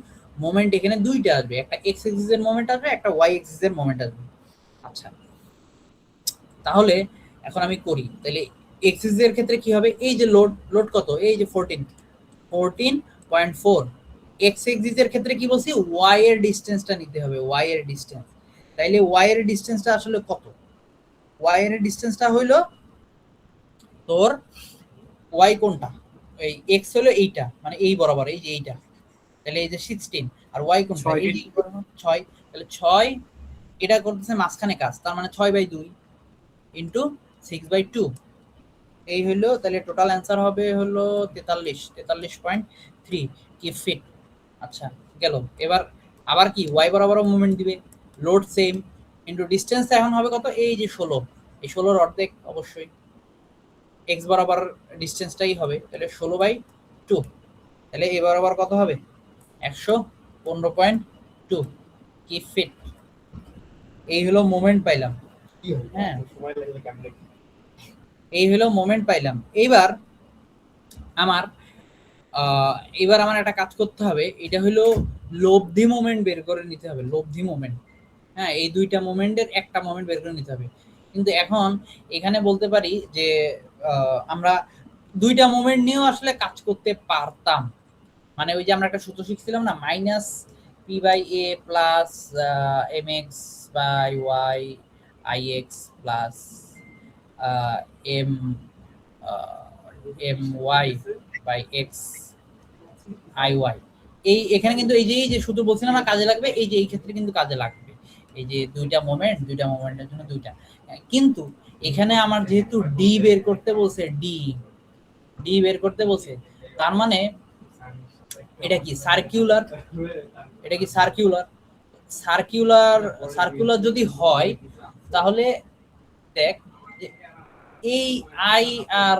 মোমেন্ট এখানে দুইটা আসবে, একটা এক্স এক্সিসের মোমেন্ট আসবে, একটা ওয়াই এক্সিসের মোমেন্ট আসবে। আচ্ছা, তাহলে এখন আমি করি, তাহলে এক্সিসের ক্ষেত্রে কি হবে? এই যে লোড কত? এই যে 14.4। এক্স এক্সিসের ক্ষেত্রে কি বলছি? ওয়াই এর ডিসটেন্সটা নিতে হবে, ওয়াই এর ডিসটেন্স। তাইলে ওয়াই এর ডিসটেন্সটা আসলে কত? ওয়াই এর ডিসটেন্সটা হইলো তোর ওয়াই কোনটা, এই এক্স হলো এইটা, মানে এই বরাবর এই যে এইটা, তাহলে এই যে 16, আর ওয়াই কোনটা? এই যে 6। তাহলে 6 এটা করতেছে মাঝখানে কাজ, তার মানে 6/2 ইন্টু 6/2। এই হলো, তাহলে টোটাল অ্যান্সার হবে হলো 43.3 কি ফিট। আচ্ছা, গেল। এবার আবার কি ওয়াই বরাবর মুভমেন্ট দিবে, লোড সেম ইন্টু ডিসটেন্স এখন হবে কত? এই যে 16, এই 16-র অর্ধেক অবশ্যই এক্স বরাবর ডিসটেন্সটাই হবে, তাহলে 16/2। তাহলে এই বরাবর কত হবে? 115.2 কি ফিট। এই হলো মোমেন্ট পাইলাম। হ্যাঁ, এই হলো মোমেন্ট পাইলাম। এইবার আমার একটা কাজ করতে হবে, এটা হলো লব্ধি মোমেন্ট বের করে নিতে হবে, লব্ধি মোমেন্ট। হ্যাঁ, এই দুইটা মোমেন্টের একটা মোমেন্ট বের করে নিতে হবে। কিন্তু এখন এখানে বলতে পারি যে আমরা দুইটা মোমেন্ট নিয়েও আসলে কাজ করতে পারতাম। মানে ওই যে আমরা একটা সূত্র শিখছিলাম না, -p/a + mx/y ix plus M M Y by X I Y. এখানে কিন্তু এই যে সূত্র বলছিলাম না কাজে লাগবে, এই যে এই ক্ষেত্রে কিন্তু কাজে লাগবে। এই যে দুইটা মোমেন্টের জন্য দুইটা। কিন্তু এখানে আমার যেহেতু ডি বের করতে বলছে, ডি বের করতে বলছে, তার মানে এটা কি সার্কুলার, এটা কি সার্কুলার যদি হয় তাহলে দেখ এই আই আর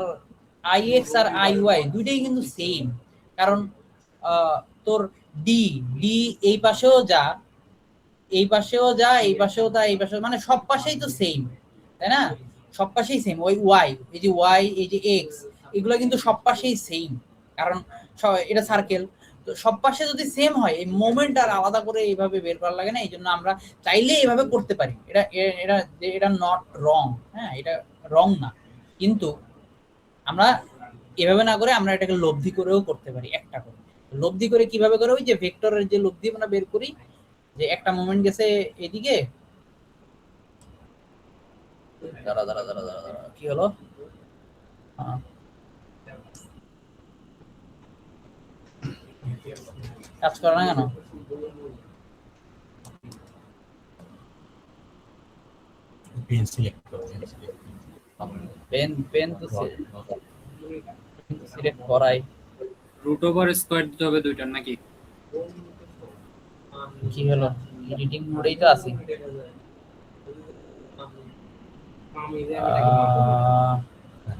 আই এক্স আর আই ওয়াই দুইটাই কিন্তু সেম, কারণ তোর ডি এই পাশেও যা, এই পাশেও যা, এই পাশেও তা, এই পাশেও, মানে সব পাশেই তো সেম, তাই না? সব পাশেই সেম। ওই ওয়াই, এই যে ওয়াই, এই যে এক্স, এগুলো কিন্তু সব পাশেই সেম, কারণ এটা সার্কেল। তো সব পাশে যদি সেম হয়, এই মোমেন্ট আর আলাদা করে এইভাবে বের করা লাগে না। এই জন্য আমরা চাইলে এইভাবে করতে পারি। এটা নট রং, হ্যাঁ, এটা রং না, কিন্তু আমরা এভাবে না করে আমরা এটাকে লব্ধি করেও করতে পারি। একটা করে লব্ধি করে কিভাবে করে, ওই যে ভেক্টরের যে লব্ধি আমরা বের করি, যে একটা মোমেন্ট গেছে এদিকে, দাঁড়া কি হলো, কাজ করে না কেন? পেন তো সিলেক্ট করাই, রুট ওভার স্কয়ার দিতে হবে দুইটার নাকি? কি হলো? এডিটিং মোডেই তো আছি।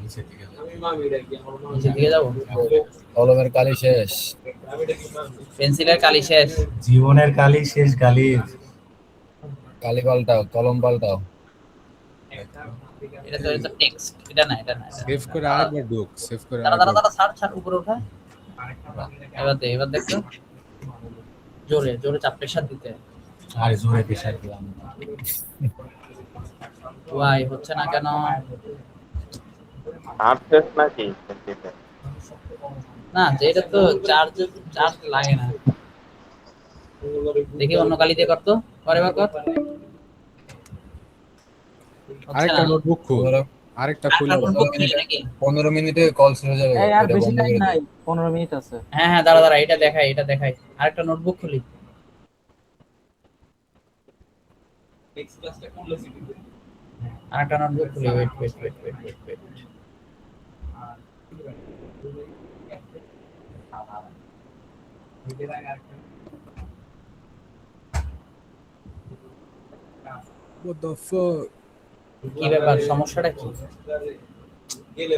নিচে দিকে যাবো, কলমের কালি শেষ, পেন্সিলের কালি শেষ, জীবনের কালি শেষ, গালির কালি পাল্টাও, কলম পাল্টাও। এটা তো টেক্সট, এটা না। সেভ করে আরেকবার ঢোক, সেভ করে দাঁড়া ছাড় উপরে ওঠা। এবার দেখো, জোরে চাপ প্রেসার দিতে। আরে জোরে প্রেসার দিলাম, ওয়াই হচ্ছে না কেন? আপডেট নাকি না, যে এটা তো চার্জ লাগে না। দেখি অন্য কালি দিয়ে করতো, পরেবার কর। আরেকটা নোটবুক খুল, আরেকটা খুলে 15 মিনিটে কল শেষ হয়ে যাবে। এই আর এটা বেশি বন্ধ টাইম করে নাই, দিই। 15 মিনিট আছে। হ্যাঁ দাঁড়া, এটা দেখাই। আরেকটা নোটবুক খুলি। আরেকটা নোটবুক খুলি, ওয়েট। What the fuck? কি ব্যাপার, সমস্যাটা কি?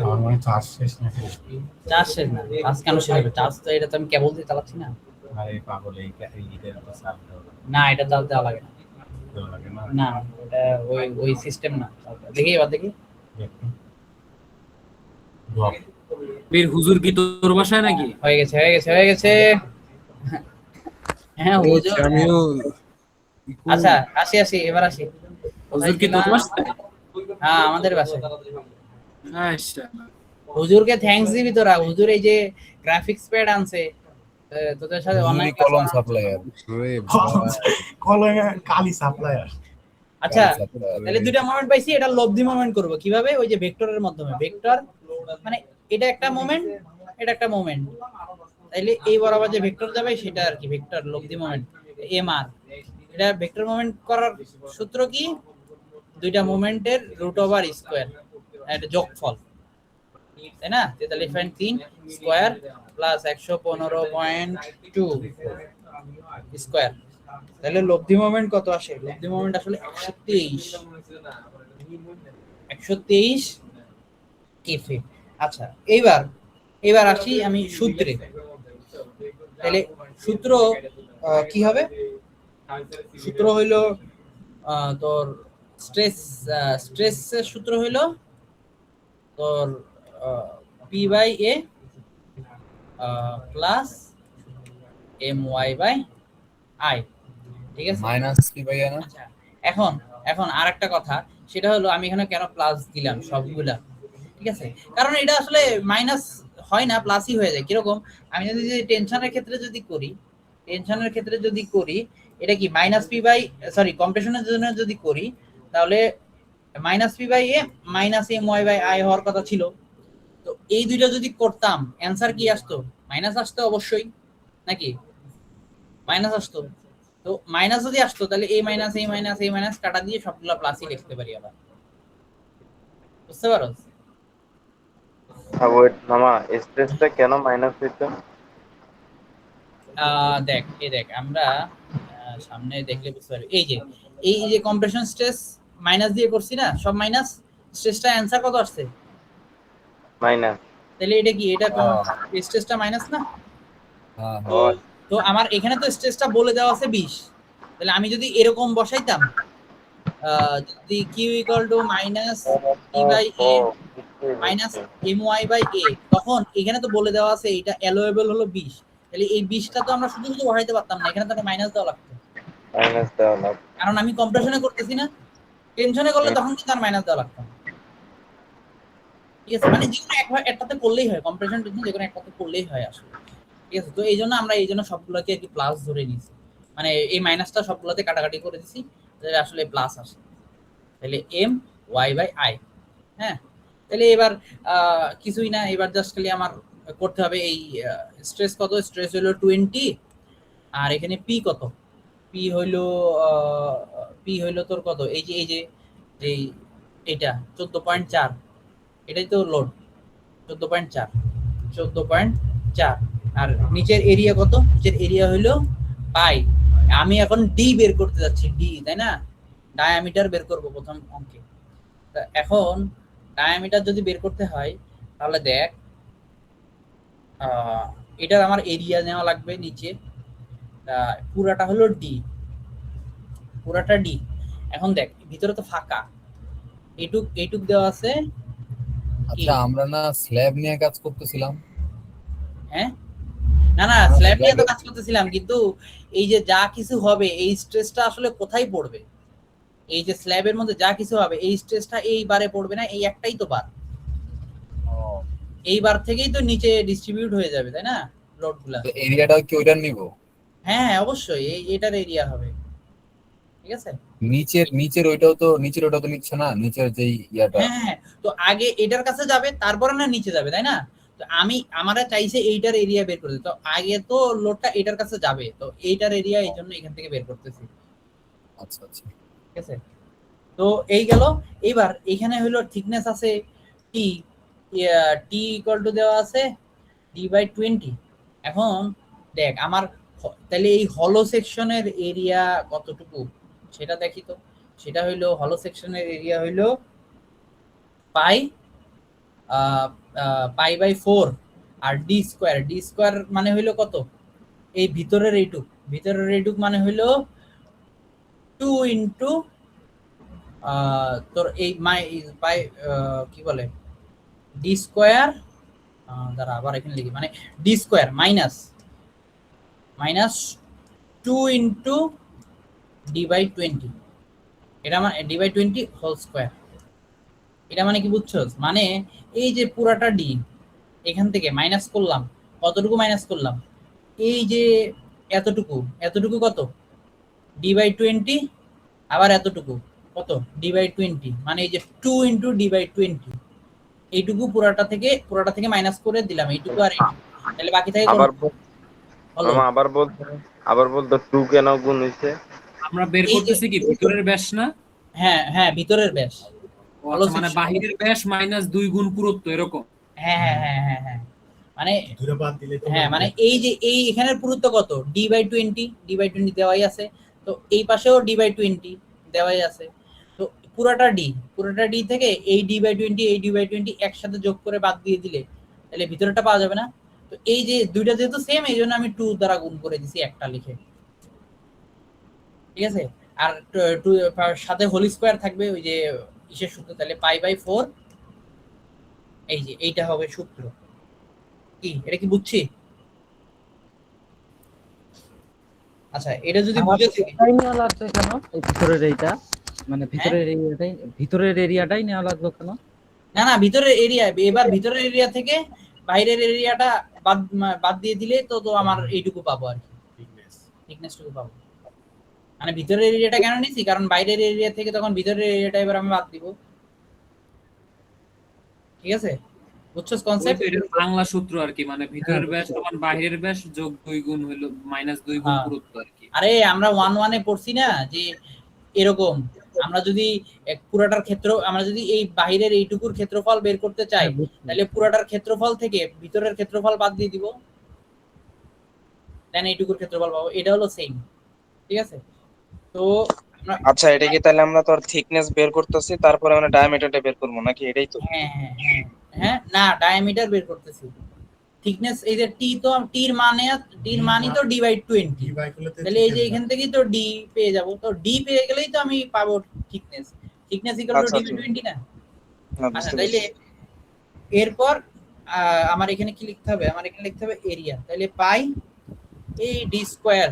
আমার মনে চার্জ শেষ নাকি? চার্জ শেষ না, চার্জ কেন শেষ হবে? চার্জ তো এটা তো আমি কেবল দিয়ে চালাচ্ছি না। আরে পাগল, এইটার তো চার্জ না, এটা দেওয়া লাগে না। লাগে না। না, এটা ওই সিস্টেম না। দেখি এবার দেখি। বীর হুজুর কি তোর বাসায় নাকি? হয়ে গেছে। হ্যাঁ হুজুর, আমিও আচ্ছা আসি এবার আসি। হুজুর কি তোর বাসায়? হ্যাঁ, আমাদের বাসায়। আচ্ছা, হুজুরকে থ্যাঙ্কস দিবি তোরা। হুজুর এই যে গ্রাফিক্স প্যাড আনছে, তোদের সাথে অনলাইন কলম সাপ্লায়ার, কলমে কালি সাপ্লায়ার। আচ্ছা, তাহলে দুইটা মোমেন্ট পাইছি। এটা লব্ধি মোমেন্ট করব কিভাবে? ওই যে ভেক্টরের মাধ্যমে। ভেক্টর মানে এটা একটা মোমেন্ট, এটা একটা মোমেন্ট, তাইলে এই বরাবর যে ভেক্টর যাবে সেটা আর কি ভেক্টর লব্ধি মোমেন্ট, এম আর। এটা ভেক্টর মোমেন্ট করার সূত্র কি? দুইটা মোমেন্টের রুট ওভার স্কয়ার, এটা যোগফল, তাই না? 43.3 স্কয়ার প্লাস 115.2 স্কয়ার। তাহলে লব্ধি মোমেন্ট কত আসে? লব্ধি মোমেন্ট আসলে 123 কেফে। আচ্ছা, এইবার আসি আমি সূত্রে। তাহলে সূত্র কি হবে? সূত্র হইলো তোর স্ট্রেসের সূত্র হইলো তোর P by A plus M Y by I, ঠিক আছে? মাইনাস কি ভাইয়া না? আচ্ছা, এখন আরেকটা কথা, সেটা হলো আমি এখানে কেন প্লাস দিলাম সবগুলা, ঠিক আছে? কারণ এটা আসলে মাইনাস হয় না, প্লাসই হয়ে যায়। কিরকম? আমি যদি টেনশনের ক্ষেত্রে যদি করি, এটা কি মাইনাস পি বাই, সরি, কম্প্রেশনের জন্য যদি করি, তাহলে minus P by A minus M Y by I হওয়ার কথা ছিল। তো এই দুইটা যদি করতাম অ্যান্সার কি আসতো? মাইনাস আসতো অবশ্যই, নাকি মাইনাস আসতো? তো মাইনাস যদি আসতো তাহলে এই মাইনাস এই মাইনাস এই মাইনাস কাটা দিয়ে সবগুলো প্লাসই লিখতে পারি আবার, বুঝতে পারো? ওয়েট মামা, স্ট্রেসটা কেন মাইনাস হইতো? দেখ এই দেখ আমরা সামনে দেখলে বুঝতে পারবি। এই যে কম্প্রেশন স্ট্রেস মাইনাস দিয়ে করছি না, সব মাইনাস, স্ট্রেসটা অ্যান্সার কত আসছে? মাইনাস। তাহলে এটা কি, এটা স্ট্রেসটা মাইনাস না? হ্যাঁ তো তো আমার এখানে তো স্ট্রেসটা বলে দেওয়া আছে 20। তাহলে আমি যদি এরকম বসাইতাম যদি Q equal to minus E by A minus M Y by A, তখন এখানে তো বলে দেওয়া আছে এটা অ্যালোয়েবল হলো 20। তাহলে এই 20টা তো আমরা শুধু শুধু বসাইতে পারতাম না, এখানে তো একটা মাইনাস দেওয়া লাগতো, মাইনাস দেওয়া লাগবে। কারণ আমি কম্প্রেশনে করতেছি না। টেনশনে করলে তখন কিন্তু আর মাইনাস দেওয়া লাগতো না। ঠিক আছে, মানে যে কোনো একটাতে করলেই হয়, কম্প্রেশন টেনশন যে কোনো একটাতে করলেই হয় আসলে। ঠিক আছে, তো এই জন্য আমরা এই জন্য সবগুলোকে আর কি প্লাস ধরে নিয়েছি, মানে এই মাইনাসটা সবগুলোতে কাটাকাটি করে দিছি তাহলে আসলে প্লাস আসে। তাহলে এম ওয়াই বাই আই। হ্যাঁ, তাহলে এবার কিছুই না, এবার জাস্ট খালি আমার করতে হবে এই স্ট্রেস কত, স্ট্রেস হলো 20, আর এখানে পি কত, পি হইলো তোর কত, এই যে এইটা 14.4, এটাই তো লোড 14.4, আর নিচের এরিয়া কত, নিচের এরিয়া হইলো পাই। আমি এখন ডি বের করতে যাচ্ছি, ডি, তাই না? ডায়ামিটার বের করব প্রথম অঙ্কে। এখন ডায়ামিটার যদি বের করতে হয় তাহলে দেখ এটার আমার এরিয়া নেওয়া লাগবে নিচে, পুরাটা হলো ডি, পুরাটা ডি। এখন দেখ ভিতরে তো ফাঁকা, এইটুক দেওয়া আছে। আচ্ছা, আমরা না স্ল্যাব নিয়ে কাজ করতেছিলাম? হ্যাঁ, না স্ল্যাব নিয়ে তো কাজ করতেছিলাম, কিন্তু এই যে যা কিছু হবে এই স্ট্রেসটা আসলে কোথায় পড়বে? এই যে স্ল্যাবের মধ্যে যা কিছু হবে এই স্ট্রেসটা এই বারে পড়বে না, এই একটাই তো বার, এই বার থেকেই তো নিচে ডিস্ট্রিবিউট হয়ে যাবে, তাই না লোডগুলা? এরিয়াটাও কি ওইটার নিব? হ্যাঁ অবশ্যই এটার এরিয়া হবে। ঠিক আছে, নিচের ওইটাও তো নিচ্ছে না, নিচের যেই ইয়াটা। হ্যাঁ তো আগে এটার কাছে যাবে তারপরে না নিচে যাবে, তাই না? তো আমরা চাইছে এইটার এরিয়া বের করতে, তো আগে তো লোডটা এটার কাছে যাবে, তো এইটার এরিয়া এই জন্য এখান থেকে বের করতেছি। আচ্ছা আচ্ছা, ঠিক আছে, তো এই গেল। এবার এখানে হলো থিকনেস আছে টি, টি ইকুয়াল টু দেওয়া আছে d/20। এখন দেখ আমার তাহলে এই হলো সেকশনের এরিয়া কতটুকু সেটা দেখি তো। সেটা হইলো হলো সেকশনের এরিয়া হইলো পাই পাই বাই 4 আর ডি স্কোয়ার মানে হইলো কত, এই ভিতরের এইটুক মানে হইলো 2 ইন্টু তোর এই পাই কি বলে ডি স্কোয়ার, দাঁড়া আবার এখানে লিখি, মানে D square minus 2 into d/20, এটা মানে d/20 হোল স্কোয়ার। এটা মানে কি বুঝছো? মানে এই যে পুরাটা ডি এখান থেকে মাইনাস করলাম, কতটুকু মাইনাস করলাম, এই যে এতটুকু কত d/20, আবার এতটুকু কত d/20, মানে এই যে 2 ইন্টু d/20, এইটুকু পুরাটা থেকে মাইনাস করে দিলাম, এইটুকু আর এইটুকু, তাহলে বাকি থাকে আবার বলতো 2 কেন গুণ হইছে? আমরা বের করতেছি কি ভিতরের ব্যাস না? হ্যাঁ ভিতরের ব্যাস, মানে বাহিরের ব্যাস মাইনাস 2 গুণ পুরুত্ব এরকম। হ্যাঁ মানে হ্যাঁ মানে এই যে এই এখানের পুরুত্ব কত d/20 দেওয়াই আছে, তো এই পাশেও d/20 দেওয়াই আছে। তো পুরাটা ডি থেকে এই d/20 একসাথে যোগ করে বাদ দিয়ে দিলে তাহলে ভিতরটা পাওয়া যাবে না? তো এই যে দুইটা যেহেতু সেম এই জন্য আমি 2 দ্বারা গুণ করে দিছি একটা লিখে। ঠিক আছে, আর সাথে হোল স্কোয়ার থাকবে ওই যে ইসের সূত্র, তাহলে পাই/4, এই যে এইটা হবে সূত্র। কি এটা কি বুঝছি? আচ্ছা এটা যদি বুঝে থাকি এটাই নেওয়া লাগবে কেন, এই ভিতরের এইটা, মানে ভিতরের এরিয়াটাই নেওয়া লাগবে কেন? না ভিতরের এরিয়া, এবার ভিতরের এরিয়া থেকে বাইরের এরিয়াটা বাদ দিয়ে দিলে তো আমার এইটুকু পাবো আর কি, থিকনেসটুকু পাবো। মানে ভিতরের এরিয়াটা কেন নিছি, কারণ বাইরের এরিয়া থেকে তখন ভিতরের এরিয়াটা এবার আমি বাদ দিব। ঠিক আছে, বুঝছস কনসেপ্ট? বাংলা সূত্র আর কি, মানে ভিতরের ব্যাস সমান বাহিরের ব্যাস যোগ 2 গুণ হলো -2 গুণ পুরুত্ব আর কি। আরে আমরা 1-1 এ পড়ছি না যে এরকম আমরা যদি পুরাটার ক্ষেত্র, আমরা যদি এই বাহিরের এইটুকুর ক্ষেত্রফল বের করতে চাই, তাহলে পুরাটার ক্ষেত্রফল থেকে ভিতরের ক্ষেত্রফল বাদ দিয়ে দিব, দেন এইটুকুর ক্ষেত্রফল পাবো। এটা হলো সেম। ঠিক আছে, তো আচ্ছা, এটা কি তাহলে আমরা তোর থিকনেস বের করতেছি, তারপরে আমরা ডায়ামিটারটা বের করবো নাকি? এটাই তো? হ্যাঁ হ্যাঁ হ্যাঁ হ্যাঁ, না ডায়ামিটার বের করতেছি। থিকনেস এই যে টি, তো টির মানই তো d/20, তাহলে এই যে এখান থেকেই তো d পেয়ে যাব। তো d পেয়ে গেলেই তো আমি পাবো thickness. Thickness equal to d/20 না? আচ্ছা, তাইলে এরপর আমার এখানে কি লিখতে হবে? আমার এখানে লিখতে হবে এরিয়া। তাহলে পাই এই d স্কয়ার।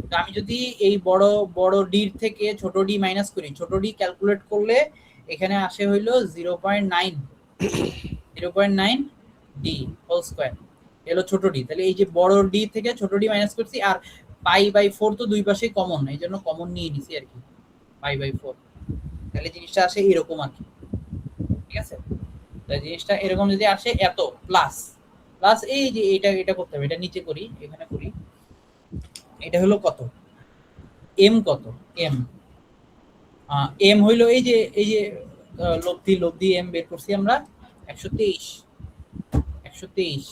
তো আমি যদি এই বড় d থেকে ছোট d মাইনাস করি, ছোট d ক্যালকুলেট করলে এখানে আসে হইলো 0.9 d হোল স্কয়ার, এলো ছোট d। তাহলে এই যে বড় d থেকে ছোট d মাইনাস করছি, আর π/4 তো দুই পাশেই কমন, এই জন্য কমন নিয়ে নিছি আর কি, π/4। তাহলে জিনিসটা আসে এরকম আর কি। ঠিক আছে, তাহলে জিনিসটা এরকম যদি আসে এত প্লাস এই যে এটা করতে হবে, এটা নিচে করি, এখানে করি। এটা হলো কত? m কত? m হইলো এই যে লব্ধি m বের করছি আমরা 123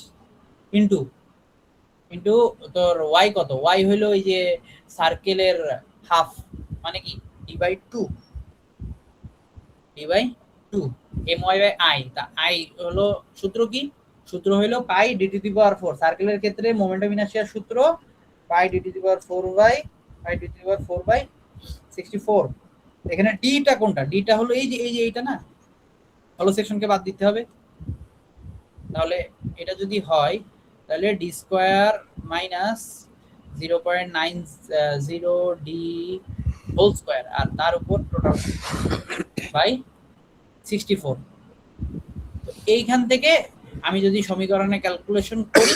ইনটু তোর y কত? y হইলো এই যে সার্কেলের হাফ, মানে কি d/2 my/i। তা i হলো সূত্র কি? সূত্র হইলো পাই d⁴। সার্কেলের ক্ষেত্রে মোমেন্টাম ইনার্শিয়ার সূত্র পাই d⁴/64। এখানে d টা কোনটা? d টা হলো এই যে এইটা না, হলো সেকশনকে বাদ দিতে হবে। তাহলে এটা যদি হয় তাহলে d square minus 0.90 d whole square, আর তার উপর টোটাল বাই 64। তো এইখান থেকে আমি যদি সমীকরণে ক্যালকুলেশন করি,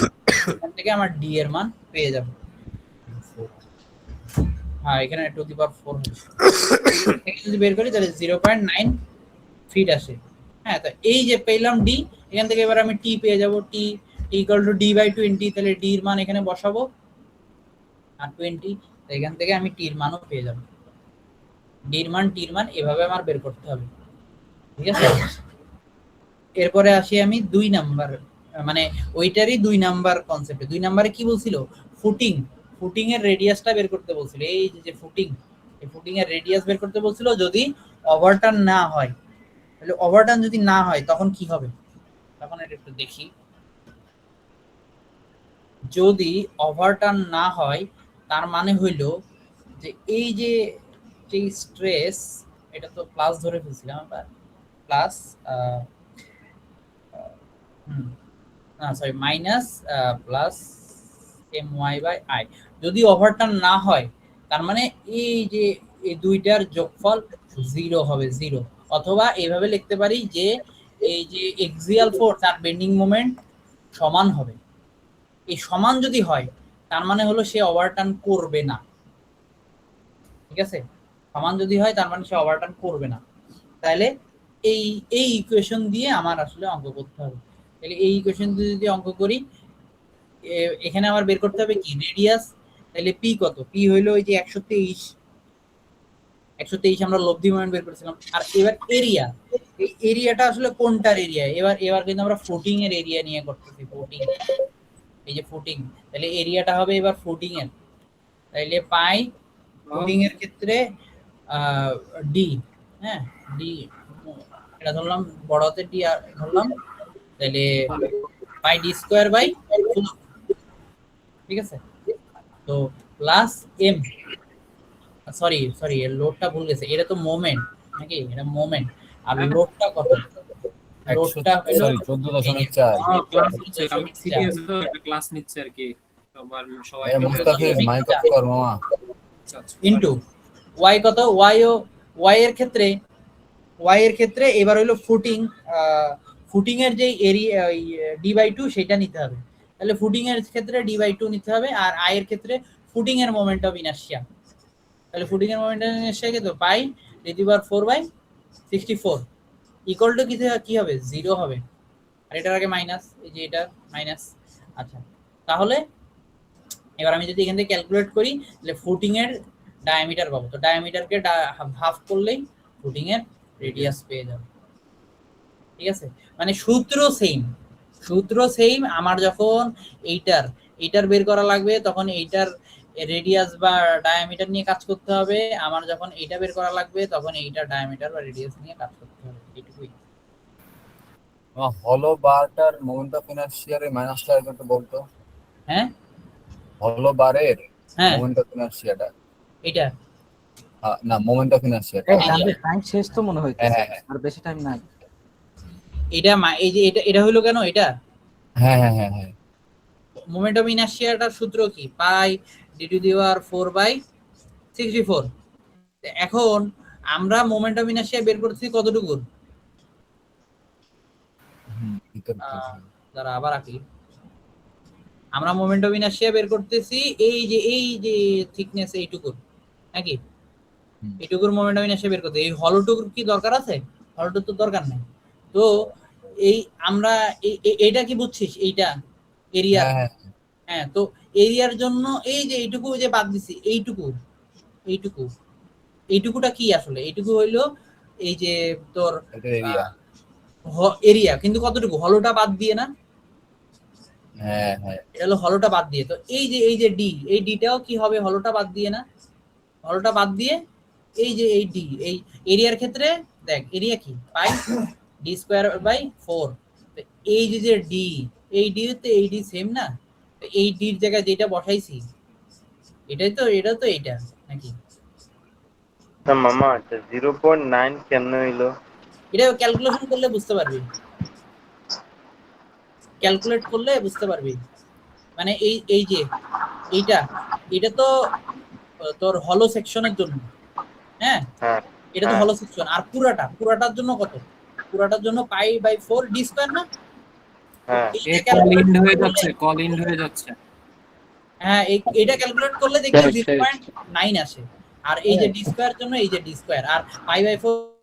এখান থেকে আমার d এর মান পেয়ে যাব। হ্যাঁ, এখানে টু দি পাওয়ার 4 হবে। থেকে যদি বের করি তাহলে 0.9 ফিট আসে। হ্যাঁ, তো এই যে পেলাম d, এখান থেকে এবার আমি t পেয়ে যাব। t ইকুয়াল টু d/20, তাহলে d এর মান এখানে বসাবো, আর 20, তো এখান থেকে আমি t এর মানও পেয়ে যাব। d এর মান এভাবে আমার বের করতে হবে। ঠিক আছে, এরপরে আসি আমি 2 নাম্বার, মানে ওইটারই 2 নাম্বার কনসেপ্টে। 2 নাম্বারে কি বলছিল? ফুটিং এর রেডিয়াসটা বের করতে বলছিল। এই যে ফুটিং, এই ফুটিং এর রেডিয়াস বের করতে বলছিল। যদি ওভারটার্ন না হয়, তাহলে ওভারটার্ন যদি না হয় তখন কি হবে? তখন এটা একটু দেখি। যদি ওভারটার্ন না হয় তার মানে হইলো যে এই যে স্ট্রেস, এটা তো প্লাস ধরে ফেলছিলাম আমরা, প্লাস না সরি মাইনাস প্লাস my/i। যদি ওভারটার্ন না হয় তার মানে এই যে এই দুইটার যোগফল 0 হবে, 0। অথবা এইভাবে লিখতে পারি যে এই যে এক্সিয়াল ফোর্স আর বেন্ডিং মোমেন্ট সমান হবে। এই সমান যদি হয় তার মানে হলো সে ওভারটার্ন করবে না। ঠিক আছে, সমান যদি হয় তার মানে সে ওভারটার্ন করবে না। তাহলে এই ইকুয়েশন দিয়ে আমার আসলে অঙ্ক করতে হবে। তাহলে এই ইকুয়েশন দিয়ে যদি অঙ্ক করি, এখানে আমার বের করতে হবে কি? রেডিয়াস। তাহলে p কত? p হইলো ওই যে 123 আমরা লব্ধি মোমেন্ট বের করেছিলাম। আর এবার এরিয়া, এই এরিয়াটা আসলে কোনটার এরিয়া? এবার কিন্তু আমরা ফুটিং এর এরিয়া নিয়ে করতেছি। ফুটিং, এই যে ফুটিং, তাহলে এরিয়াটা হবে এবার ফুটিং এর। তাইলে পাই ফুটিং এর ক্ষেত্রে ডি, হ্যাঁ ডি, এটা ধরলাম বড় হাতে ডি ধরলাম, তাহলে পাই ডি স্কয়ার বাই 4। ঠিক আছে, তো প্লাস এম, সরি এর লোডটা ভুল গেছে, এটা তো মোমেন্ট নাকি? এটা মোমেন্ট, আর লোডটা কত? লোডটা হলো 14.4 ক্লাস নিচ্ছে আর কি সবাই মুস্তাফিজ মাইক অফ কর মামা। ইনটু y কত? y এর ক্ষেত্রে এবার হলো ফুটিং এর যে এরিয়া d/2 সেটা নিতে হবে। তাহলে ফুটিং এর ক্ষেত্রে d/2 নিতে হবে, আর i এর ক্ষেত্রে ফুটিং এর মোমেন্ট অফ ইনার্শিয়া। তাহলে ফুটিং এর মোমেন্টাম ইনার্শিয়া কত পাই d⁴/64 ইকুয়াল টু কি হবে 0 হবে আর এটার আগে মাইনাস এই যে এটা মাইনাস আচ্ছা তাহলে এবার আমি যদি এখান থেকে ক্যালকুলেট করি তাহলে ফুটিং এর ডায়ামিটার পাবো তো ডায়ামিটারকে হাফ করলেই ফুটিং এর রেডিয়াস পেয়ে যাব ঠিক আছে মানে সূত্র সেম আমার যখন এইটার বের করা লাগবে তখন এইটার রেডিয়াস বা ডায়ামিটার নিয়ে কাজ করতে হবে আমার যখন এইটা বের করা লাগবে তখন এইটার ডায়ামিটার বা রেডিয়াস নিয়ে কাজ করতে হবে এইটুকুই হলো বারটার মোমেন্ট অফ ইনার্শিয়ার মাইনাসটা একটু বলতো হ্যাঁ হলো বারের হ্যাঁ মোমেন্ট অফ ইনার্শিয়াটা এইটা না মোমেন্ট অফ ইনার্শিয়াটা টাইম শেষ তো মনে হইতেছে হ্যাঁ। আর বেশি টাইম নাই এটা এই যে এটা হলো কেন এটা হ্যাঁ মোমেন্ট অফ ইনার্শিয়াটার সূত্র কি পাই d⁴/64 এখন আমরা মোমেন্ট অফ ইনার্শিয়া বের করতেছি কতটুকু দাঁড়া আবার আঁকি আমরা মোমেন্ট অফ ইনার্শিয়া বের করতেছি এই যে থিকনেস এইটুকুর নাকি এইটুকুর মোমেন্ট অফ ইনার্শিয়া বের করতে এই হলোটুকুর কি দরকার আছে হলোটুকুর তো দরকার নেই তো এই আমরা এইটা কি বুঝছিস এইটা এরিয়া হ্যাঁ তো এরিয়ার জন্য এই যে এইটুকু যে বাদ দিছি এইটুকুটা কি আসলে এইটুকু হইলো এই যে তোর এরিয়া কিন্তু কতটুকু হলোটা বাদ দিয়ে না হ্যাঁ এটা হলো হলোটা বাদ দিয়ে তো এই যে ডি এই ডিটাও কি হবে হলোটা বাদ দিয়ে না হলোটা বাদ দিয়ে এই যে এই ডি এই এরিয়ার ক্ষেত্রে দেখ এরিয়া কি পাই d²/4 তো এই যে ডি এই ডি তে এই ডি সেম না তো এই ডির জায়গায় যেটা বসাইছি এটা এইটা নাকি না মামা এটা 0.9 কেন হইলো এটা ক্যালকুলেশন করলে বুঝতে পারবি ক্যালকুলেট করলে বুঝতে পারবি মানে এই যে এটা তো তোর হলো সেকশনের জন্য হ্যাঁ এটা তো হলো সেকশন আর পুরাটার জন্য কত পুরাটার জন্য π/4 d² না হ্যাঁ কল ইন হয়ে যাচ্ছে হ্যাঁ এটা ক্যালকুলেট করলে দেখবি 0.9 আসে আর এই যে d² জন্য এই যে d² আর π/4